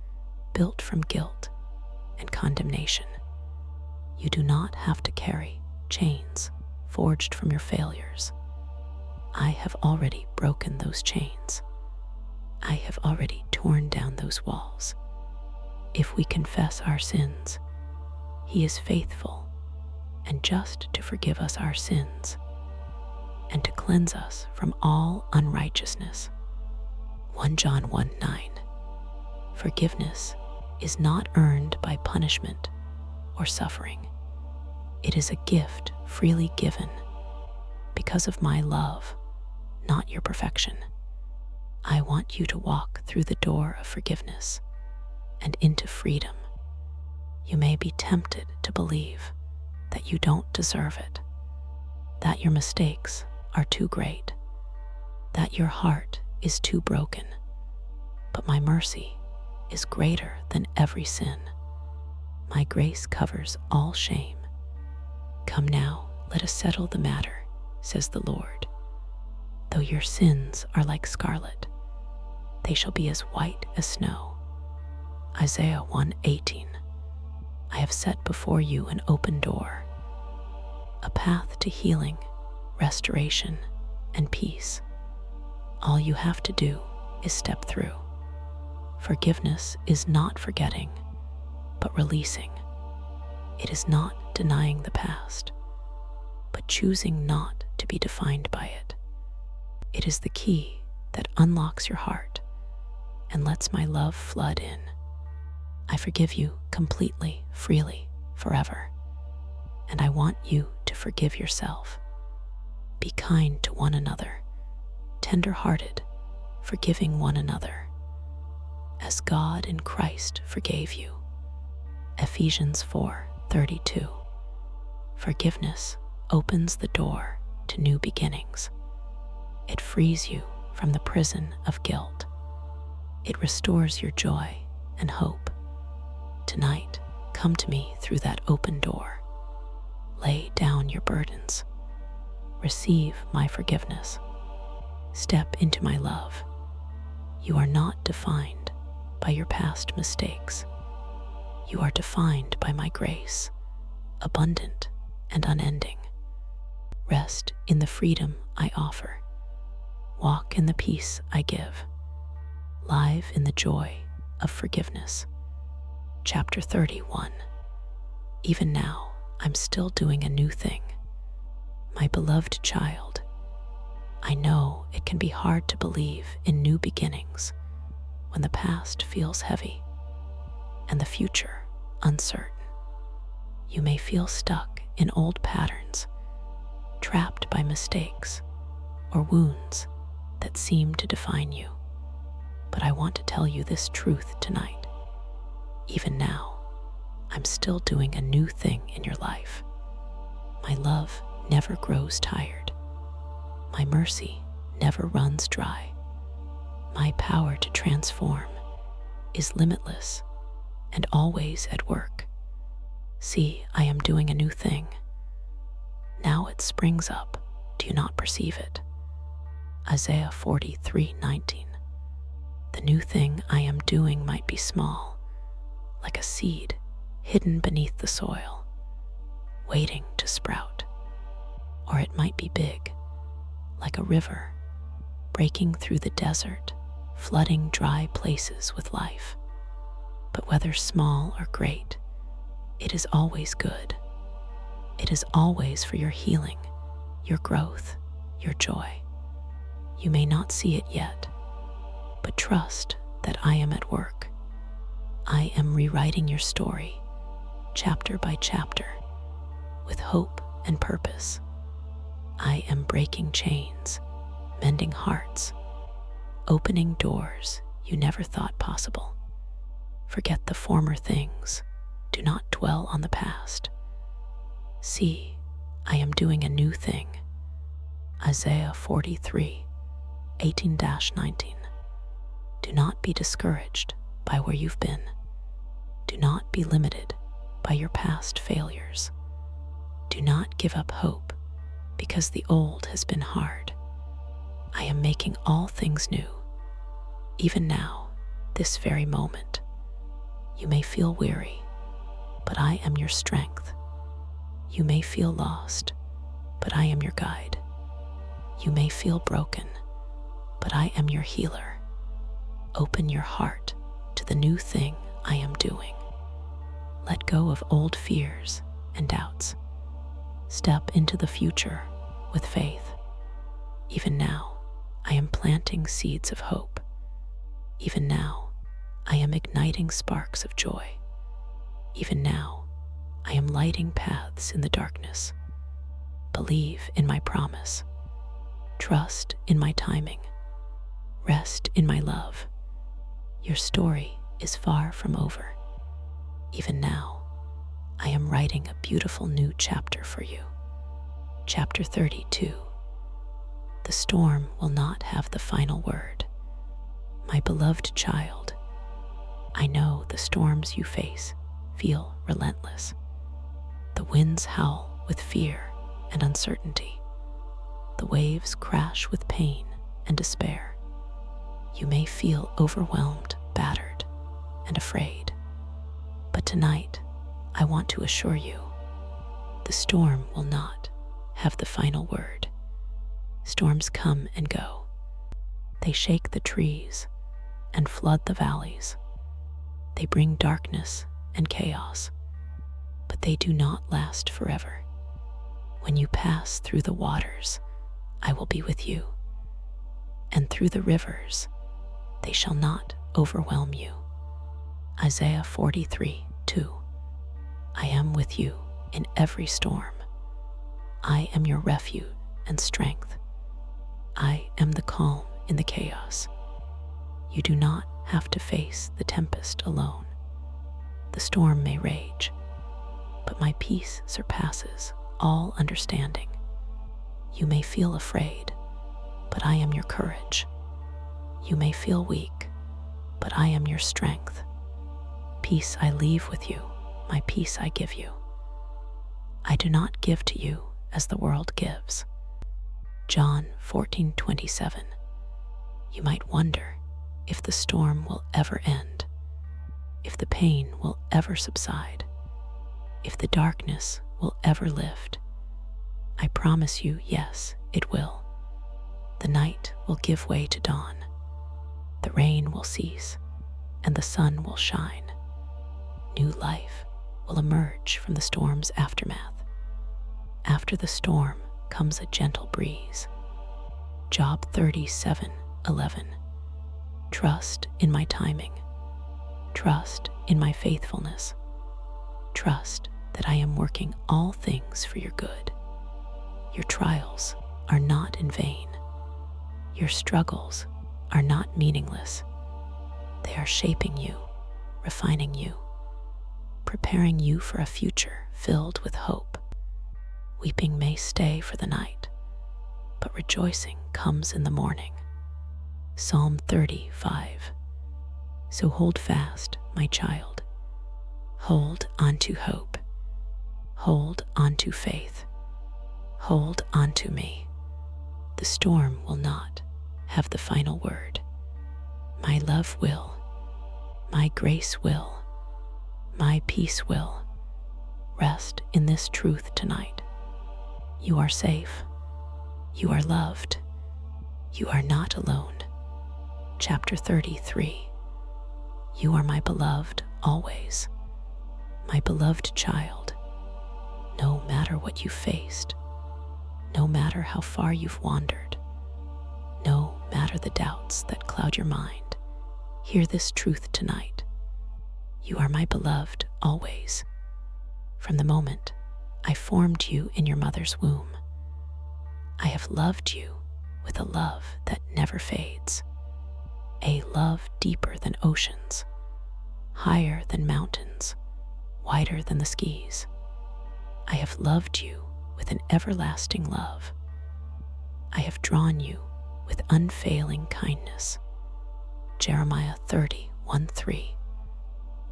built from guilt and condemnation. You do not have to carry chains forged from your failures. I have already broken those chains. I have already torn down those walls. If we confess our sins, He is faithful and just to forgive us our sins and to cleanse us from all unrighteousness. 1 John 1:9. Forgiveness is not earned by punishment or suffering. It is a gift freely given because of my love, not your perfection. I want you to walk through the door of forgiveness and into freedom. You may be tempted to believe that you don't deserve it, that your mistakes are too great, that your heart is too broken, but my mercy is greater than every sin. My grace covers all shame. Come now, let us settle the matter, says the Lord. Though your sins are like scarlet, they shall be as white as snow. Isaiah 1:18. I have set before you an open door, a path to healing, restoration, and peace. All you have to do is step through. Forgiveness is not forgetting, but releasing. It is not denying the past, but choosing not to be defined by it. It is the key that unlocks your heart and lets my love flood in. I forgive you completely, freely, forever. And I want you to forgive yourself. Be kind to one another, tender-hearted, forgiving one another, as God in Christ forgave you. Ephesians 4:32. Forgiveness opens the door to new beginnings. It frees you from the prison of guilt. It restores your joy and hope. Tonight, come to me through that open door. Lay down your burdens. Receive my forgiveness. Step into my love. You are not defined by your past mistakes. You are defined by my grace, abundant and unending. Rest in the freedom I offer. Walk in the peace I give. Live in the joy of forgiveness. Chapter 31. Even now, I'm still doing a new thing. My beloved child, I know it can be hard to believe in new beginnings when the past feels heavy and the future uncertain. You may feel stuck in old patterns, trapped by mistakes or wounds that seem to define you. But I want to tell you this truth tonight. Even now, I'm still doing a new thing in your life. My love never grows tired. My mercy never runs dry. My power to transform is limitless and always at work. See, I am doing a new thing. Now it springs up. Do you not perceive it? Isaiah 43:19. The new thing I am doing might be small, like a seed hidden beneath the soil, waiting to sprout. Or it might be big, like a river, breaking through the desert, flooding dry places with life. But whether small or great, it is always good. It is always for your healing, your growth, your joy. You may not see it yet, but trust that I am at work. I am rewriting your story, chapter by chapter, with hope and purpose. I am breaking chains, mending hearts, opening doors you never thought possible. Forget the former things. Do not dwell on the past. See, I am doing a new thing. Isaiah 43. 18-19. Do not be discouraged by where you've been. Do not be limited by your past failures. Do not give up hope because the old has been hard. I am making all things new. Even now, this very moment, you may feel weary, but I am your strength. You may feel lost, but I am your guide. You may feel broken, but I am your healer. Open your heart to the new thing I am doing. Let go of old fears and doubts. Step into the future with faith. Even now, I am planting seeds of hope. Even now, I am igniting sparks of joy. Even now, I am lighting paths in the darkness. Believe in my promise. Trust in my timing. Rest in my love. Your story is far from over. Even now, I am writing a beautiful new chapter for you. Chapter 32. The storm will not have the final word. My beloved child, I know the storms you face feel relentless. The winds howl with fear and uncertainty. The waves crash with pain and despair. You may feel overwhelmed, battered, and afraid. But tonight, I want to assure you, the storm will not have the final word. Storms come and go. They shake the trees and flood the valleys. They bring darkness and chaos, but they do not last forever. When you pass through the waters, I will be with you, and through the rivers, they shall not overwhelm you. Isaiah 43:2. I am with you in every storm. I am your refuge and strength. I am the calm in the chaos. You do not have to face the tempest alone. The storm may rage, but my peace surpasses all understanding. You may feel afraid, but I am your courage. You may feel weak, but I am your strength. Peace I leave with you, my peace I give you. I do not give to you as the world gives. John 14:27. You might wonder if the storm will ever end, if the pain will ever subside, if the darkness will ever lift. I promise you, yes, it will. The night will give way to dawn. The rain will cease, and the sun will shine. New life will emerge from the storm's aftermath. After the storm comes a gentle breeze. Job 37:11. Trust in my timing. Trust in my faithfulness. Trust that I am working all things for your good. Your trials are not in vain. Your struggles are not meaningless. They are shaping you, refining you, preparing you for a future filled with hope. Weeping may stay for the night, but rejoicing comes in the morning. Psalm 35. So hold fast, my child. Hold on to hope. Hold on to faith. Hold on to me. The storm will not have the final word. My love will. My grace will. My peace will. Rest in this truth tonight. You are safe. You are loved. You are not alone. Chapter 33. You are my beloved always. My beloved child. No matter what you faced, no matter how far you've wandered, no matter the doubts that cloud your mind, hear this truth tonight. You are my beloved always. From the moment I formed you in your mother's womb, I have loved you with a love that never fades, a love deeper than oceans, higher than mountains, wider than the skies. I have loved you with an everlasting love. I have drawn you with unfailing kindness. Jeremiah 30:1-3.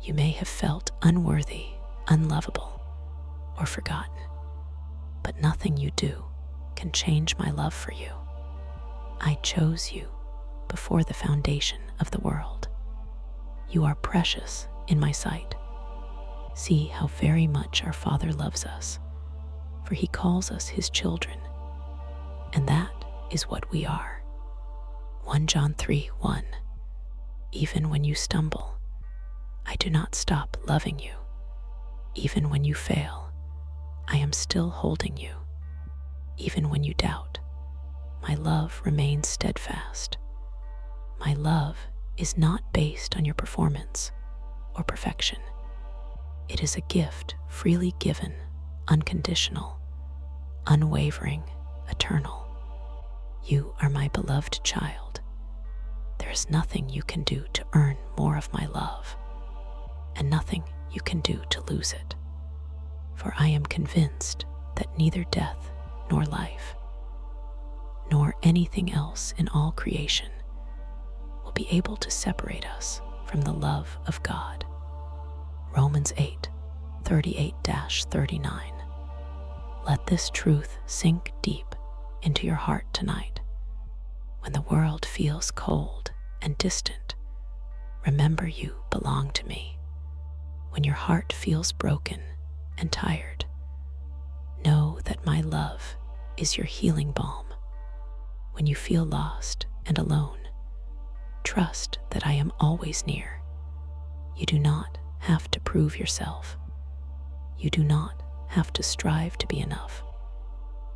You may have felt unworthy, unlovable, or forgotten, but nothing you do can change my love for you. I chose you before the foundation of the world. You are precious in my sight. See how very much our Father loves us, for he calls us his children, and that is what we are. 1 John 3:1. Even when you stumble, I do not stop loving you. Even when you fail, I am still holding you. Even when you doubt, my love remains steadfast. My love is not based on your performance or perfection. It is a gift freely given, unconditional, unwavering, eternal. You are my beloved child. There is nothing you can do to earn more of my love, and nothing you can do to lose it. For I am convinced that neither death nor life, nor anything else in all creation, will be able to separate us from the love of God. Romans 8:38-39. Let this truth sink deep into your heart tonight. When the world feels cold and distant, remember you belong to me. When your heart feels broken and tired, know that my love is your healing balm. When you feel lost and alone, trust that I am always near. You do not have to prove yourself. You do not have to strive to be enough.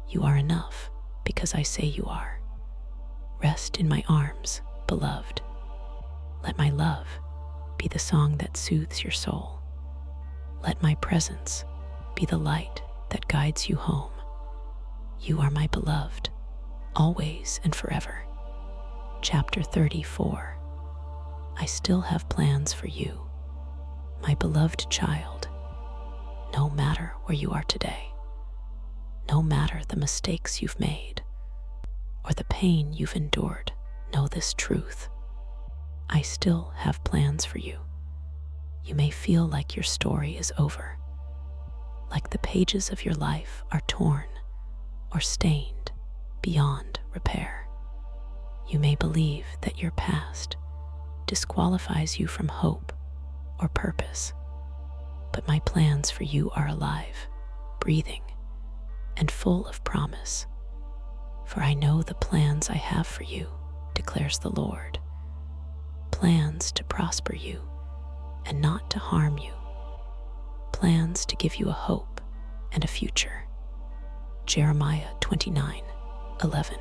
You are enough because I say you are. Rest in my arms, beloved. Let my love be the song that soothes your soul. Let my presence be the light that guides you home. You are my beloved, always and forever. Chapter 34. I still have plans for you, my beloved child. No matter where you are today, no matter the mistakes you've made or the pain you've endured, know this truth. I still have plans for you. You may feel like your story is over, like the pages of your life are torn or stained beyond repair. You may believe that your past disqualifies you from hope or purpose, but my plans for you are alive, breathing, and full of promise. For I know the plans I have for you, declares the Lord. Plans to prosper you and not to harm you. Plans to give you a hope and a future. Jeremiah 29:11.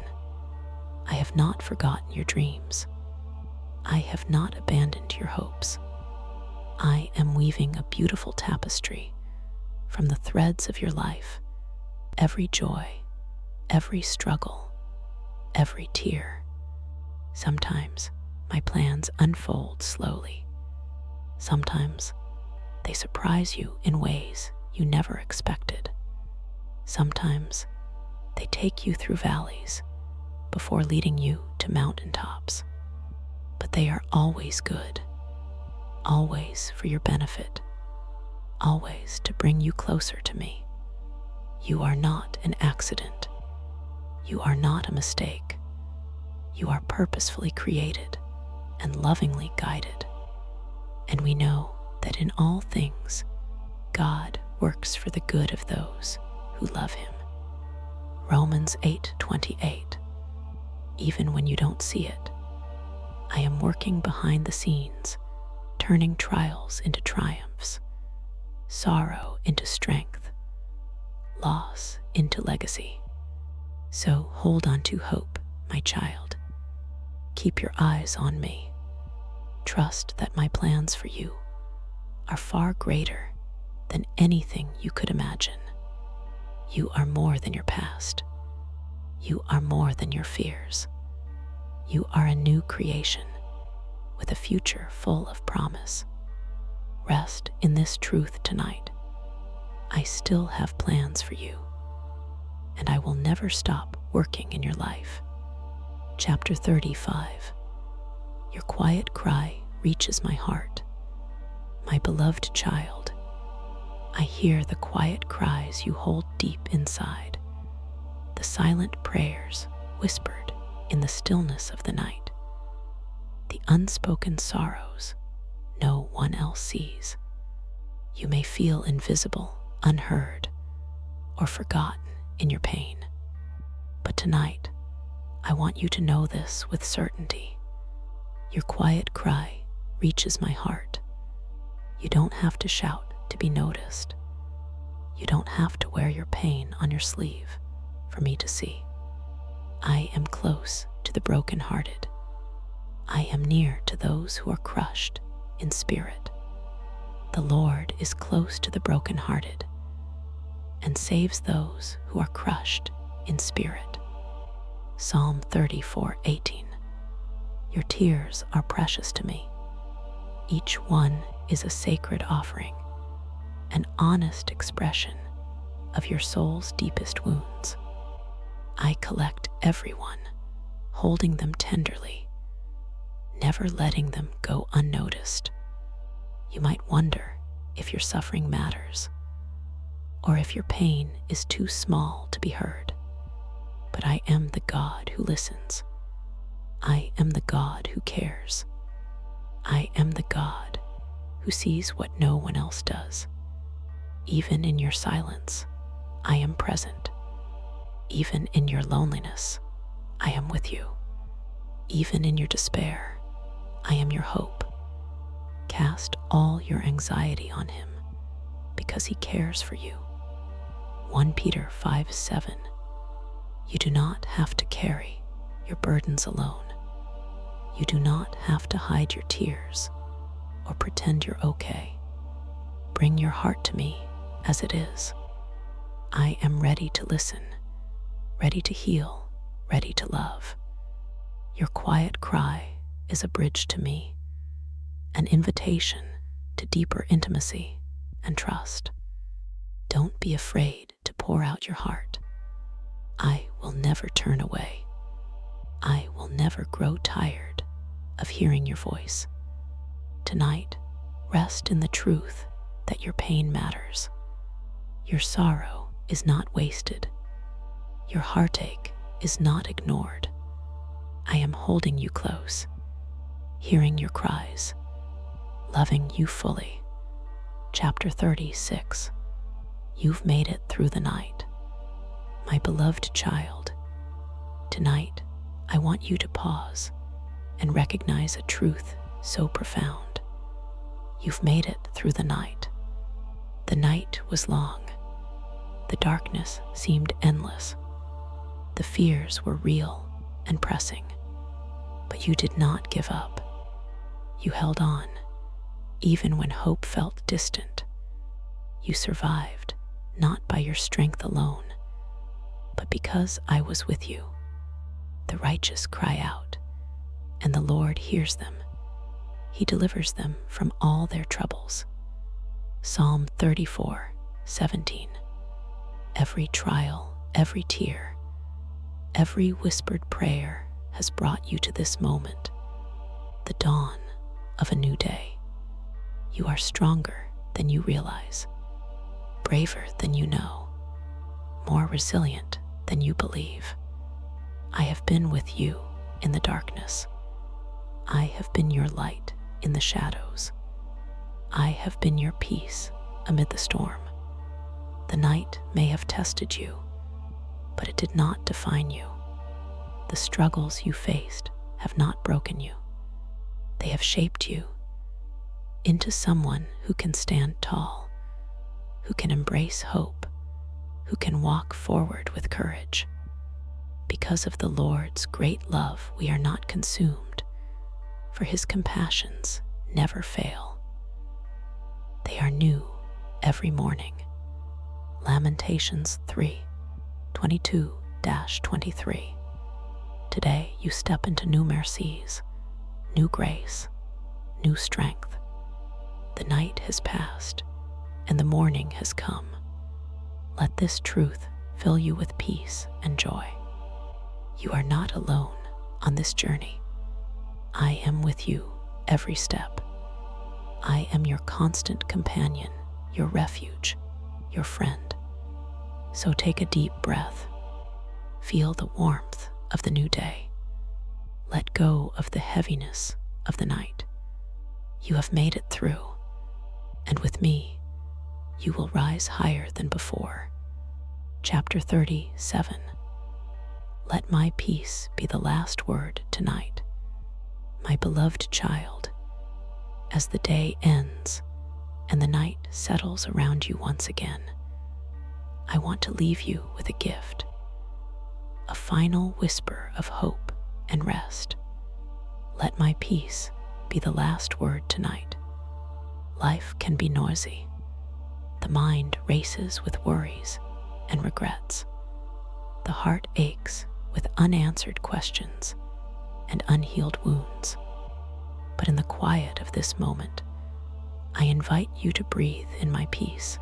I have not forgotten your dreams. I have not abandoned your hopes. I am weaving a beautiful tapestry from the threads of your life. Every joy, every struggle, every tear. Sometimes my plans unfold slowly. Sometimes they surprise you in ways you never expected. Sometimes they take you through valleys before leading you to mountaintops. But they are always good, always for your benefit, always to bring you closer to me. You are not an accident. You are not a mistake. You are purposefully created and lovingly guided. And we know that in all things, God works for the good of those who love him. Romans 8:28. Even when you don't see it, I am working behind the scenes, turning trials into triumphs, sorrow into strength, loss into legacy. So hold on to hope, my child. Keep your eyes on me. Trust that my plans for you are far greater than anything you could imagine. You are more than your past. You are more than your fears. You are a new creation with a future full of promise. Rest in this truth tonight. I still have plans for you, and I will never stop working in your life. Chapter 35. Your quiet cry reaches my heart. My beloved child, I hear the quiet cries you hold deep inside, the silent prayers whispered in the stillness of the night, the unspoken sorrows no one else sees. You may feel invisible, unheard, or forgotten in your pain. But tonight, I want you to know this with certainty. Your quiet cry reaches my heart. You don't have to shout to be noticed. You don't have to wear your pain on your sleeve for me to see. I am close to the brokenhearted. I am near to those who are crushed in spirit. The Lord is close to the brokenhearted and saves those who are crushed in spirit. Psalm 34:18. Your tears are precious to me. Each one is a sacred offering, an honest expression of your soul's deepest wounds. I collect everyone, holding them tenderly, never letting them go unnoticed. You might wonder if your suffering matters, or if your pain is too small to be heard. But I am the God who listens. I am the God who cares. I am the God who sees what no one else does. Even in your silence, I am present. Even in your loneliness, I am with you. Even in your despair, I am your hope. Cast all your anxiety on him because he cares for you. 1 Peter 5:7. You do not have to carry your burdens alone. You do not have to hide your tears or pretend you're okay. Bring your heart to me as it is. I am ready to listen, ready to heal, ready to love. Your quiet cry is a bridge to me, an invitation to deeper intimacy and trust. Don't be afraid to pour out your heart. I will never turn away. I will never grow tired of hearing your voice. Tonight, rest in the truth that your pain matters. Your sorrow is not wasted. Your heartache is not ignored. I am holding you close, hearing your cries, loving you fully. Chapter 36. You've made it through the night. My beloved child, tonight I want you to pause and recognize a truth so profound. You've made it through the night. The night was long. The darkness seemed endless. The fears were real and pressing. But you did not give up. You held on, even when hope felt distant. You survived, not by your strength alone, but because I was with you. The righteous cry out, and the Lord hears them. He delivers them from all their troubles. Psalm 34:17. Every trial, every tear, every whispered prayer has brought you to this moment, the dawn of a new day. You are stronger than you realize, braver than you know, more resilient than you believe. I have been with you in the darkness. I have been your light in the shadows. I have been your peace amid the storm. The night may have tested you, but it did not define you. The struggles you faced have not broken you. They have shaped you into someone who can stand tall, who can embrace hope, who can walk forward with courage. Because of the Lord's great love, we are not consumed, for his compassions never fail. They are new every morning. Lamentations 3:22-23. Today you step into new mercies, new grace, new strength. The night has passed and the morning has come. Let this truth fill you with peace and joy. You are not alone on this journey. I am with you every step. I am your constant companion, your refuge, your friend. So take a deep breath. Feel the warmth of the new day. Let go of the heaviness of the night. You have made it through, and with me, you will rise higher than before. Chapter 37. Let my peace be the last word tonight. My beloved child, as the day ends and the night settles around you once again, I want to leave you with a gift, a final whisper of hope and rest. Let my peace be the last word tonight. Life can be noisy. The mind races with worries and regrets. The heart aches with unanswered questions and unhealed wounds. But in the quiet of this moment, I invite you to breathe in my peace,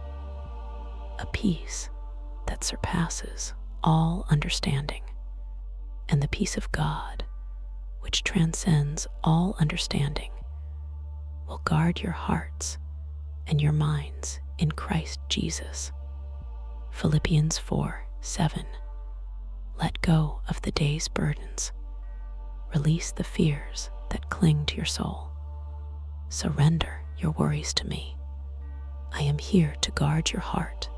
a peace that surpasses all understanding. And the peace of God, which transcends all understanding, will guard your hearts and your minds in Christ Jesus. Philippians 4:7. Let go of the day's burdens. Release the fears that cling to your soul. Surrender your worries to me. I am here to guard your heart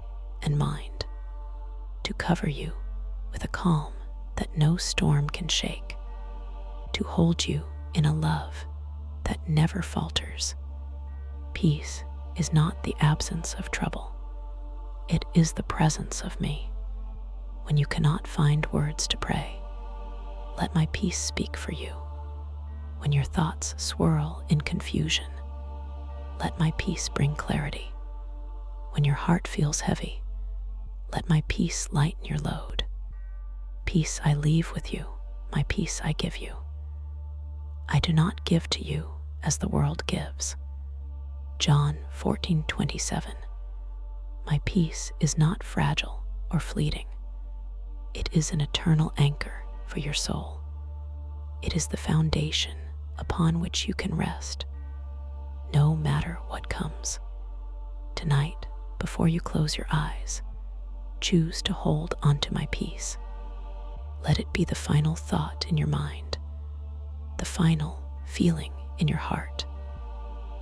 and mind, to cover you with a calm that no storm can shake, to hold you in a love that never falters. Peace is not the absence of trouble. It is the presence of me. When you cannot find words to pray, let my peace speak for you. When your thoughts swirl in confusion, let my peace bring clarity. When your heart feels heavy, let my peace lighten your load. Peace I leave with you, my peace I give you. I do not give to you as the world gives. John 14:27. My peace is not fragile or fleeting. It is an eternal anchor for your soul. It is the foundation upon which you can rest, no matter what comes. Tonight, before you close your eyes, choose to hold onto my peace. Let it be the final thought in your mind, the final feeling in your heart.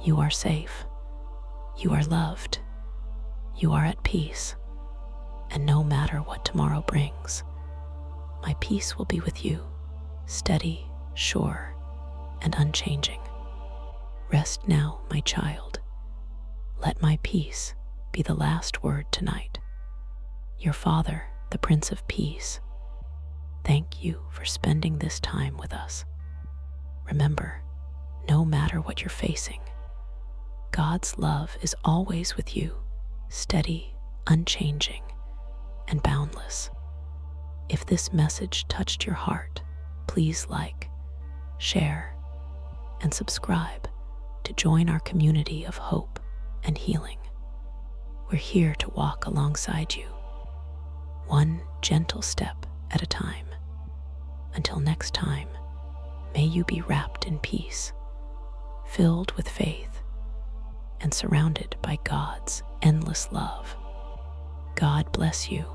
You are safe. You are loved. You are at peace. And no matter what tomorrow brings, my peace will be with you, steady, sure, and unchanging. Rest now, my child. Let my peace be the last word tonight. Your Father, the Prince of Peace, thank you for spending this time with us. Remember, no matter what you're facing, God's love is always with you, steady, unchanging, and boundless. If this message touched your heart, please like, share, and subscribe to join our community of hope and healing. We're here to walk alongside you, one gentle step at a time. Until next time, may you be wrapped in peace, filled with faith, and surrounded by God's endless love. God bless you.